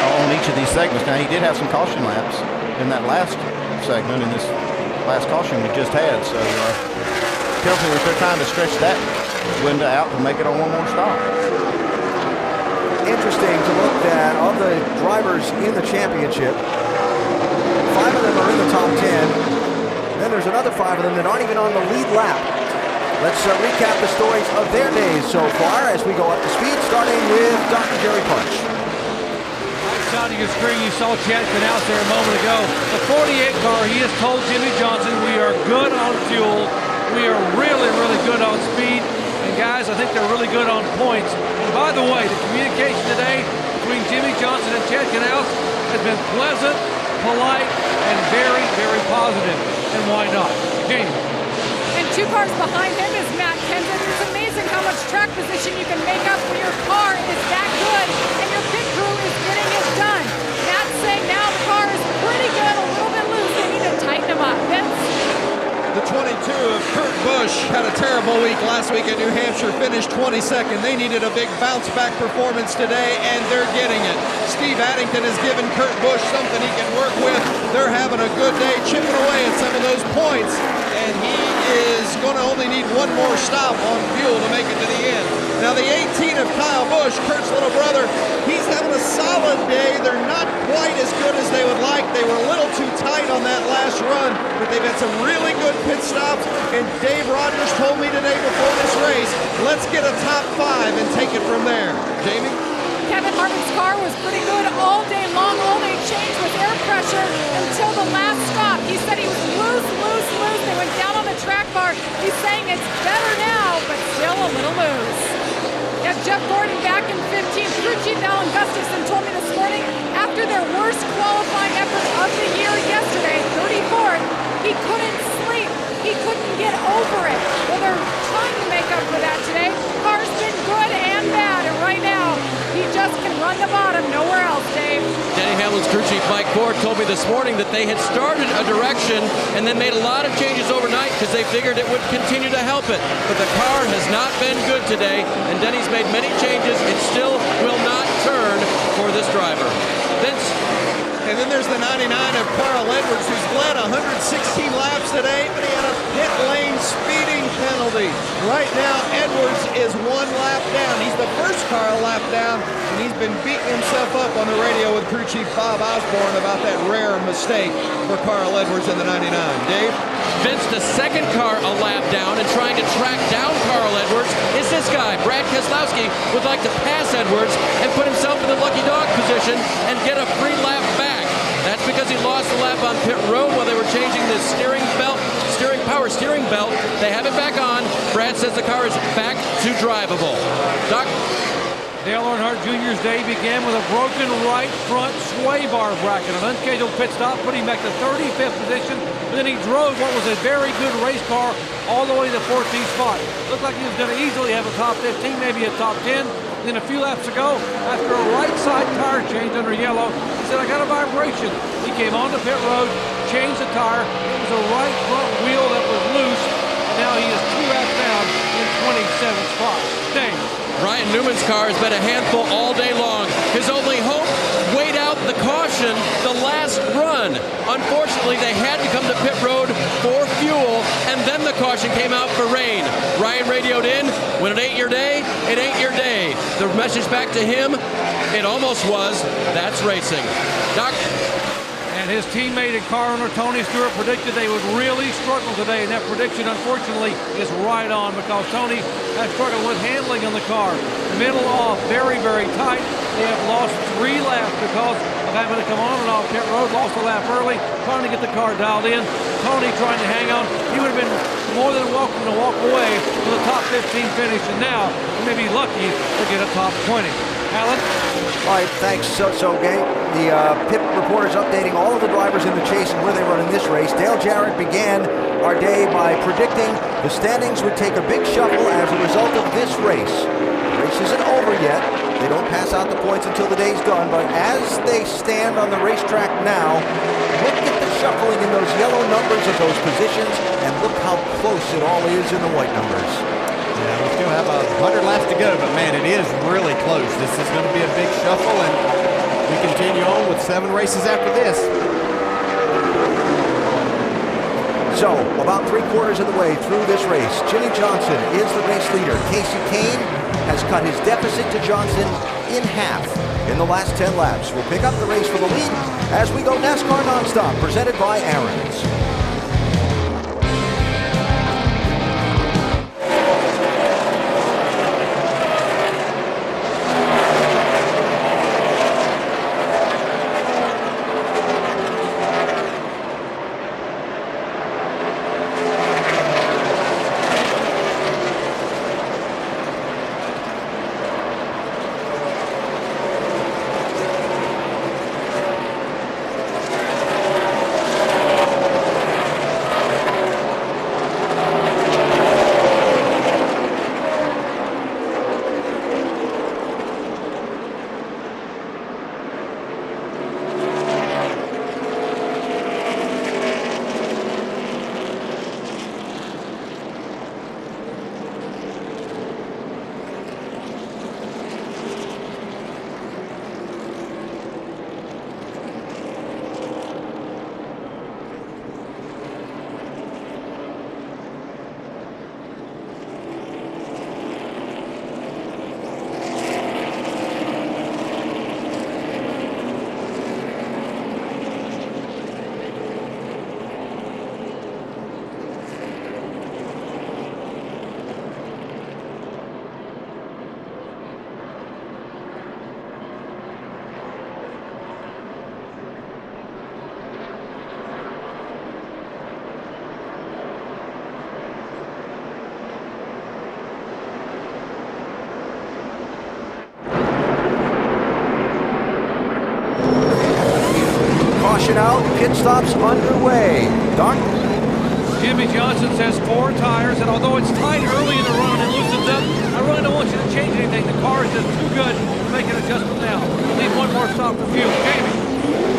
on each of these segments. Now, he did have some caution laps in that last segment, in this last caution we just had. So tells me that they're trying to stretch that window out to make it on one more stop. Interesting to look at of the drivers in the championship. 5 of them are in the top 10. Then there's another 5 of them that aren't even on the lead lap. Let's recap the stories of their days so far as we go up to speed, starting with Dr. Jerry Punch. On your screen, you saw Chad Knaus there a moment ago. The 48 car, he has told Jimmy Johnson, we are good on fuel. We are really, really good on speed. And guys, I think they're really good on points. And by the way, the communication today between Jimmy Johnson and Chad Knaus has been pleasant, polite, and very, very positive. And why not? Jamie. And 2 cars behind him is Matt Kenseth. It's amazing how much track position you can make up when your car is that good and your pit crew is getting it done. Matt's saying now the car is pretty good, a little bit loose. They need to tighten them up. Vince? The 22 of Kurt Busch had a terrible week last week at New Hampshire, finished 22nd. They needed a big bounce-back performance today, and they're getting it. Steve Addington has given Kurt Busch something he can work with. They're having a good day, chipping away at some of those points, and he is going to only need one more stop on fuel to make it to the end. Now, the 18 of Kyle Busch, Kurt's little brother, he's having a solid day. They're not quite as good as they would like. They were a little too tight on that last run, but they've had some really good pit stops, and Dave Rogers told me today before this race, let's get a top 5 and take it from there. Jamie? Kevin Harvick's car was pretty good all day long. All they changed was air pressure until the last stop. He said he was loose. They went down on the track bar. He's saying it's better now, but still a little loose. Yes, Jeff Gordon back in 15th. Crew Chief Alan Gustafson told me this morning after their worst qualifying effort of the year yesterday, 34th, he couldn't sleep. He couldn't get over it. Well, they're trying to make up for that today. Car's been good and bad, and right now, he just can run the bottom, nowhere else, Dave. Denny Hamlin's crew chief Mike Ford told me this morning that they had started a direction and then made a lot of changes overnight because they figured it would continue to help it. But the car has not been good today, and Denny's made many changes. It still will not turn for this driver. Vince? And then there's the 99 of Carl Edwards, who's led 116 laps today, but he had a pit lane speeding penalty. Right now, Edwards is 1 lap down. He's the first car a lap down, and he's been beating himself up on the radio with crew chief Bob Osborne about that rare mistake for Carl Edwards in the 99. Dave? Vince, the second car a lap down and trying to track down Carl Edwards is this guy. Brad Keselowski would like to pass Edwards and put himself in the lucky dog position and get a free lap back. That's because he lost the lap on pit road while they were changing the power steering belt. They have it back on. Brad says the car is back to drivable. Doc? Dale Earnhardt Jr.'s day began with a broken right front sway bar bracket. An unscheduled pit stop put him back to 35th position, but then he drove what was a very good race car all the way to the 14th spot. Looked like he was going to easily have a top 15, maybe a top 10. Then a few laps ago, after a right side tire change under yellow, he said, I got a vibration. He came on the pit road, changed the tire. It was a right front wheel that was loose. And now he is 2 laps down in 27th spot. Dang. Ryan Newman's car has been a handful all day long. His only hope, wait out the caution the last run. Unfortunately, they had to come to pit road for fuel, and then the caution came out for rain. Ryan radioed in, when it ain't your day, it ain't your day. The message back to him, it almost was, that's racing. Doc? And his teammate and car owner Tony Stewart predicted they would really struggle today, and that prediction, unfortunately, is right on because Tony has struggled with handling on the car. Middle off, very, very tight. They have lost 3 laps because of having to come on and off pit road, lost a lap early, trying to get the car dialed in. Tony trying to hang on. He would have been more than welcome to walk away with a top 15 finish, and now he may be lucky to get a top 20. Alan? All right, thanks, Gang. The pit reporters updating all of the drivers in the chase and where they run in this race. Dale Jarrett began our day by predicting the standings would take a big shuffle as a result of this race. The race isn't over yet. They don't pass out the points until the day's done, but as they stand on the racetrack now, look at the shuffling in those yellow numbers of those positions, and look how close it all is in the white numbers. Yeah, we still have 100 laps to go, but man, it is really close. This is going to be a big shuffle, and we continue on with 7 races after this. So, about 3/4 of the way through this race, Jimmy Johnson is the race leader. Casey Kane has cut his deficit to Johnson in half in the last 10 laps. We'll pick up the race for the lead as we go NASCAR Nonstop, presented by Aaron's. Out, pit stops underway. Don? Jimmy Johnson says 4 tires, and although it's tight early in the run and it loosens up, I really don't want you to change anything. The car is just too good to make an adjustment now. Need one more stop for fuel. Jamie.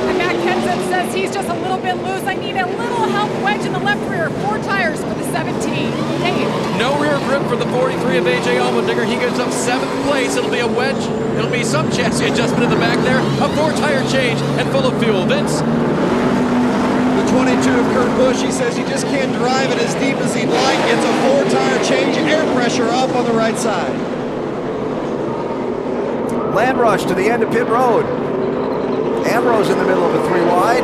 And Matt Kenseth says he's just a little bit loose. I need a little help wedge in the left rear. 4 tires for the 17. Hey. No rear grip for the 43 of A.J. Allmendinger. He gets up 7th place. It'll be a wedge. It'll be some chassis adjustment in the back there. A 4-tire change and full of fuel. Vince? 22 of Kurt Busch, he says he just can't drive it as deep as he'd like. It's a 4-tire change, air pressure up on the right side. Land rush to the end of pit road. Ambrose in the middle of a 3 wide.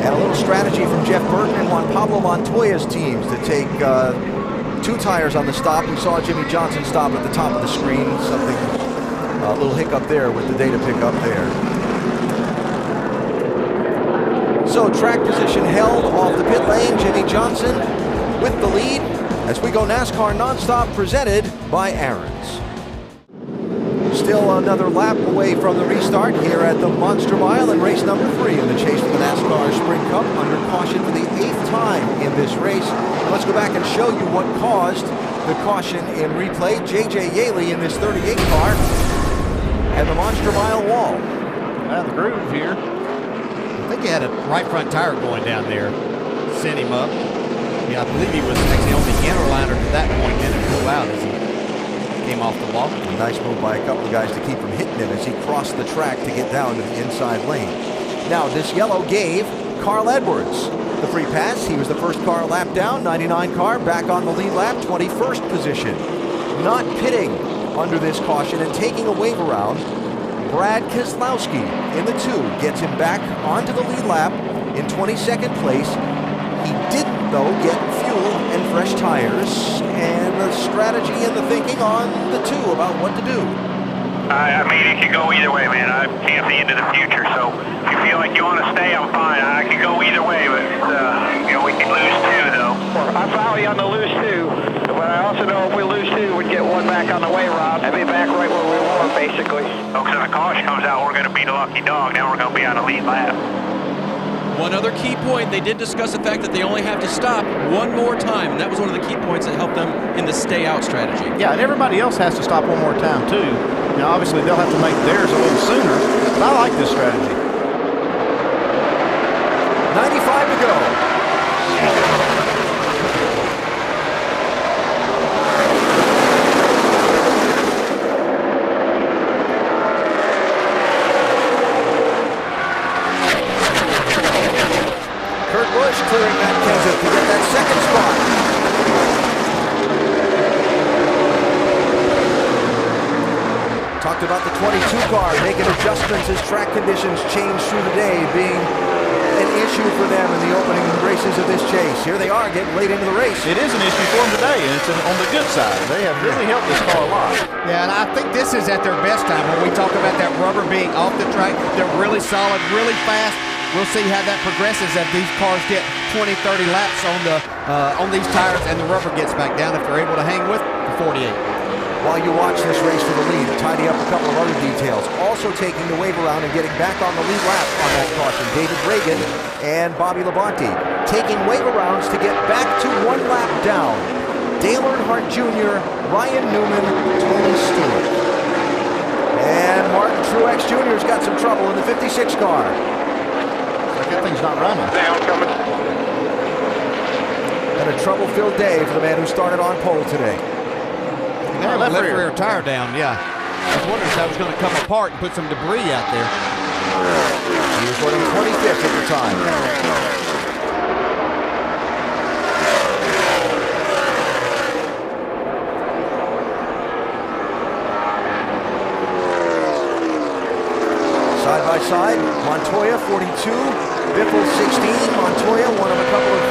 And a little strategy from Jeff Burton and Juan Pablo Montoya's teams to take 2 tires on the stop. We saw Jimmy Johnson stop at the top of the screen. Something, a little hiccup there with the data pickup there. So track position held off the pit lane. Jimmy Johnson with the lead as we go NASCAR Nonstop, presented by Aaron's. Still another lap away from the restart here at the Monster Mile in race number 3 in the chase for the NASCAR Sprint Cup, under caution for the 8th time in this race. And let's go back and show you what caused the caution in replay. J.J. Yaley in this 38 car and the Monster Mile wall. Out of the groove here. I think he had a right front tire going down there. Sent him up. Yeah, I believe he was actually on the inner liner to that point, then it flew out as he came off the wall. A nice move by a couple of guys to keep from hitting him as he crossed the track to get down to the inside lane. Now, this yellow gave Carl Edwards the free pass. He was the first car lap down, 99 car, back on the lead lap, 21st position. Not pitting under this caution and taking a wave around. Brad Keselowski in the 2 gets him back onto the lead lap in 22nd place. He didn't, though, get fuel and fresh tires, and the strategy and the thinking on the 2 about what to do. I mean, it could go either way, man. I can't see into the future, so if you feel like you want to stay, I'm fine. I could go either way, but, we could lose 2, though. I follow you on the lose 2, but I also know if we lose 2, we'd get 1 back on the way, Rob. I'd be back right where we were, basically. Oh, because if the caution comes out, we're going to be the lucky dog. Now we're going to be on the lead lap. One other key point, they did discuss the fact that they only have to stop one more time, and that was one of the key points that helped them in the stay-out strategy. Yeah, and everybody else has to stop one more time, too. Now, obviously, they'll have to make theirs a little sooner, but I like this strategy. 95 to go. Clearing Matt Kenseth to get that second spot. Talked about the 22 car making adjustments as track conditions change through the day, being an issue for them in the opening races of this chase. Here they are getting late into the race. It is an issue for them today, and it's on the good side. They have really helped this car a lot. Yeah, and I think this is at their best time. When we talk about that rubber being off the track, they're really solid, really fast. We'll see how that progresses as these cars get 20, 30 laps on these tires and the rubber gets back down if they're able to hang with the 48. While you watch this race for the lead, tidy up a couple of other details. Also taking the wave around and getting back on the lead lap on that caution, David Reagan and Bobby Labonte. Taking wave arounds to get back to one lap down. Dale Earnhardt Jr., Ryan Newman, Tony Stewart. And Martin Truex Jr. has got some trouble in the 56 car. That thing's not running. Down coming. And a trouble-filled day for the man who started on pole today. Yeah, left rear tire down, yeah. I was wondering if that was going to come apart and put some debris out there. He was running 25th at the time. Side by side, Montoya 42, Biffle 16. Montoya, one of a couple of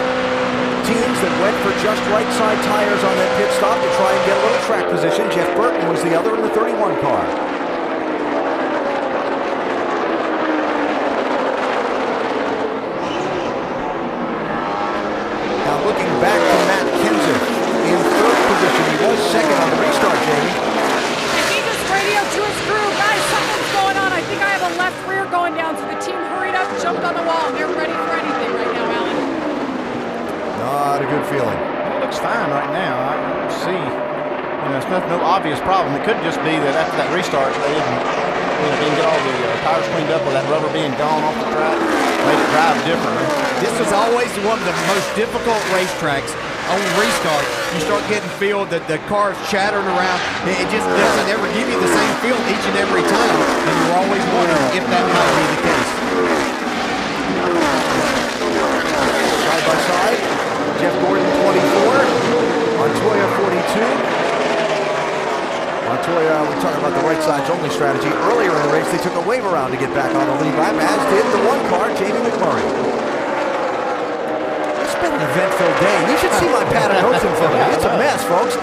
teams that went for just right side tires on that pit stop to try and get a little track position. Jeff Burton was the other in the 31 car. Now looking back to Matt Kenseth in third position. He was second on the restart, Jamie. He just radioed to his crew, guys, something's going on. I think I have a left rear going down. So the team hurried up, jumped on the wall, and they're ready for anything right now, Alan. Not a good feeling. It looks fine right now. I don't see, it's no obvious problem. It could just be that after that restart, they didn't get all the tires cleaned up with that rubber being gone off the track. Made it drive differently. This was always one of the most difficult racetracks on restart. You start getting feel that the car's chattering around. It just doesn't ever give you the same feel each and every time. And you're always wondering if that might be the case. Side by side, Jeff Gordon 24, Montoya 42. Montoya, we're talking about the right sides only strategy. Earlier in the race, they took a wave around to get back on the lead lap, as did the one car, Jamie McMurray. It's been an eventful day. You should see my pad of notes in front of me. It's a mess, folks.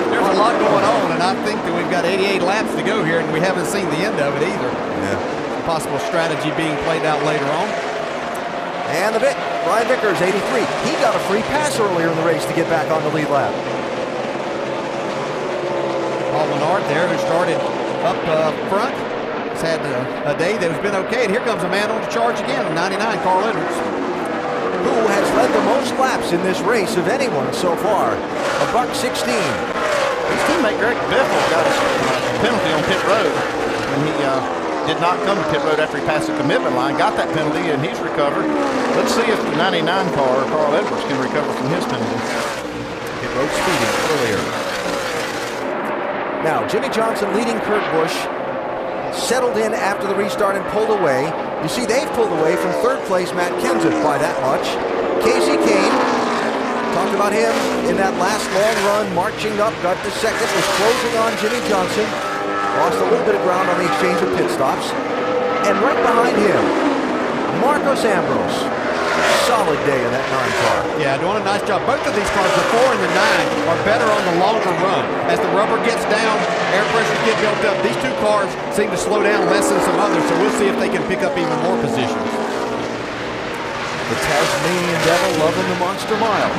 There's a lot going on, and I think that we've got 88 laps to go here, and we haven't seen the end of it either. Yeah. Possible strategy being played out later on. And the Vic, Brian Vickers, 83. He got a free pass earlier in the race to get back on the lead lap. Paul Menard there, who started up front. He's had a day that has been okay, and here comes a man on the charge again, 99, Carl Edwards. Who has led the most laps in this race of anyone so far. A $1.16. His teammate Greg Biffle got a penalty on pit road when he did not come to pit road after he passed the commitment line, got that penalty, and he's recovered. Let's see if the 99 car, Carl Edwards, can recover from his penalty. Pit road speeding earlier. Now, Jimmy Johnson leading Kurt Busch, settled in after the restart and pulled away. You see, they've pulled away from third place Matt Kenseth by that much. Casey Kane, talked about him in that last long run, marching up, got to second, was closing on Jimmy Johnson. Lost a little bit of ground on the exchange of pit stops. And right behind him, Marcos Ambrose. Solid day in that 9 car. Yeah, doing a nice job. Both of these cars, the 4 and the 9, are better on the longer run. As the rubber gets down, air pressures get built up. These two cars seem to slow down less than some others, so we'll see if they can pick up even more positions. The Tasmanian Devil loving the Monster Mile.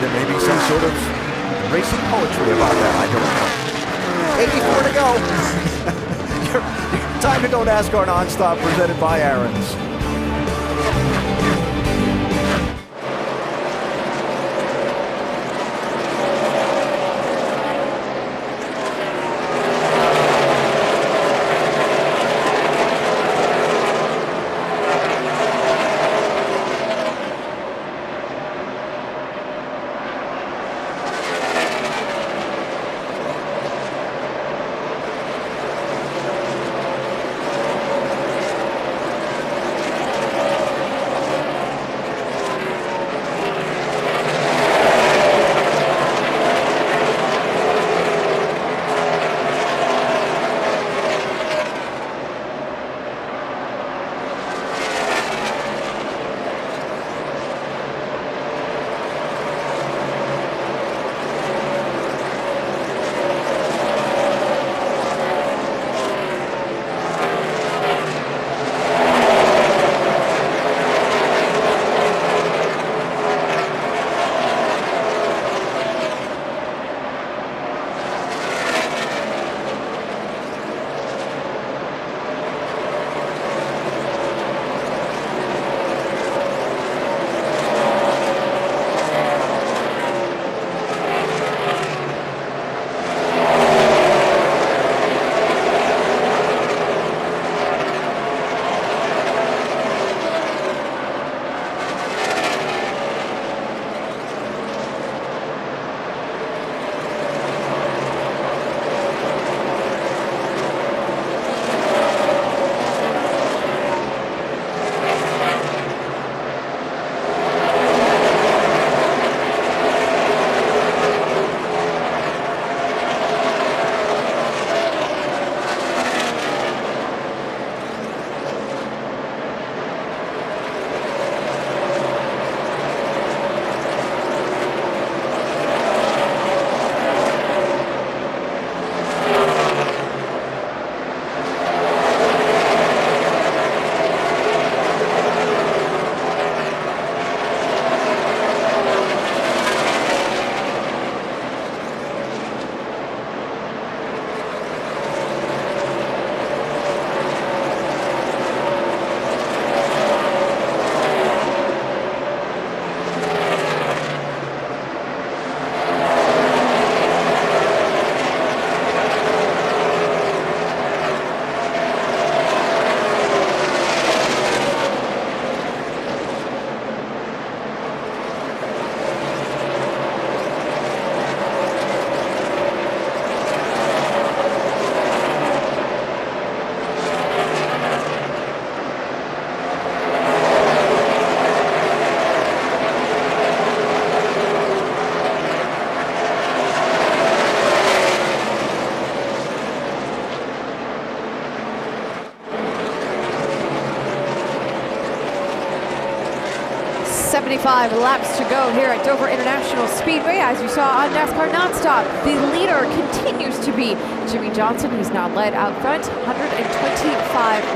There may be some sort of racing poetry about that. I don't know. 84 to go. Time to go NASCAR Nonstop, presented by Aaron's. Laps to go here at Dover International Speedway. As you saw on NASCAR Nonstop, the leader continues to be Jimmy Johnson. He's now led out front, 125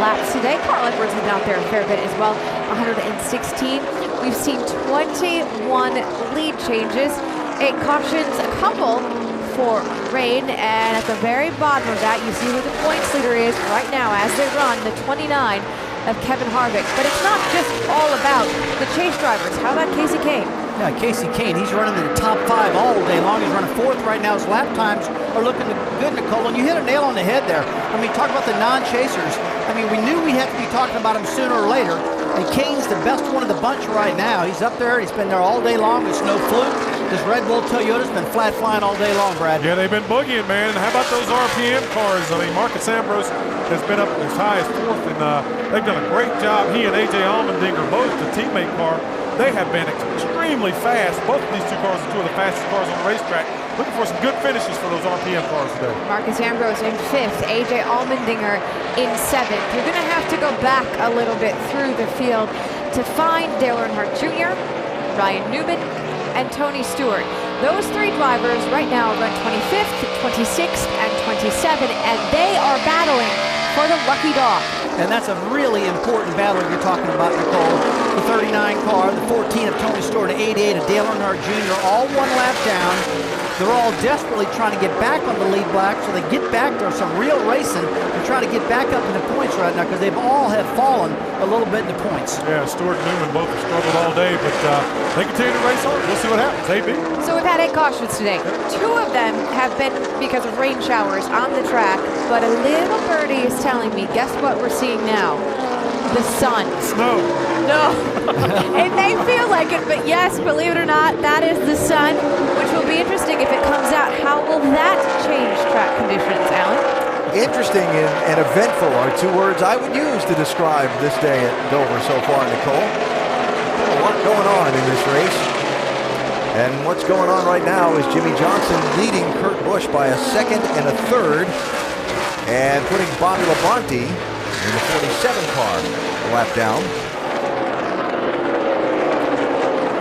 laps today. Carl Edwards has been out there a fair bit as well, 116. We've seen 21 lead changes, 8 cautions, a couple for rain, and at the very bottom of that, you see who the points leader is right now as they run, the 29 of Kevin Harvick. But it's not just all about the chase drivers. How about Casey Kane? Yeah, Casey Kane, he's running in the top 5 all day long. He's running 4th right now. His lap times are looking good, Nicole. And you hit a nail on the head there. I mean, talk about the non-chasers. I mean, we knew we'd have to be talking about him sooner or later. And Kane's the best one of the bunch right now. He's up there. He's been there all day long. It's no fluke. This Red Bull Toyota's been flat flying all day long, Brad. Yeah, they've been boogieing, man. And how about those RPM cars? I mean, Marcus Ambrose has been up as high as 4th, and they've done a great job. He and A.J. Allmendinger, both the teammate car, they have been extremely fast. Both of these 2 cars are 2 of the fastest cars on the racetrack. Looking for some good finishes for those RPM cars today. Marcus Ambrose in 5th, A.J. Allmendinger in 7th. You're going to have to go back a little bit through the field to find Dale Earnhardt Jr., Ryan Newman, and Tony Stewart. Those 3 drivers right now run 25th, 26th, and 27th, and they are battling for the lucky dog. And that's a really important battle you're talking about, Nicole. The 39 car, the 14 of Tony Stewart, the 88 of Dale Earnhardt Jr., all 1 lap down. They're all desperately trying to get back on the lead block, so they get back. There's some real racing to try to get back up in the points right now because they've all have fallen a little bit in the points. Yeah, Stewart and Newman both have struggled all day, but they continue to race on. We'll see what happens. AB. So we've had 8 cautions today. 2 of them have been because of rain showers on the track, but a little birdie is telling me, guess what we're seeing now? The sun. Snow. No. It may feel like it, but yes, believe it or not, that is the sun, which will be interesting if it comes out. How will that change track conditions, Alan? Interesting and eventful are 2 words I would use to describe this day at Dover so far, Nicole. A lot going on in this race. And what's going on right now is Jimmy Johnson leading Kurt Busch by a 2nd and a 3rd, and putting Bobby Labonte in the 47 car a lap down.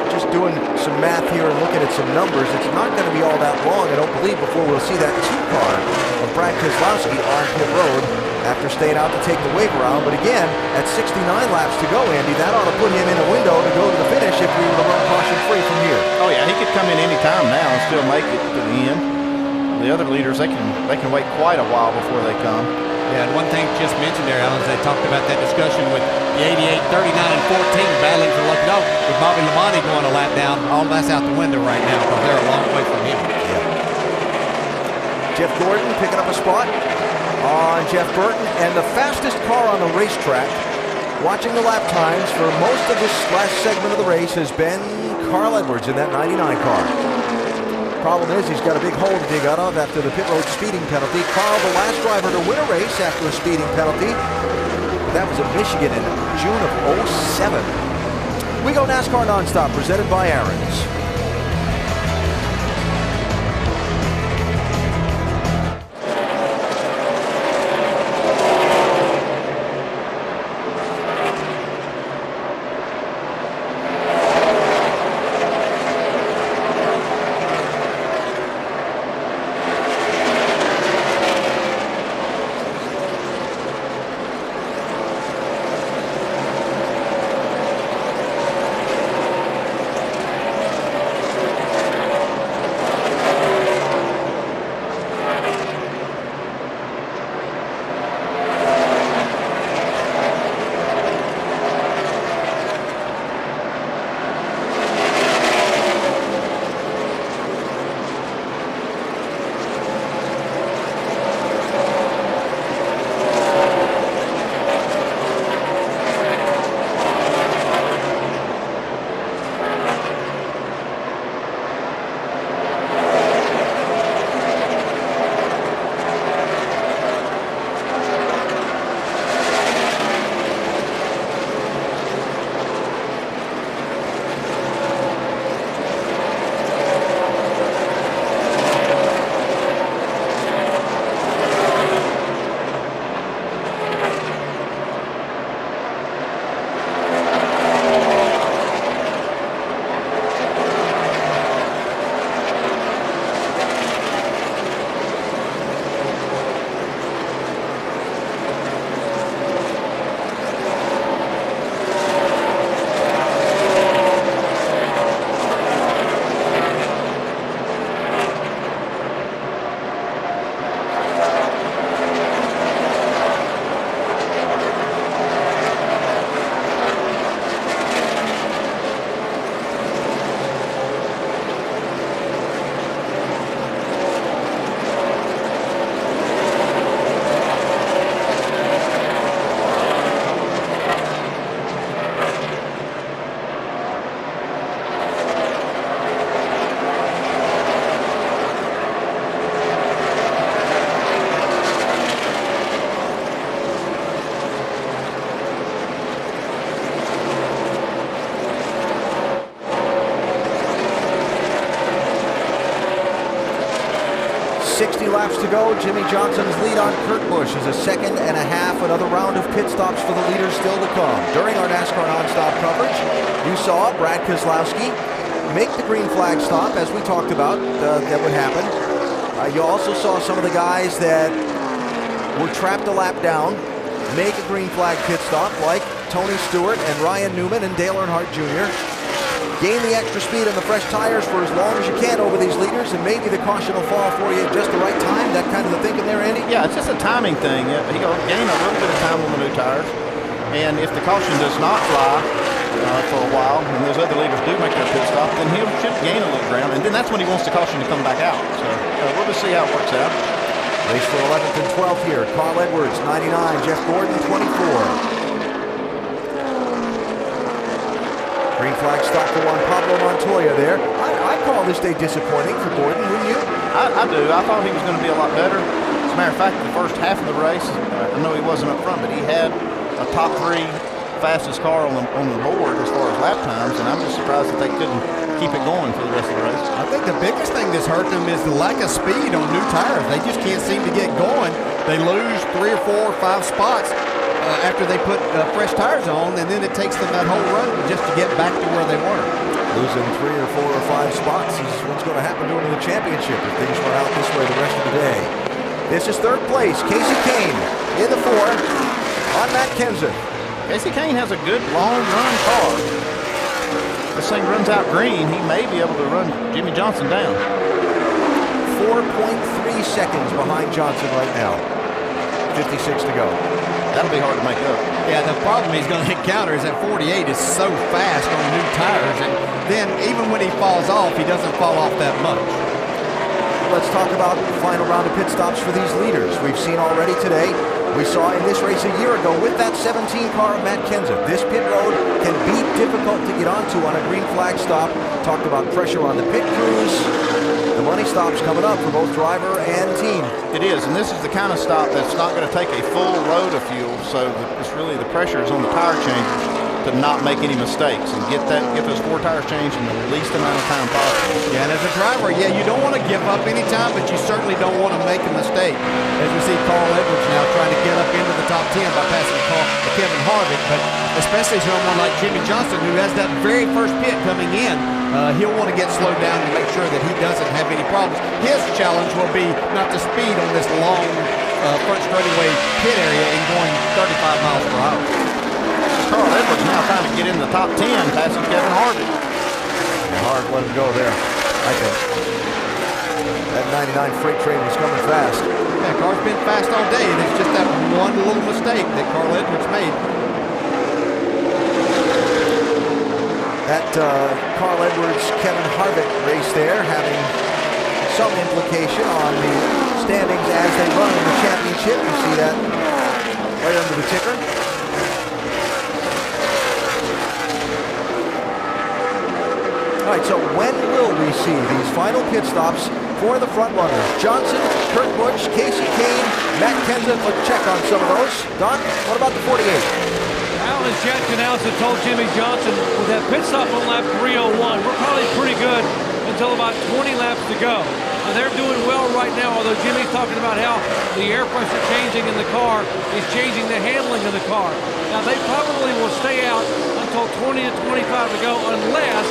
Just doing some math here and looking at some numbers. It's not going to be all that long, I don't believe, before we'll see that 2 car of Brad Keselowski on pit road after staying out to take the wave around. But again, at 69 laps to go, Andy, that ought to put him in a window to go to the finish if we were to run caution free from here. Oh yeah, he could come in any time now and still make it to the end. The other leaders, they can wait quite a while before they come. Yeah, and one thing just mentioned there, Alan, is they talked about that discussion with the 88, 39, and 14 battling for luck. No, with Bobby Labonte going a lap down, all that's out the window right now because they're a long way from him. Jeff Gordon picking up a spot on Jeff Burton, and the fastest car on the racetrack, watching the lap times for most of this last segment of the race, has been Carl Edwards in that 99 car. Problem is, he's got a big hole to dig out of after the pit road speeding penalty. Carl, the last driver to win a race after a speeding penalty. That was at Michigan in June of '07. We go NASCAR Nonstop, presented by Aaron's. Laps to go. Jimmy Johnson's lead on Kurt Busch is a 2.5 seconds. Another round of pit stops for the leaders still to come. During our NASCAR Nonstop coverage, you saw Brad Keselowski make the green flag stop, as we talked about that would happen. You also saw some of the guys that were trapped a lap down make a green flag pit stop, like Tony Stewart and Ryan Newman and Dale Earnhardt Jr. gain the extra speed on the fresh tires for as long as you can over these leaders, and maybe the caution will fall for you at just the right time. That kind of the thinking there, Andy? Yeah, it's just a timing thing. He'll gain a little bit of time on the new tires, and if the caution does not fly for a while, and those other leaders do make their pit stop, then he should gain a little ground, and then that's when he wants the caution to come back out. So we'll just see how it works out. Race for 11th and 12th here. Carl Edwards, 99. Jeff Gordon, 24. Green flag stop for Juan Pablo Montoya there. I call this day disappointing for Gordon, wouldn't you? I do. I thought he was going to be a lot better. As a matter of fact, the first half of the race, I know he wasn't up front, but he had a top 3 fastest car on the board as far as lap times, and I'm just surprised that they couldn't keep it going for the rest of the race. I think the biggest thing that's hurt them is the lack of speed on new tires. They just can't seem to get going. They lose 3 or 4 or 5 spots after they put fresh tires on, and then it takes them that whole run just to get back to where they were. Losing 3 or 4 or 5 spots is what's going to happen during the championship if things run out this way the rest of the day. This is 3rd place. Casey Kane in the 4 on Matt Kenseth. Casey Kane has a good long run car. This thing runs out green. He may be able to run Jimmy Johnson down. 4.3 seconds behind Johnson right now. 56 to go. That'll be hard to make up. Yeah, the problem he's going to encounter is that 48 is so fast on new tires, and then even when he falls off, he doesn't fall off that much. Let's talk about the final round of pit stops for these leaders. We've seen already today. We saw in this race a year ago with that 17 car of Matt Kenseth. This pit road can be difficult to get onto on a green flag stop. Talked about pressure on the pit crews. The money stop's coming up for both driver and team. It is, and this is the kind of stop that's not going to take a full load of fuel, so it's really the pressure is on the tire changers to not make any mistakes and get those 4 tires changed in the least amount of time possible. Yeah, and as a driver, you don't want to give up any time, but you certainly don't want to make a mistake. As we see Carl Edwards now trying to get up into the top 10 by passing Kevin Harvick, but especially someone like Jimmy Johnson, who has that very first pit coming in, he'll want to get slowed down and make sure that he doesn't have any problems. His challenge will be not to speed on this long front straightaway pit area and going 35 miles per hour. Carl Edwards now trying to get in the top 10, passing Kevin Harvick. Hard let him go there, I think. That 99 freight train was coming fast. Yeah, car's been fast all day, and it's just that one little mistake that Carl Edwards made. That Carl Edwards, Kevin Harvick race there having some implication on the standings as they run in the championship. You see that right under the ticker. All right, so when will we see these final pit stops for the front runners? Johnson, Kurt Busch, Casey Kane, Matt Kenseth. Let's check on some of those. Don, what about the 48? Alan Jett announced and told Jimmy Johnson with that pit stop on lap 301, we're probably pretty good until about 20 laps to go. Now they're doing well right now, although Jimmy's talking about how the air pressure changing in the car is changing the handling of the car. Now they probably will stay out until 20 to 25 to go unless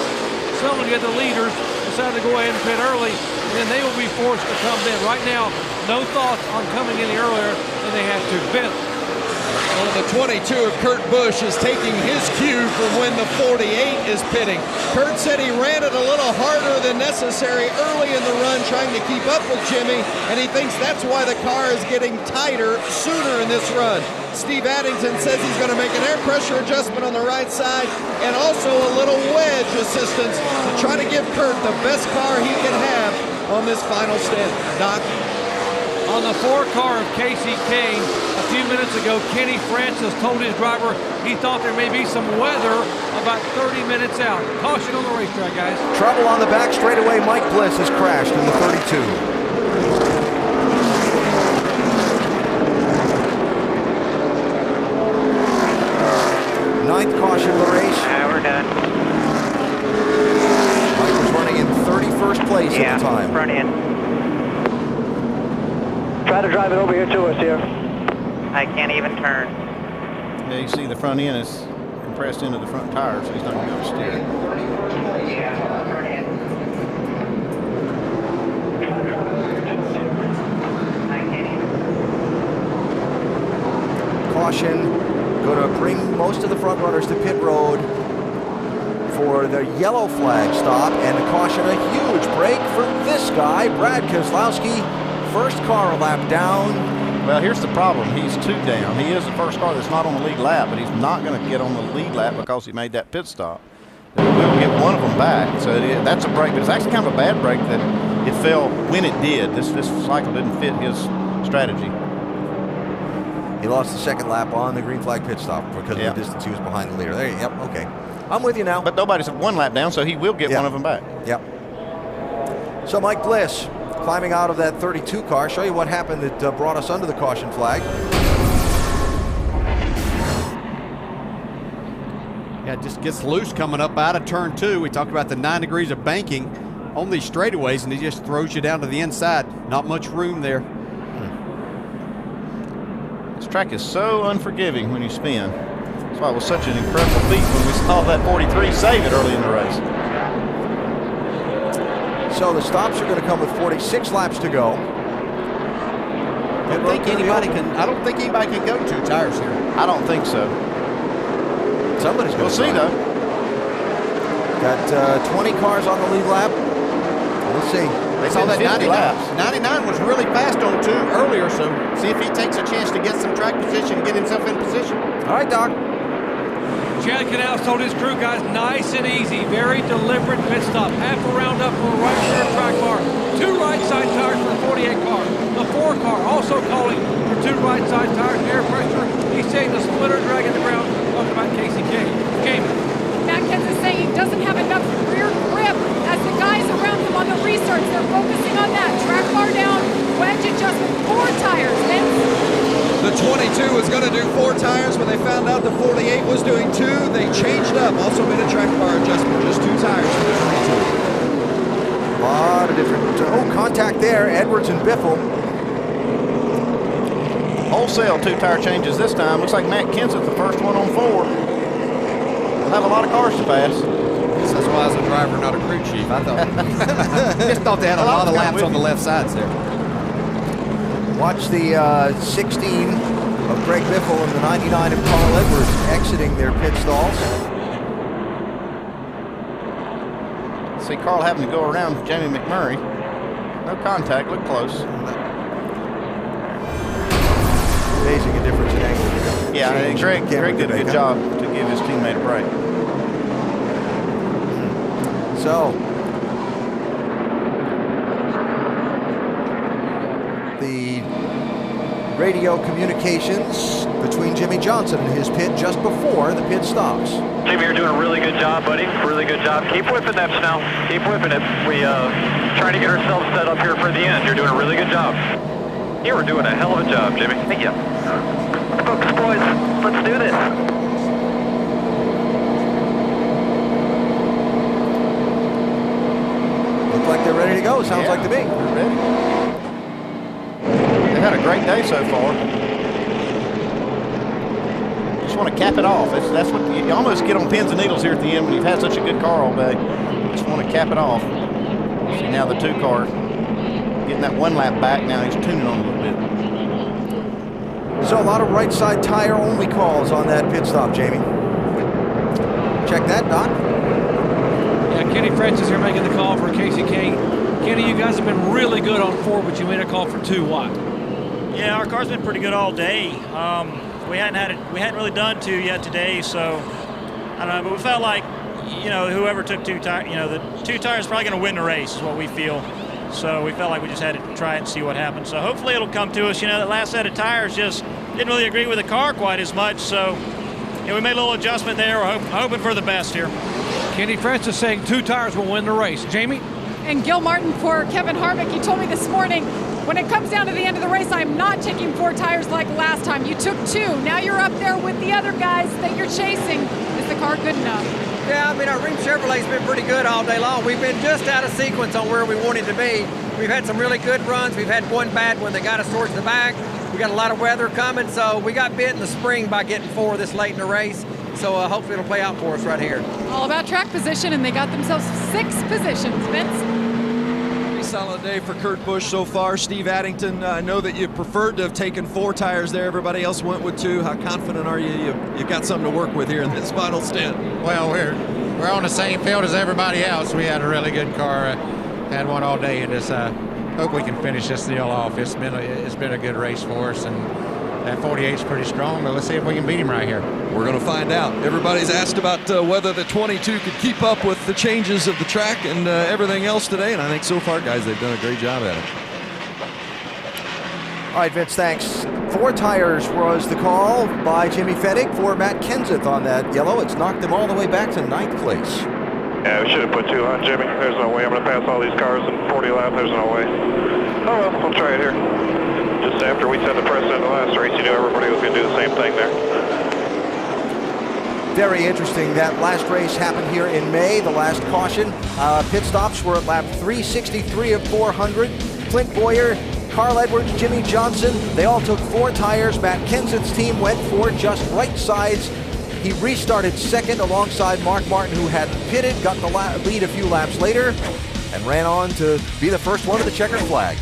some of the other leaders decide to go ahead and pit early, and then they will be forced to come in. Right now, no thoughts on coming any earlier than they have to. Ben. Well, the 22 of Kurt Busch is taking his cue from when the 48 is pitting. Kurt said he ran it a little harder than necessary early in the run trying to keep up with Jimmy, and he thinks that's why the car is getting tighter sooner in this run. Steve Addington says he's going to make an air pressure adjustment on the right side and also a little wedge assistance to try to give Kurt the best car he can have on this final stint. Doc? On the 4 car of Casey Kane, a few minutes ago, Kenny Francis told his driver he thought there may be some weather about 30 minutes out. Caution on the racetrack, guys. Trouble on the back straightaway. Mike Bliss has crashed in the 32. Ninth caution of the race. We're done. Mike was running in 31st place at the time. Front end. Try to drive it over here to us here. I can't even turn. Yeah, you see the front end is compressed into the front tire, so he's not going to be able to steer. Caution, going to bring most of the front runners to pit road. for the yellow flag stop, and a caution, a huge break for this guy, Brad Keselowski. First car a lap down. Well, here's the problem. He's 2 down. He is the first car that's not on the lead lap, but he's not going to get on the lead lap because he made that pit stop. We'll get one of them back. So that's a break, but it's actually kind of a bad break that it fell when it did. This cycle didn't fit his strategy. He lost the second lap on the green flag pit stop because of the distance he was behind the leader. There, yep, okay. I'm with you now. But nobody's 1 lap down, so he will get one of them back. Yep. So Mike Bliss climbing out of that 32 car. Show you what happened that brought us under the caution flag. Yeah, it just gets loose coming up out of turn 2. We talked about the 9 degrees of banking on these straightaways, and he just throws you down to the inside. Not much room there. This track is so unforgiving when you spin. That's why it was such an incredible feat when we saw that 43 save it early in the race. So the stops are going to come with 46 laps to go. I don't think anybody can go 2 tires here. I don't think so. Somebody's going to see though. Got 20 cars on the lead lap. We'll see. They saw that 50 laps. 99 was really fast on 2 earlier, so see if he takes a chance to get some track position and get himself in position. All right, Doc. Chad Canals told his crew, guys, nice and easy, very deliberate pit stop. Half a round up for a right rear track bar. 2 right side tires for the 48 car. The 4 car also calling for 2 right side tires. Air pressure, he's saying the splitter dragging the ground. Talking about Casey K. Jamie. Matt Kenseth is saying he doesn't have enough rear grip as the guys around him on the restarts. They're focusing on that. Track bar down, wedge adjustment, 4 tires. Vince? The 22 was going to do 4 tires. When they found out the 48 was doing 2, they changed up. Also made a track bar adjustment. Just 2 tires for the 22. A lot of different... contact there. Edwards and Biffle. Wholesale 2 tire changes this time. Looks like Matt Kenseth, the first one on 4. We'll have a lot of cars to pass. That's why I was a driver, not a crew chief. I thought just thought they had a lot of laps on the left sides there. Watch the 16 of Greg Biffle and the 99 of Carl Edwards exiting their pit stalls. See Carl having to go around Jamie McMurray. No contact, look close. Amazing a difference in angle. Yeah, and Greg did a good job to give his teammate a break. So, the radio communications between Jimmy Johnson and his pit just before the pit stops. Jimmy, you're doing a really good job, buddy. Really good job. Keep whipping that now. Keep whipping it. We trying to get ourselves set up here for the end. You're doing a really good job. You were doing a hell of a job, Jimmy. Thank you. Focus, boys. Let's do this. Look like they're ready to go. Sounds like to me. They're ready. They've had a great day so far. Just want to cap it off. That's what you almost get on pins and needles here at the end when you've had such a good car all day. Just want to cap it off. See now the 2 car getting that 1 lap back. Now he's tuning on a little bit. So a lot of right side tire only calls on that pit stop, Jamie. Check that, Doc. Yeah, Kenny Francis here making the call for Casey Kane. Kenny, you guys have been really good on 4, but you made a call for 2. Why? Yeah, our car's been pretty good all day. We hadn't really done 2 yet today, so I don't know. But we felt like, whoever took 2 tires, the 2 tires is probably going to win the race, is what we feel. So we felt like we just had to try it and see what happens. So hopefully it'll come to us. That last set of tires just didn't really agree with the car quite as much. So we made a little adjustment there. We're hoping for the best here. Kenny Francis saying 2 tires will win the race. Jamie? And Gil Martin for Kevin Harvick. He told me this morning, when it comes down to the end of the race, I'm not taking 4 tires like last time. You took 2. Now you're up there with the other guys that you're chasing. Is the car good enough? Yeah, I mean, our Ream Chevrolet's been pretty good all day long. We've been just out of sequence on where we wanted to be. We've had some really good runs. We've had 1 bad one that got us towards the back. We got a lot of weather coming, so we got bit in the spring by getting 4 this late in the race. So hopefully it'll play out for us right here. All about track position, and they got themselves 6 positions. Vince? solid day for Kurt Busch so far. Steve Addington, I know that you preferred to have taken 4 tires there. Everybody else went with 2. How confident are you? You got something to work with here in this final stint. Well, we're on the same field as everybody else. We had a really good car. Had one all day, and just hope we can finish this deal off. It's been a good race for us, and that 48 is pretty strong, but let's see if we can beat him right here. We're going to find out. Everybody's asked about whether the 22 could keep up with the changes of the track and everything else today, and I think so far, guys, they've done a great job at it. All right, Vince, thanks. 4 tires was the call by Jimmy Fettig for Matt Kenseth on that yellow. It's knocked them all the way back to 9th place. Yeah, we should have put 2 on, Jimmy. There's no way I'm going to pass all these cars in 40 laps. There's no way. Oh, well, we'll try it here. Just after we set the precedent in the last race, you knew everybody was going to do the same thing there. Very interesting. That last race happened here in May, the last caution. Pit stops were at lap 363 of 400. Clint Boyer, Carl Edwards, Jimmy Johnson, they all took 4 tires. Matt Kenseth's team went for just right sides. He restarted second alongside Mark Martin, who had pitted, got the lead a few laps later, and ran on to be the first one of the checkered flag.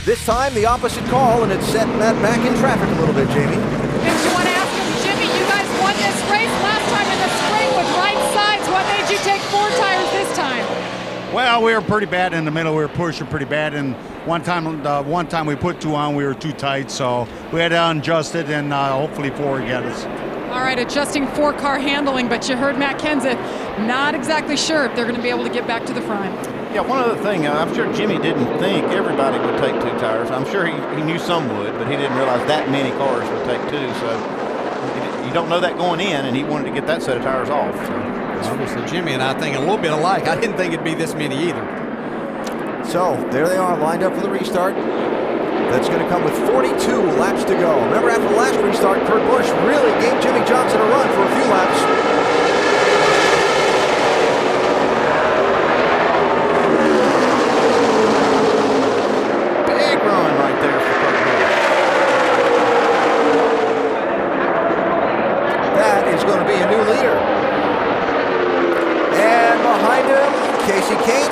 This time, the opposite call, and it's setting that back in traffic a little bit, Jamie. Vince, you want to ask him, Jimmy, you guys won this race last time in the spring with right sides. What made you take 4 tires this time? Well, we were pretty bad in the middle. We were pushing pretty bad, and one time we put 2 on, we were too tight, so we had to adjust it, and hopefully 4 would get us. All right, adjusting 4-car handling, but you heard Matt Kenseth not exactly sure if they're going to be able to get back to the front. Yeah, one other thing, I'm sure Jimmy didn't think everybody would take 2 tires. I'm sure he knew some would, but he didn't realize that many cars would take 2. So you don't know that going in, and he wanted to get that set of tires off. So obviously, Jimmy and I think a little bit alike. I didn't think it'd be this many either. So there they are, lined up for the restart. That's going to come with 42 laps to go. Remember, after the last restart, Kurt Busch really gave Jimmy Johnson a run for a few laps.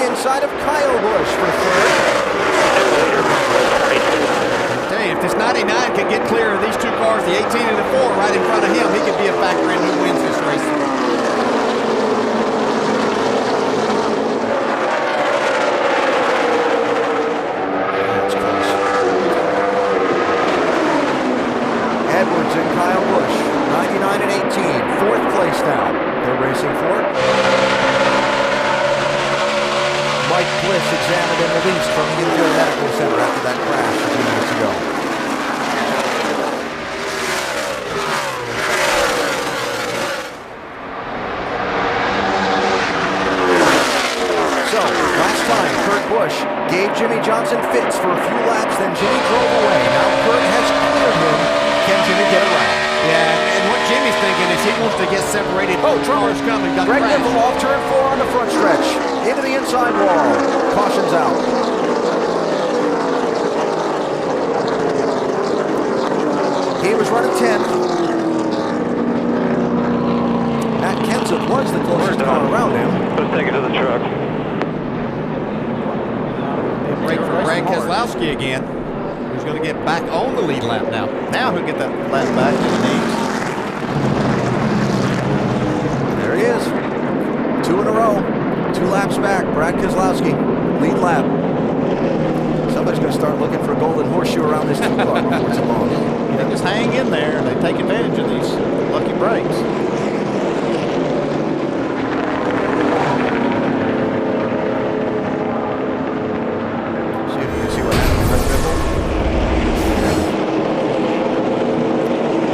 Inside of Kyle Busch for third. Hey, if this 99 can get clear of these 2 cars, the 18 and the 4 right in front of him, he could be a factor in who wins this race. That's close. Edwards and Kyle Busch, 99 and 18, 4th place now. They're racing for. Mike Bliss examined and released from the Infield Medical Center after that crash a few minutes ago. So, last time, Kurt Busch gave Jimmy Johnson fits for a few laps, then Jimmy drove away. Now Kurt has cleared him. Can Jimmy get around? Yeah, and what Jimmy's thinking is he wants to get separated. Oh, trouble. Coming. Greg Biffle off turn 4 on the front stretch. Into the inside wall. Caution's out. He was running 10th. Matt Kenseth was the closest car around him. Let's take it to the truck. Break for Brad Keselowski again. Who's going to get back on the lead lap now. Now he'll get that lap back to the knees. There he is. 2 in a row. 2 laps back. Brad Keselowski, lead lap. Somebody's going to start looking for a golden horseshoe around this 2 car before too long. They just hang in there and they take advantage of these lucky breaks. See what happens.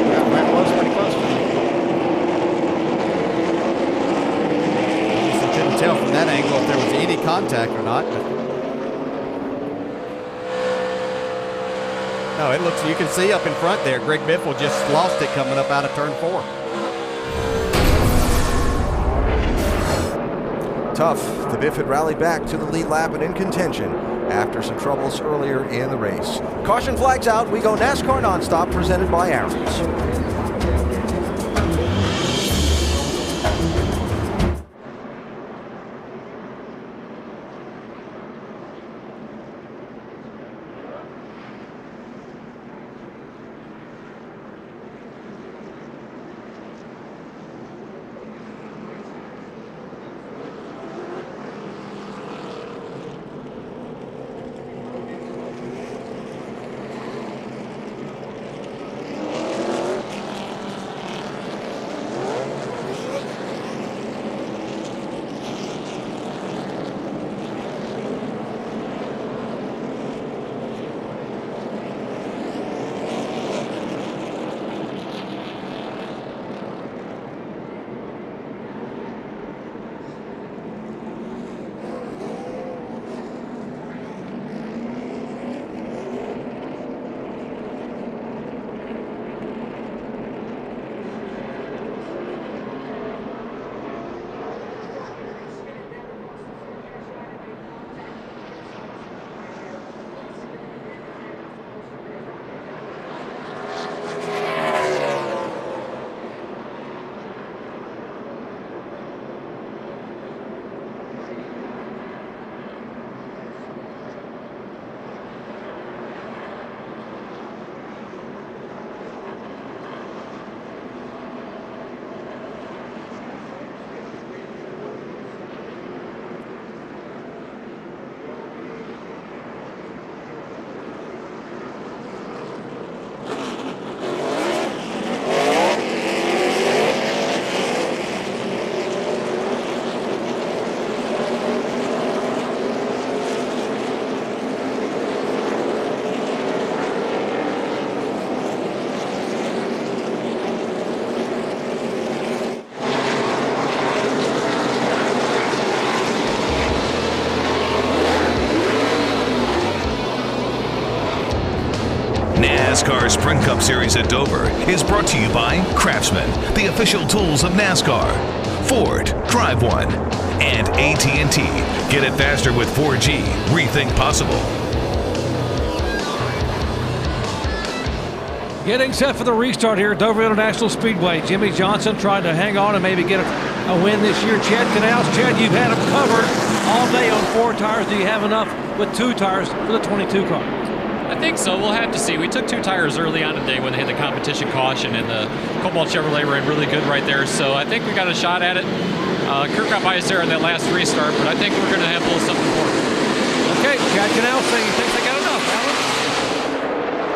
Yeah, that was pretty close to him. I couldn't tell from that angle if there was any contact or not. No, it looks, you can see up in front there, Greg Biffle just lost it coming up out of turn 4. Tough. The Biff had rallied back to the lead lap and in contention after some troubles earlier in the race. Caution flags out. We go NASCAR Nonstop, presented by Aaron's. NASCAR Sprint Cup Series at Dover is brought to you by Craftsman, the official tools of NASCAR, Ford, Drive One, and AT&T. Get it faster with 4G. Rethink possible. Getting set for the restart here at Dover International Speedway. Jimmy Johnson trying to hang on and maybe get a win this year. Chad Canals, Chad, you've had him covered all day on 4 tires. Do you have enough with 2 tires for the 22 car? I think so. We'll have to see. We took 2 tires early on today when they had the competition caution, and the Cobalt Chevrolet ran really good right there. So I think we got a shot at it. Kirk got by us there in that last restart, but I think we're going to have a little something for him. Okay, Chad Canals saying he thinks they got enough. Alan?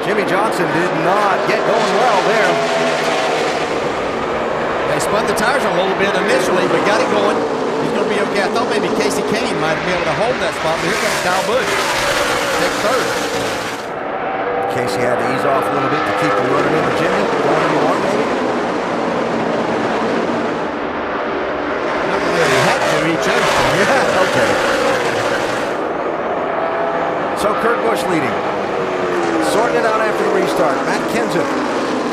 Jimmy Johnson did not get going well there. They spun the tires a little bit initially, but got it going. He's going to be okay. I thought maybe Casey Kane might be able to hold that spot, but here comes Kyle Busch. Take third. Casey had to ease off a little bit to keep the running in with Jimmy. Going into one, maybe? Not really. He had to. He chose to. Yeah, okay. So Kurt Busch leading. Sorting it out after the restart. Matt Kenseth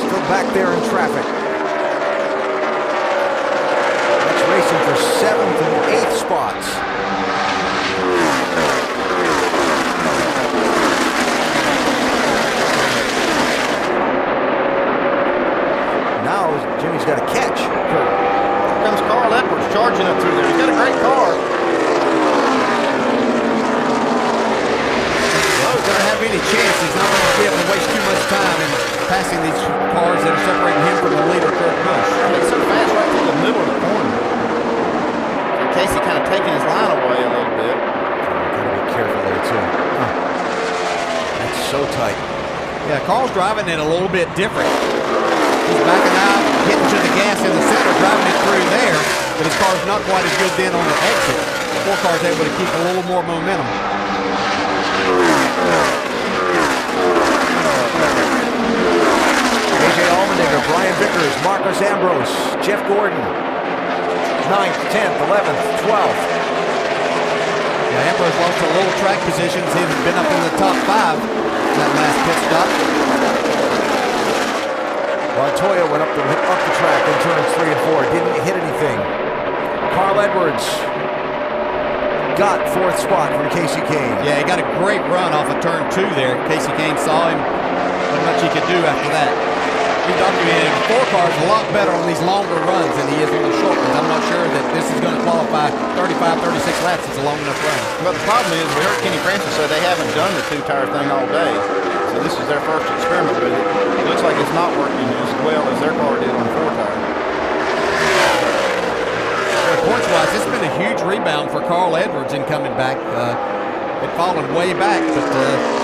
still back there in traffic. That's racing for 7th and 8th spots. Now Jimmy's got a catch. Here comes Carl Edwards charging up through there. He's got a great car. He's going to have any chance. He's not going to be able to waste too much time in passing these cars that are separating him from the leader, Kurt Busch. He's so fast right through the middle of the corner. So Casey kind of taking his line away a little bit. Got to be careful there, too. That's so tight. Yeah, Carl's driving it a little bit different. He's backing out, getting to the gas in the center, driving it through there, but his car's not quite as good then on the exit. The 4 car's able to keep a little more momentum. AJ Allmendinger, Brian Vickers, Marcus Ambrose, Jeff Gordon, 9th, 10th, 11th, 12th. Yeah, Ambrose lost a little track positions. He's been up in the top 5 in that last pit stop. Montoya went up the track in turns 3 and 4. Didn't hit anything. Carl Edwards got 4th spot from Casey Kane. Yeah, he got a great run off of turn 2 there. Casey Kane saw him. Not much he could do after that. He's documented 4 cars a lot better on these longer runs than he is on the short ones. I'm not sure that this is going to qualify 35, 36 laps. It's a long enough run. But the problem is, we heard Kenny Francis say they haven't done the 2-tire thing all day. So this is their first experiment with it. It looks like it's not working as well as their car did on 4-tire. Points-wise, it's been a huge rebound for Carl Edwards in coming back. They'd fallen way back, but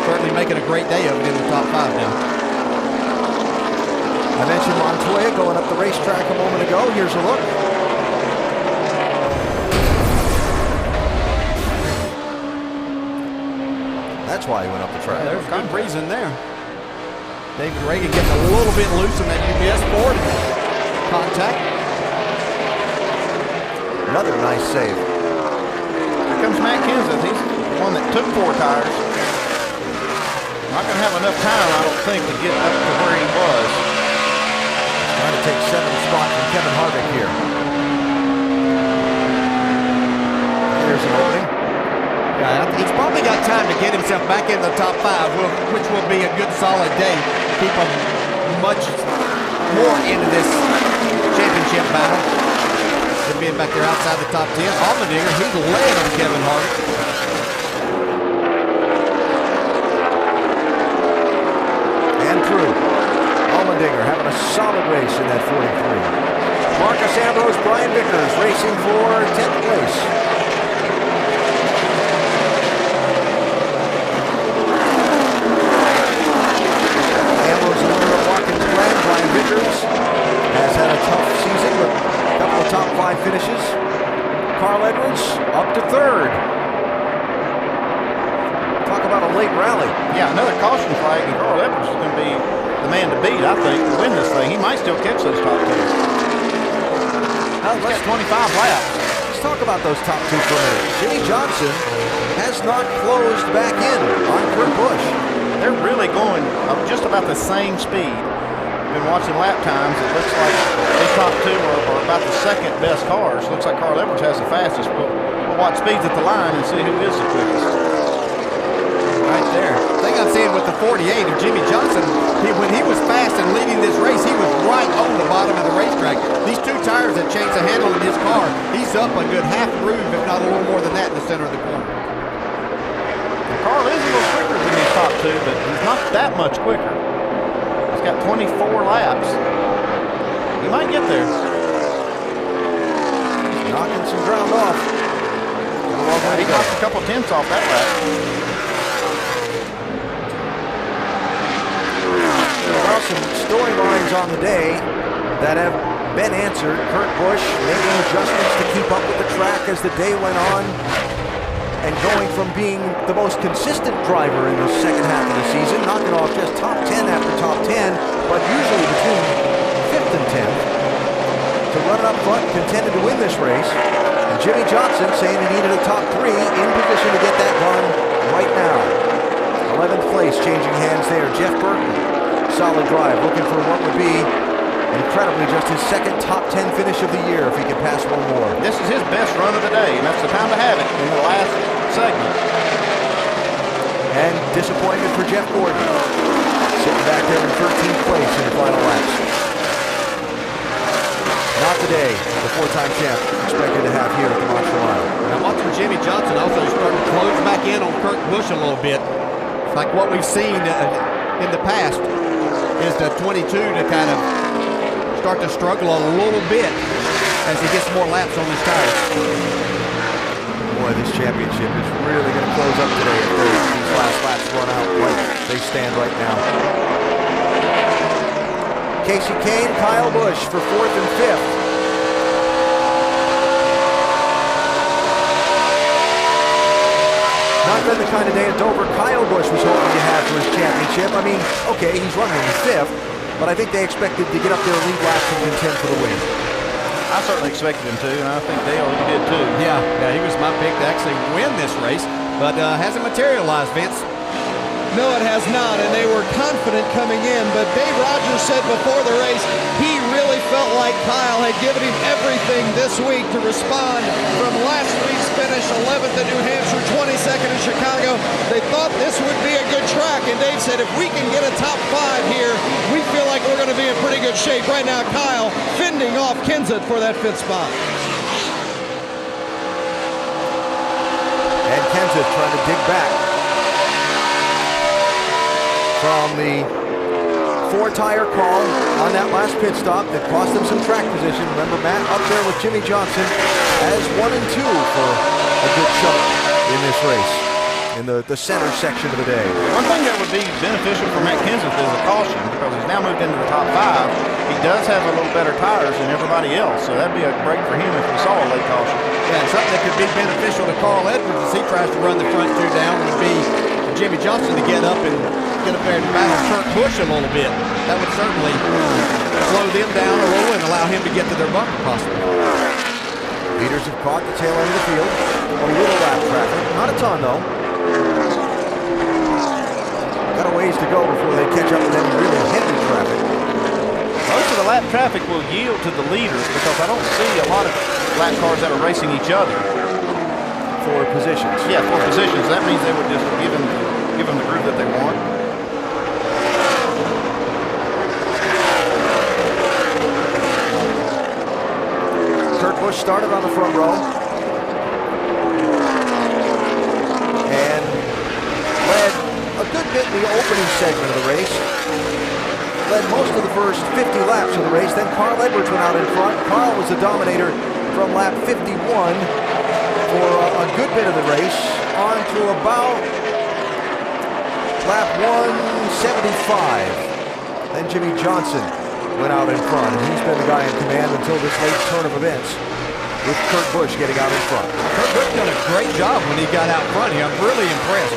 certainly making a great day of it in the top 5 now. I mentioned Montoya going up the racetrack a moment ago. Here's a look. That's why he went up the track. Yeah, there's good reason there. David Reagan getting a little bit loose in that UPS Ford contact. Another nice save. Here comes Matt Kenseth. He's the one that took 4 tires. Not going to have enough time, I don't think, to get up to where he was. Trying to take 7th spot from Kevin Harvick here. There's an opening. Yeah, he's probably got time to get himself back in the top 5, which will be a good solid day. Keep him much more into this championship battle than being back there outside the top 10. Allmendinger, he's led on Kevin Harvick. And through. Allmendinger having a solid race in that 43. Marcus Ambrose, Brian Vickers racing for 10th place. Ambrose, the winner of Watkins Glen. Brian Vickers has had a tough season with a couple of top 5 finishes. Carl Edwards up to 3rd. Talk about a late rally. Yeah, another caution flag, and Carl Edwards is going to be the man to beat, I think, to win this thing. He might still catch those top 2. That's 25 laps. Let's talk about those top 2 for a minute. Jimmy Johnson has not closed back in on Kurt Busch. they're really going just about the same speed. Been watching lap times. It looks like these top two are about the second best cars. Looks like Carl Edwards has the fastest. We'll watch speeds at the line and see who is the quickest. Right there. The thing I'm seeing with the 48 of Jimmy Johnson, when he was fast and leading this race, he was right on the bottom of the racetrack. These two tires have changed the handle in his car. He's up a good half groove, if not a little more than that, in the center of the corner. And Carl is a little quicker than these top two, but he's not that much quicker. He's got 24 laps. He might get there. Knocking some ground off. He knocked a couple tenths off that lap. Well, some storylines on the day that have been answered. Kurt Busch making adjustments to keep up with the track as the day went on, and going from being the most consistent driver in the second half of the season, knocking off just top 10 after top 10, but usually between 5th and 10th, to running up front and contending to win this race. And Jimmy Johnson saying he needed a top 3 in position to get that done right now. 11th place changing hands there. Jeff Burton, solid drive, looking for what would be incredibly just his second top 10 finish of the year if he can pass one more. This is his best run of the day, and that's the time to have it in the last segment. And disappointment for Jeff Gordon, sitting back there in 13th place in the final laps. Not today, the 4-time champ expected to have here at the Marshall Isle. Now watching Jimmy Johnson also starting to close back in on Kurt Busch a little bit. It's like what we've seen in the past is the 22 to kind of start to struggle a little bit as he gets more laps on his tires. Boy, this championship is really going to close up today if these last laps run out like they stand right now. Casey Kane, Kyle Busch for 4th and 5th. Not been the kind of day at Dover Kyle Busch was hoping to have for his championship. I mean, okay, he's running in 5th, but I think they expected to get up there and lead laps and contend for the win. I certainly expected him to, and I think Dale, you did too. Yeah, he was my pick to actually win this race, but hasn't materialized, Vince. No, it has not, and they were confident coming in, but Dave Rogers said before the race he really felt like Kyle had given him everything this week to respond from last week's finish, 11th at New Hampshire, 22nd in Chicago. They thought this would be a good track, and Dave said if we can get a top 5 here, we feel like we're going to be in pretty good shape. Right now, Kyle fending off Kenseth for that 5th spot. And Kenseth trying to dig back from the 4-tire call on that last pit stop that cost them some track position. Remember, Matt up there with Jimmy Johnson as 1 and 2 for a good chunk in this race, in the center section of the day. One thing that would be beneficial for Matt Kenseth is a caution, because he's now moved into the top 5. He does have a little better tires than everybody else, so that'd be a break for him if we saw a late caution. Yeah, and something that could be beneficial to Carl Edwards as he tries to run the front 2 down would be Jimmy Johnson to get up and get up there and battle Kurt Busch a little bit. That would certainly slow them down a little and allow him to get to their bumper possibly. Leaders have caught the tail end of the field. A little lap traffic. Not a ton, though. Got a ways to go before they catch up with any really heavy traffic. Most of the lap traffic will yield to the leaders because I don't see a lot of lap cars that are racing each other. For positions. Yeah, for positions. That means they would just give them the groove that they want. Kurt Busch started on the front row and led a good bit in the opening segment of the race. Led most of the first 50 laps of the race. Then Carl Edwards went out in front. Carl was the dominator from lap 51 for a good bit of the race, on to about lap 175. Then Jimmy Johnson went out in front, and he's been the guy in command until this late turn of events, with Kurt Busch getting out in front. Kurt Busch done a great job when he got out front here. I'm really impressed.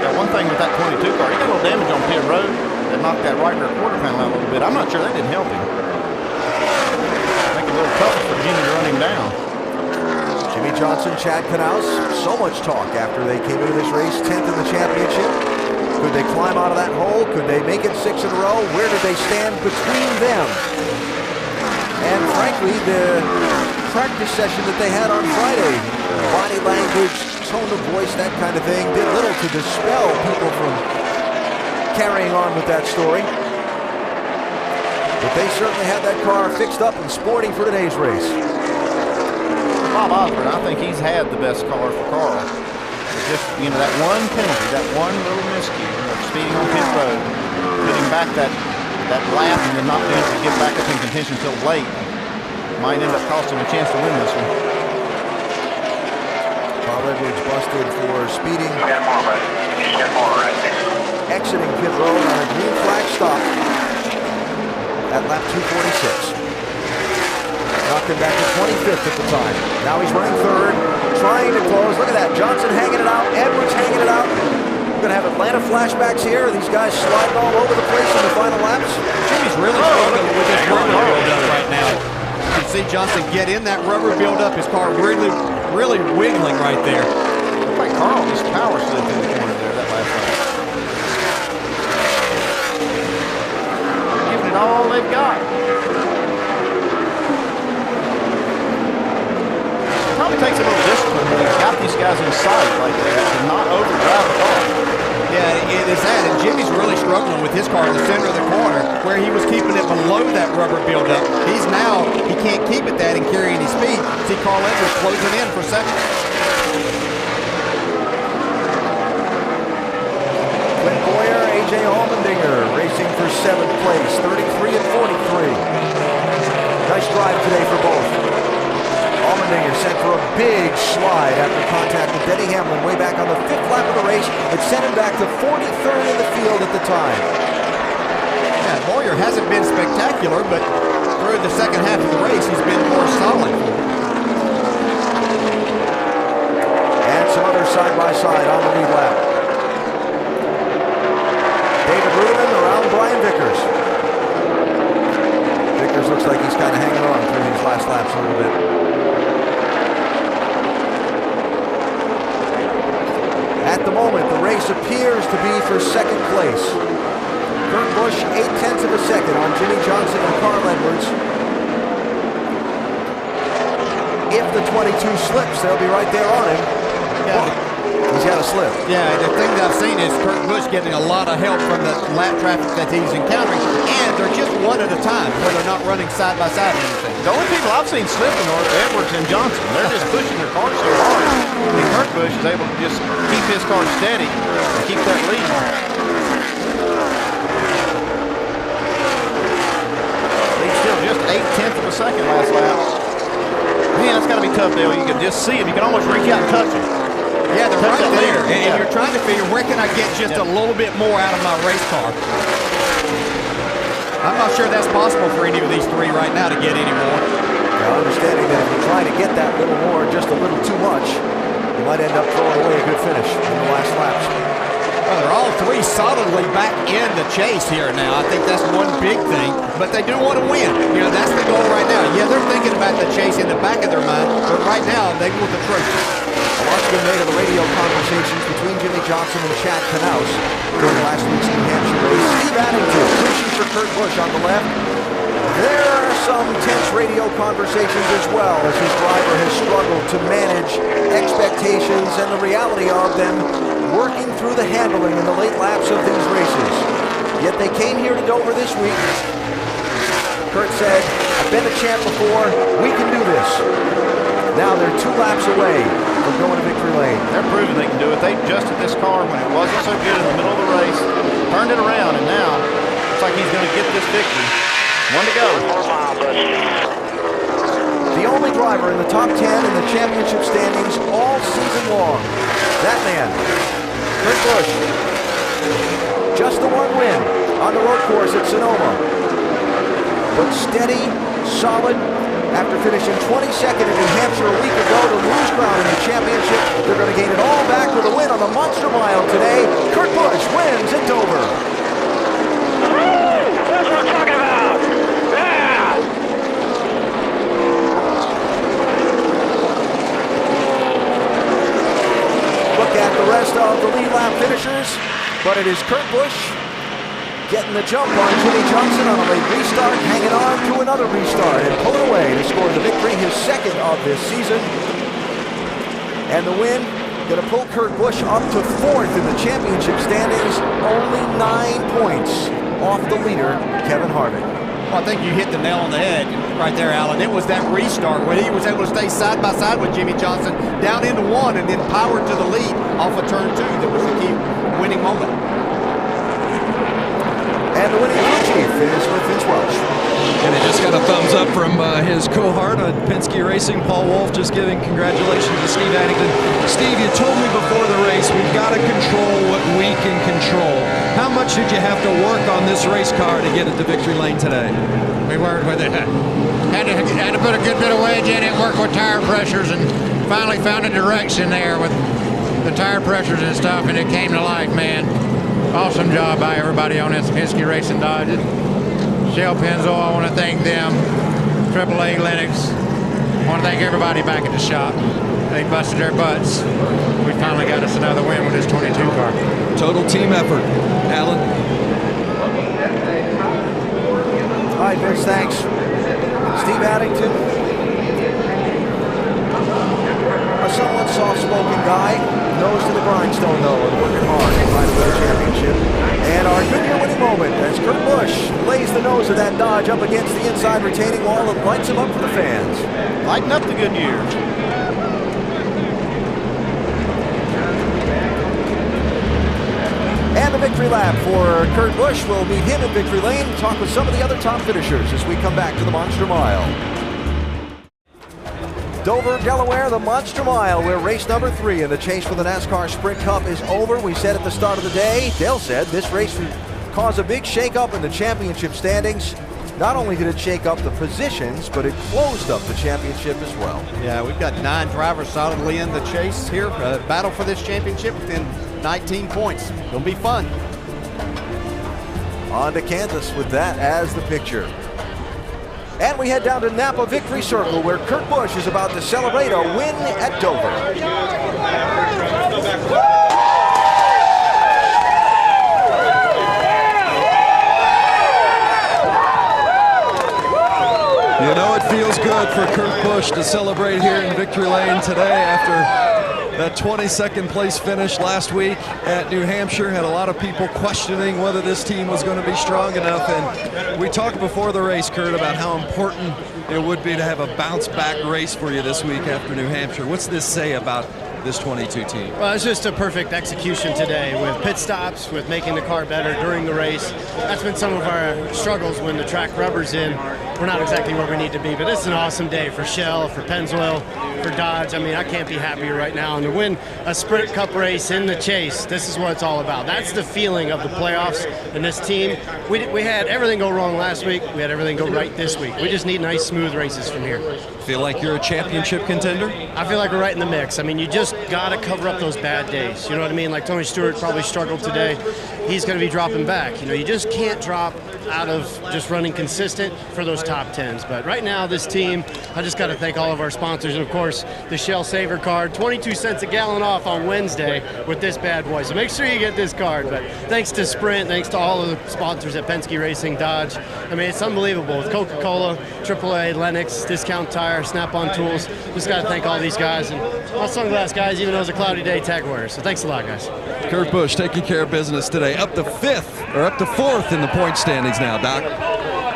Yeah, one thing with that 22 car, he got a little damage on pit road that knocked that right rear quarter panel out a little bit. I'm not sure that didn't help him. Make it a little tougher for Jimmy to run him down. Jimmy Johnson, Chad Knaus, so much talk after they came into this race, 10th in the championship. Could they climb out of that hole? Could they make it 6 in a row? Where did they stand between them? And frankly, the practice session that they had on Friday, body language, tone of voice, that kind of thing, did little to dispel people from carrying on with that story. But they certainly had that car fixed up and sporting for today's race. Bob Osborne, I think he's had the best car for Carl. Just, that one penalty, that one little miscue of speeding on pit road, getting back that lap and then not being able to get back up in contention until late, might end up costing him a chance to win this one. Carl Edwards busted for speeding. 10 more, buddy. 10 more right there. Exiting pit road on a green flag stop at lap 246. Knocked him back to 25th at the time. Now he's running third, trying to close. Look at that. Johnson hanging it out. Edwards hanging it out. We're going to have Atlanta flashbacks here. These guys sliding all over the place in the final laps. Jimmy's really struggling with his rubber buildup right now. You can see Johnson get in that rubber buildup. His car really, really wiggling right there. Looks like Carl just power slid through the corner there that last lap. They're giving it all they've got. Probably takes a little discipline when you've got these guys in sight like that to not overdrive the car. Yeah, it is that, and Jimmy's really struggling with his car in the center of the corner where he was keeping it below that rubber buildup. He can't keep it that and carry any speed. See Carl Edwards closing in for second. Clint Boyer, A.J. Allmendinger racing for 7th place, 33 and 43. Nice drive today for both. Allmendinger sent for a big slide after contact with Denny Hamlin way back on the 5th lap of the race. It sent him back to 43rd in the field at the time. Yeah, Boyer hasn't been spectacular, but through the second half of the race, he's been more solid. And some other side-by-side on the lead lap. David Rudman around Brian Vickers. Vickers looks like he's kind of hanging on through these last laps a little bit. At the moment, the race appears to be for 2nd place. Kurt Busch, 0.8 of a second on Jimmy Johnson and Carl Edwards. If the 22 slips, they'll be right there on him. Yeah. He's got a slip. Yeah, the thing that I've seen is Kurt Busch getting a lot of help from the lap traffic that he's encountering, and they're just one at a time, where they're not running side by side or anything. The only people I've seen slipping are Edwards and Johnson. They're just pushing their cars so hard. And Kurt Busch is able to just keep his car steady and keep that lead. He's still just 0.8 of a second last lap. Man, that's got to be tough, Dale. You can just see him. You can almost reach out and touch him. Yeah, they're right there. And you're trying to figure, where can I get just a little bit more out of my race car? I'm not sure that's possible for any of these three right now to get any more. Now, understanding that if you try to get that little more, just a little too much, you might end up throwing away a good finish in the last laps. Well, they're all three solidly back in the chase here now. I think that's one big thing, but they do want to win. That's the goal right now. Yeah, they're thinking about the chase in the back of their mind, but right now they want the trophy. A lot's been made of the radio conversations between Jimmy Johnson and Chad Knaus during last week's New Hampshire race. Steve Addington pushing for Kurt Busch on the left. There are some tense radio conversations as well, as his driver has struggled to manage expectations and the reality of them working through the handling in the late laps of these races. Yet they came here to Dover this week. Kurt said, I've been a champ before, we can do this. Now they're 2 laps away from going to victory lane. They're proving they can do it. They adjusted this car when it wasn't so good in the middle of the race, turned it around, and now looks like he's going to get this victory. 1 to go. The only driver in the top 10 in the championship standings all season long. That man, Kurt Busch. Just the 1 win on the road course at Sonoma. But steady, solid. After finishing 22nd in New Hampshire a week ago to lose ground in the championship, they're going to gain it all back with a win on the Monster Mile today. Kurt Busch wins at Dover. That's what I'm talking about. Yeah. Look at the rest of the lead lap finishers. But it is Kurt Busch getting the jump on Jimmy Johnson on a late restart, hanging on to another restart and pulling away to score the victory, his second of this season. And the win going to pull Kurt Busch up to 4th in the championship standings, only 9 points off the leader, Kevin Harvick. Well, I think you hit the nail on the head right there, Alan. It was that restart where he was able to stay side by side with Jimmy Johnson down into 1 and then powered to the lead off of turn 2. That was the key winning moment. And the winning crew chief is with Vince Welch. And he just got a thumbs up from his cohort on Penske Racing, Paul Wolf, just giving congratulations to Steve Addington. Steve, you told me before the race, we've got to control what we can control. How much did you have to work on this race car to get it to victory lane today? We worked with it. Had to put a good bit of wedge in it, work with tire pressures, and finally found a direction there with the tire pressures and stuff, and it came to life, man. Awesome job by everybody on this Penske Racing Dodge. Shell Pennzoil, I want to thank them. AAA Lennox. I want to thank everybody back at the shop. They busted their butts. We finally got us another win with this 22 car. Total team effort. Alan? All right, Vince, thanks. Steve Addington, a somewhat soft-spoken guy, nose to the grindstone, though, and working hard to find the championship. And our Goodyear winning moment as Kurt Busch lays the nose of that Dodge up against the inside retaining wall and lights him up for the fans. Lighten up the Goodyear. And the victory lap for Kurt Busch. We'll meet him in victory lane, talk with some of the other top finishers as we come back to the Monster Mile. Dover, Delaware, the Monster Mile, where race number 3 in the chase for the NASCAR Sprint Cup is over. We said at the start of the day, Dale said this race would cause a big shake-up in the championship standings. Not only did it shake up the positions, but it closed up the championship as well. Yeah, we've got 9 drivers solidly in the chase here. Battle for this championship within 19 points. It'll be fun. On to Kansas with that as the picture. And we head down to Napa Victory Circle, where Kurt Busch is about to celebrate a win at Dover. You know, it feels good for Kurt Busch to celebrate here in victory lane today after that 22nd place finish last week at New Hampshire. Had a lot of people questioning whether this team was going to be strong enough. And we talked before the race, Kurt, about how important it would be to have a bounce-back race for you this week after New Hampshire. What's this say about this 22 team? Well, it's just a perfect execution today with pit stops, with making the car better during the race. That's been some of our struggles when the track rubber's in. We're not exactly where we need to be, but it's an awesome day for Shell, for Pennzoil, for Dodge. I mean, I can't be happier right now. And to win a Sprint Cup race in the chase, this is what it's all about. That's the feeling of the playoffs and this team. We had everything go wrong last week. We had everything go right this week. We just need nice, smooth races from here. Feel like you're a championship contender? I feel like we're right in the mix. I mean, you just got to cover up those bad days. You know what I mean? Like Tony Stewart probably struggled today. He's going to be dropping back. You know, you just can't drop out of just running consistent for those top 10s. But right now, this team, I just got to thank all of our sponsors. And, of course, the Shell Saver card, 22 cents a gallon off on Wednesday with this bad boy. So make sure you get this card. But thanks to Sprint, thanks to all of the sponsors at Penske Racing, Dodge. I mean, it's unbelievable. With Coca-Cola, AAA, Lennox, Discount Tire, Snap-on Tools. Just got to thank all these guys. And my sunglass guys, even though it's a cloudy day, tag wearers. So thanks a lot, guys. Kurt Busch taking care of business today. Up to 5th, or up to 4th in the point standings now, Doc.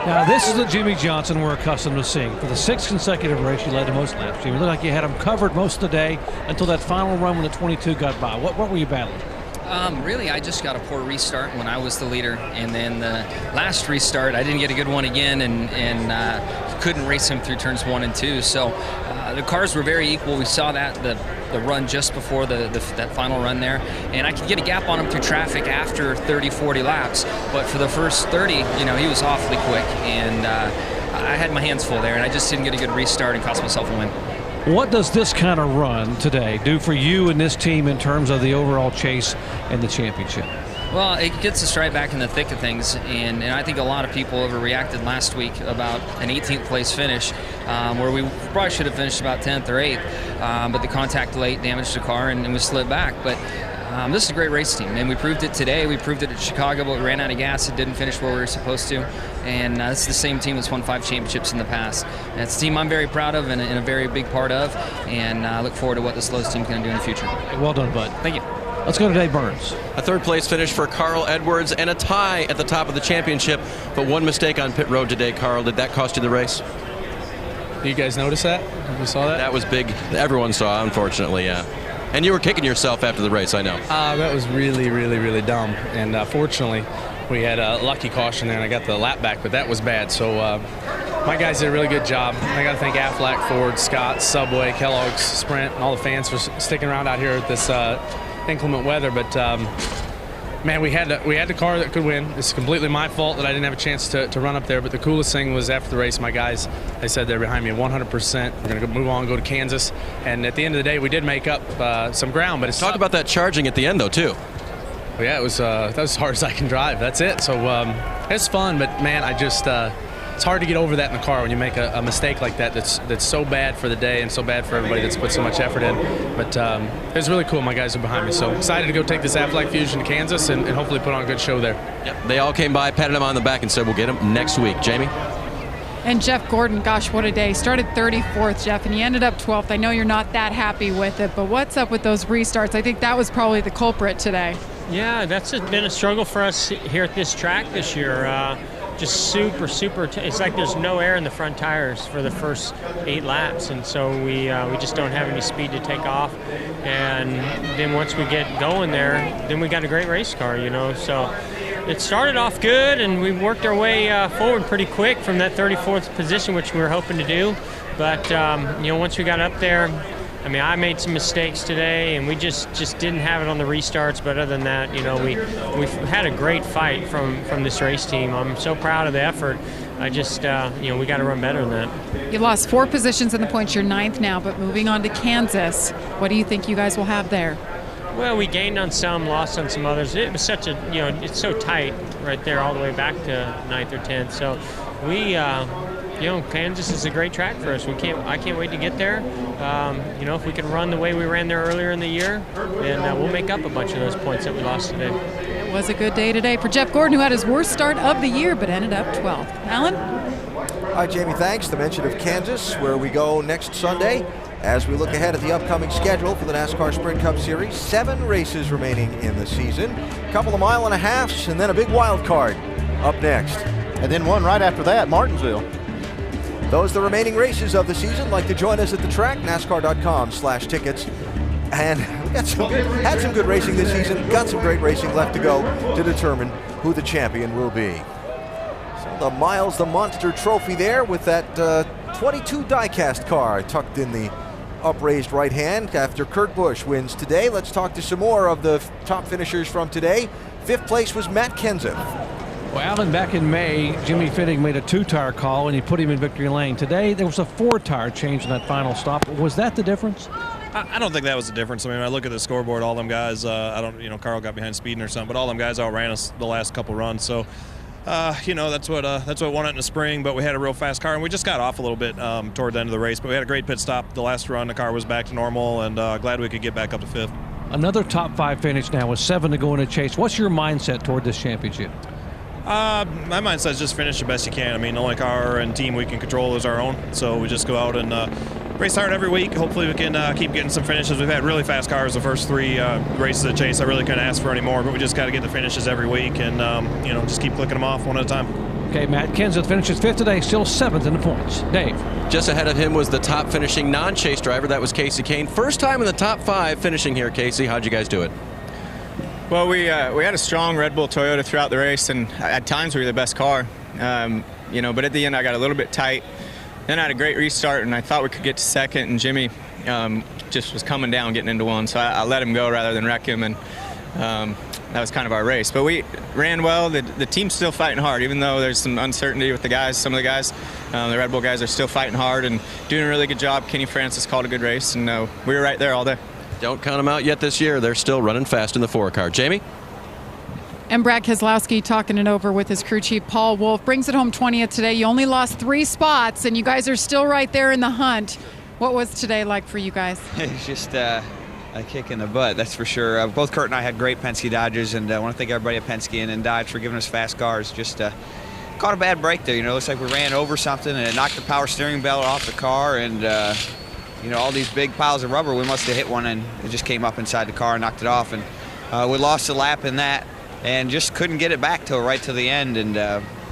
Now, this is the Jimmy Johnson we're accustomed to seeing. For the 6th consecutive race, he led the most laps. Jimmy, looked like you had him covered most of the day until that final run when the 22 got by. What were you battling? Really, I just got a poor restart when I was the leader, and then the last restart, I didn't get a good one again, and couldn't race him through turns 1 and 2. So the cars were very equal. We saw that the run just before that final run there, and I could get a gap on him through traffic after 30, 40 laps. But for the first 30, you know, he was awfully quick, and I had my hands full there, and I just didn't get a good restart and cost myself a win. What does this kind of run today do for you and this team in terms of the overall chase and the championship? Well, it gets us right back in the thick of things, and I think a lot of people overreacted last week about an 18th place finish, where we probably should have finished about 10th or 8th, but the contact late damaged the car and we slid back. But this is a great race team, and we proved it today. We proved it at Chicago, but we ran out of gas and didn't finish where we were supposed to. And this is the same team that's won 5 championships in the past. And it's a team I'm very proud of and a very big part of, and I look forward to what this Lowe's team can do in the future. Well done, bud. Thank you. Let's go to Dave Burns. A third-place finish for Carl Edwards and a tie at the top of the championship, but one mistake on pit road today. Carl, did that cost you the race? Did you guys notice that? You saw that? That was big. Everyone saw, unfortunately, yeah. And you were kicking yourself after the race, I know. That was really, really, really dumb. And fortunately, we had a lucky caution there, and I got the lap back, but that was bad. So my guys did a really good job. I got to thank Aflac, Ford, Scott, Subway, Kellogg's, Sprint, and all the fans for sticking around out here with this inclement weather. But man, we had the car that could win. It's completely my fault that I didn't have a chance to run up there. But the coolest thing was after the race, my guys, they said they're behind me 100%. We're going to move on and go to Kansas. And at the end of the day, we did make up some ground. But talk about that charging at the end, though, too. Well, yeah, that was as hard as I can drive. That's it. So it's fun, but man, I just it's hard to get over that in the car when you make a mistake like that. That's so bad for the day and so bad for everybody that's put so much effort in. But it was really cool. My guys are behind me, so excited to go take this Aflac Fusion to Kansas and hopefully put on a good show there. Yep. They all came by, patted him on the back, and said we'll get him next week. Jamie. And Jeff Gordon, gosh, what a day. Started 34th, Jeff, and you ended up 12th. I know you're not that happy with it, but what's up with those restarts? I think that was probably the culprit today. Yeah, that's been a struggle for us here at this track this year. Just super, it's like there's no air in the front tires for the first 8 laps, and so we just don't have any speed to take off. And then once we get going there, then we got a great race car, you know. So it started off good, and we worked our way forward pretty quick from that 34th position, which we were hoping to do. But you know, once we got up there, I mean, I made some mistakes today, and we just didn't have it on the restarts. But other than that, you know, we've had a great fight from this race team. I'm so proud of the effort. I just, you know, we got to run better than that. You lost 4 positions in the points. You're 9th now, but moving on to Kansas, what do you think you guys will have there? Well, we gained on some, lost on some others. It was such a, you know, it's so tight right there all the way back to 9th or 10th. So we, you know, Kansas is a great track for us. I can't wait to get there. You know, if we can run the way we ran there earlier in the year, then we'll make up a bunch of those points that we lost today. It was a good day today for Jeff Gordon, who had his worst start of the year, but ended up 12th. Alan? All right, Jamie, thanks. The mention of Kansas, where we go next Sunday. As we look ahead at the upcoming schedule for the NASCAR Sprint Cup Series, 7 races remaining in the season. A couple of mile-and-a-halfs, and then a big wild card up next. And then one right after that, Martinsville. Those are the remaining races of the season. Like to join us at the track, NASCAR.com/tickets. And we had some good racing this season. Got some great racing left to go to determine who the champion will be. So the Miles the Monster Trophy there with that 22 die-cast car tucked in the upraised right hand after Kurt Busch wins today. Let's talk to some more of the top finishers from today. 5th place was Matt Kenseth. Well, Alan, back in May, Jimmy Fitting made a 2-tire call and he put him in victory lane. Today, there was a 4-tire change in that final stop. Was that the difference? I don't think that was the difference. I mean, I look at the scoreboard, all them guys, Carl got behind speeding or something, but all them guys outran us the last couple runs. So, you know, that's what won it in the spring, but we had a real fast car, and we just got off a little bit toward the end of the race, but we had a great pit stop. The last run, the car was back to normal, and glad we could get back up to 5th. Another top 5 finish now with 7 to go in a chase. What's your mindset toward this championship? My mindset is just finish the best you can. I mean, the only car and team we can control is our own, so we just go out and race hard every week. Hopefully we can keep getting some finishes. We've had really fast cars the first 3 races of the chase. I really couldn't ask for any more, but we just got to get the finishes every week and, you know, just keep clicking them off one at a time. Okay, Matt Kenseth finishes 5th today, still 7th in the points. Dave. Just ahead of him was the top finishing non-chase driver. That was Casey Kane. First time in the top 5 finishing here, Casey. How'd you guys do it? Well, we had a strong Red Bull Toyota throughout the race, and at times we were the best car. You know, but at the end I got a little bit tight. Then I had a great restart, and I thought we could get to 2nd, and Jimmy just was coming down, getting into 1, so I let him go rather than wreck him, and that was kind of our race. But we ran well. The team's still fighting hard, even though there's some uncertainty with the guys. Some of the guys, the Red Bull guys, are still fighting hard and doing a really good job. Kenny Francis called a good race, and we were right there all day. Don't count them out yet this year. They're still running fast in the 4-car. Jamie? And Brad Keselowski talking it over with his crew chief, Paul Wolfe. Brings it home 20th today. You only lost 3 spots, and you guys are still right there in the hunt. What was today like for you guys? It's just A kick in the butt, that's for sure. Both Kurt and I had great Penske Dodgers, and I want to thank everybody at Penske and Dodge for giving us fast cars. Just caught a bad break there. Looks like we ran over something, and it knocked the power steering belt off the car, and all these big piles of rubber, we must have hit one, and it just came up inside the car and knocked it off. And we lost a lap in that, and just couldn't get it back till right to the end, and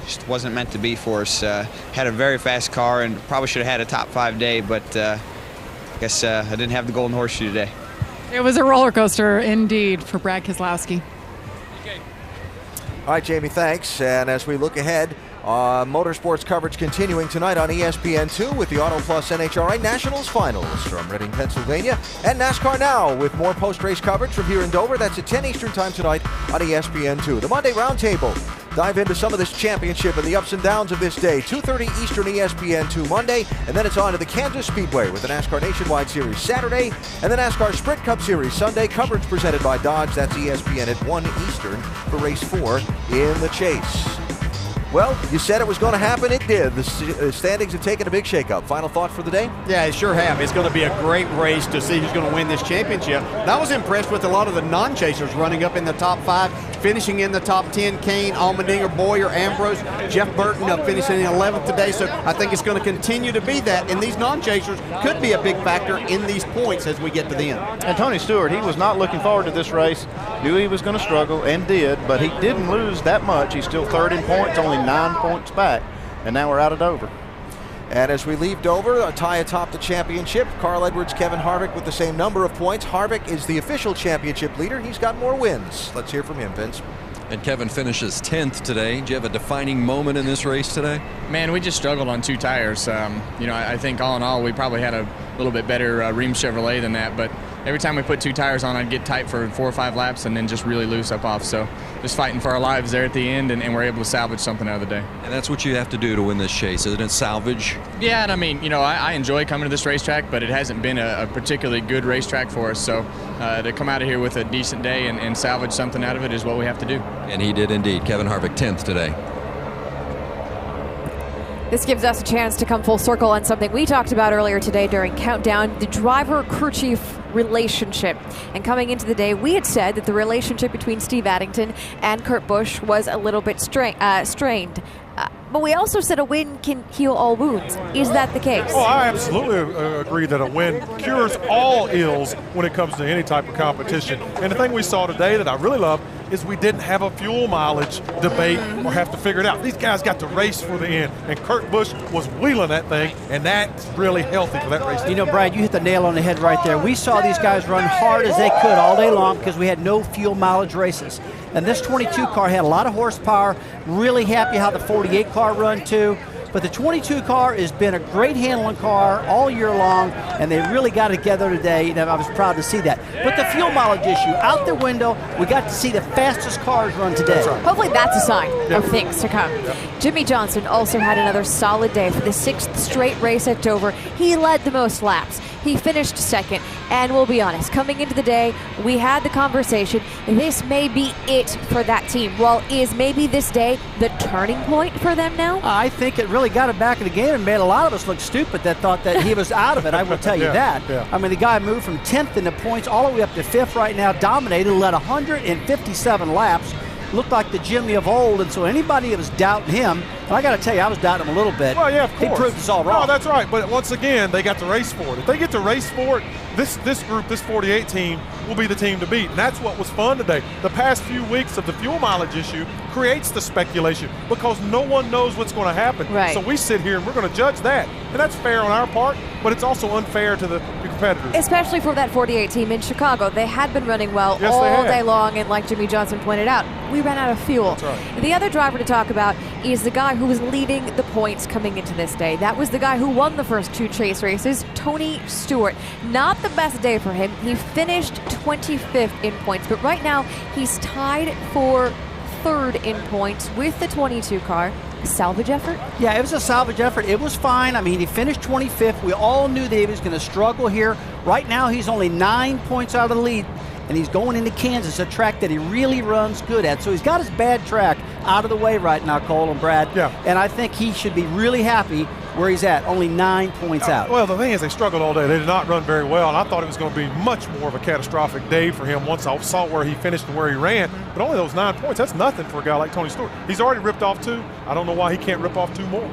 just wasn't meant to be for us. Had a very fast car, and probably should have had a top 5 day, but I guess I didn't have the golden horseshoe today. It was a roller coaster indeed for Brad Keselowski. All right, Jamie, thanks. And as we look ahead, motorsports coverage continuing tonight on ESPN2 with the Auto Plus NHRA Nationals Finals from Reading, Pennsylvania, and NASCAR Now with more post-race coverage from here in Dover. That's at 10 Eastern Time tonight on ESPN2. The Monday Roundtable. Dive into some of this championship and the ups and downs of this day. 2:30 Eastern, ESPN2 Monday, and then it's on to the Kansas Speedway with the NASCAR Nationwide Series Saturday, and the NASCAR Sprint Cup Series Sunday. Coverage presented by Dodge. That's ESPN at 1 Eastern for Race 4 in the Chase. Well, you said it was going to happen. It did. The standings have taken a big shakeup. Final thought for the day? Yeah, it sure have. It's going to be a great race to see who's going to win this championship. I was impressed with a lot of the non-chasers running up in the top 5, finishing in the top 10. Kane, Allmendinger, Boyer, Ambrose, Jeff Burton finishing in 11th today. So I think it's going to continue to be that. And these non-chasers could be a big factor in these points as we get to the end. And Tony Stewart, he was not looking forward to this race. Knew he was going to struggle and did, but he didn't lose that much. He's still third in points, only 9 points back, and now we're out of Dover. And as we leave Dover, a tie atop the championship. Carl Edwards, Kevin Harvick with the same number of points. Harvick is the official championship leader. He's got more wins. Let's hear from him, Vince. And Kevin finishes 10th today. Do you have a defining moment in this race today? Man, we just struggled on 2 tires. I think all in all, we probably had a little bit better Rheem Chevrolet than that, but every time we put 2 tires on, I'd get tight for 4 or 5 laps and then just really loose up off. So just fighting for our lives there at the end, and we're able to salvage something out of the day. And that's what you have to do to win this chase, isn't it? Salvage? Yeah, and I mean, I enjoy coming to this racetrack, but it hasn't been a particularly good racetrack for us. So to come out of here with a decent day and salvage something out of it is what we have to do. And he did indeed. Kevin Harvick, 10th today. This gives us a chance to come full circle on something we talked about earlier today during Countdown, the driver-crew chief relationship. And coming into the day, we had said that the relationship between Steve Addington and Kurt Busch was a little bit strained. But we also said a win can heal all wounds. Is that the case? Oh, I absolutely agree that a win cures all ills when it comes to any type of competition. And the thing we saw today that I really love is we didn't have a fuel mileage debate or have to figure it out. These guys got to race for the end, and Kurt Busch was wheeling that thing, and that's really healthy for that race. Brad, you hit the nail on the head right there. We saw these guys run hard as they could all day long because we had no fuel mileage races. And this 22 car had a lot of horsepower. Really happy how the 48 car run too. But the 22 car has been a great handling car all year long, and they really got it together today, and I was proud to see that. But the fuel mileage issue, out the window, we got to see the fastest cars run today. That's right. Hopefully that's a sign of things to come. Jimmy Johnson also had another solid day for the 6th straight race at Dover. He led the most laps. He finished 2nd, and we'll be honest, coming into the day, we had the conversation, this may be it for that team. Well, is maybe this day the turning point for them now? I think it really got him back in the game and made a lot of us look stupid that thought that he was out of it. I will tell you that. Yeah. I mean, the guy moved from 10th in the points all the way up to 5th right now, dominated, led 157 laps. Looked like the Jimmy of old, and so anybody that was doubting him, and I got to tell you, I was doubting him a little bit. Well, yeah, of course. He proved us all wrong. Oh, that's right. But once again, they got to race for it. If they get to race for it, this group, this 48 team, will be the team to beat. And that's what was fun today. The past few weeks of the fuel mileage issue creates the speculation because no one knows what's going to happen. Right. So we sit here and we're going to judge that. And that's fair on our part, but it's also unfair to the competitors. Especially for that 48 team in Chicago. They had been running well all day long, and like Jimmy Johnson pointed out, we ran out of fuel. That's right. The other driver to talk about is the guy who was leading the points coming into this day. That was the guy who won the first 2 chase races, Tony Stewart. Not the best day for him. He finished 25th in points, but right now he's tied for 3rd in points with the 22 car. Salvage effort? Yeah, it was a salvage effort. It was fine. I mean, he finished 25th. We all knew that he was going to struggle here. Right now, he's only 9 points out of the lead, and he's going into Kansas, a track that he really runs good at. So he's got his bad track out of the way right now, Cole and Brad. Yeah. And I think he should be really happy where he's at, only 9 points out. Well, the thing is, they struggled all day. They did not run very well, and I thought it was going to be much more of a catastrophic day for him once I saw where he finished and where he ran. But only those 9 points, that's nothing for a guy like Tony Stewart. He's already ripped off 2. I don't know why he can't rip off 2 more.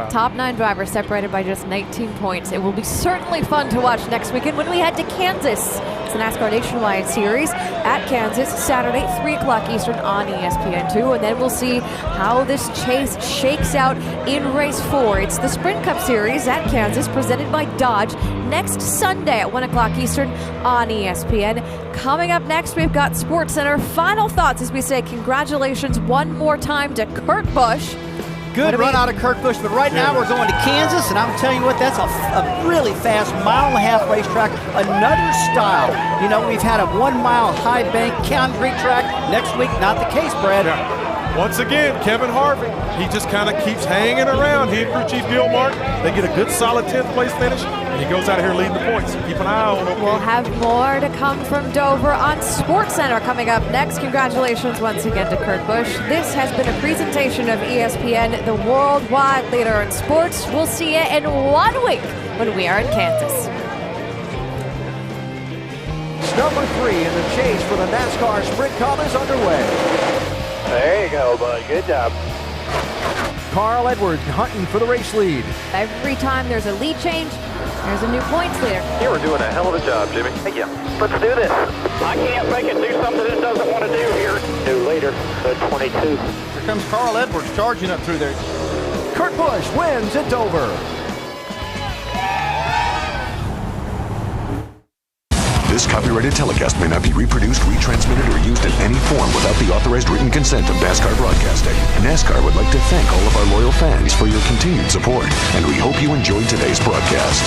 Top 9 drivers separated by just 19 points. It will be certainly fun to watch next weekend when we head to Kansas. It's the NASCAR Nationwide Series at Kansas, Saturday, 3 o'clock Eastern on ESPN2. And then we'll see how this chase shakes out in race 4. It's the Sprint Cup Series at Kansas, presented by Dodge, next Sunday at 1 o'clock Eastern on ESPN. Coming up next, we've got SportsCenter. Final thoughts as we say congratulations one more time to Kurt Busch. Good run out of Kurt Busch, but right now we're going to Kansas, and I'm telling you what, that's a really fast mile-and-a-half racetrack, another style. You know, we've had a 1 mile high bank concrete track. Next week, not the case, Brad. Yeah. Once again, Kevin Harvick, he just kind of keeps hanging around. He and crew chief Gil Martin, they get a good solid 10th place finish, and he goes out of here leading the points. Keep an eye on him. We'll have more to come from Dover on SportsCenter coming up next. Congratulations once again to Kurt Busch. This has been a presentation of ESPN, the worldwide leader in sports. We'll see you in 1 week when we are in Kansas. Number 3 in the chase for the NASCAR Sprint Cup is underway. There you go, bud. Good job. Carl Edwards hunting for the race lead. Every time there's a lead change, there's a new points leader. You were doing a hell of a job, Jimmy. Thank you. Let's do this. I can't make it do something it doesn't want to do here. Do later, the 22. Here comes Carl Edwards charging up through there. Kurt Busch wins at Dover. This copyrighted telecast may not be reproduced, retransmitted, or used in any form without the authorized written consent of NASCAR Broadcasting. NASCAR would like to thank all of our loyal fans for your continued support, and we hope you enjoyed today's broadcast.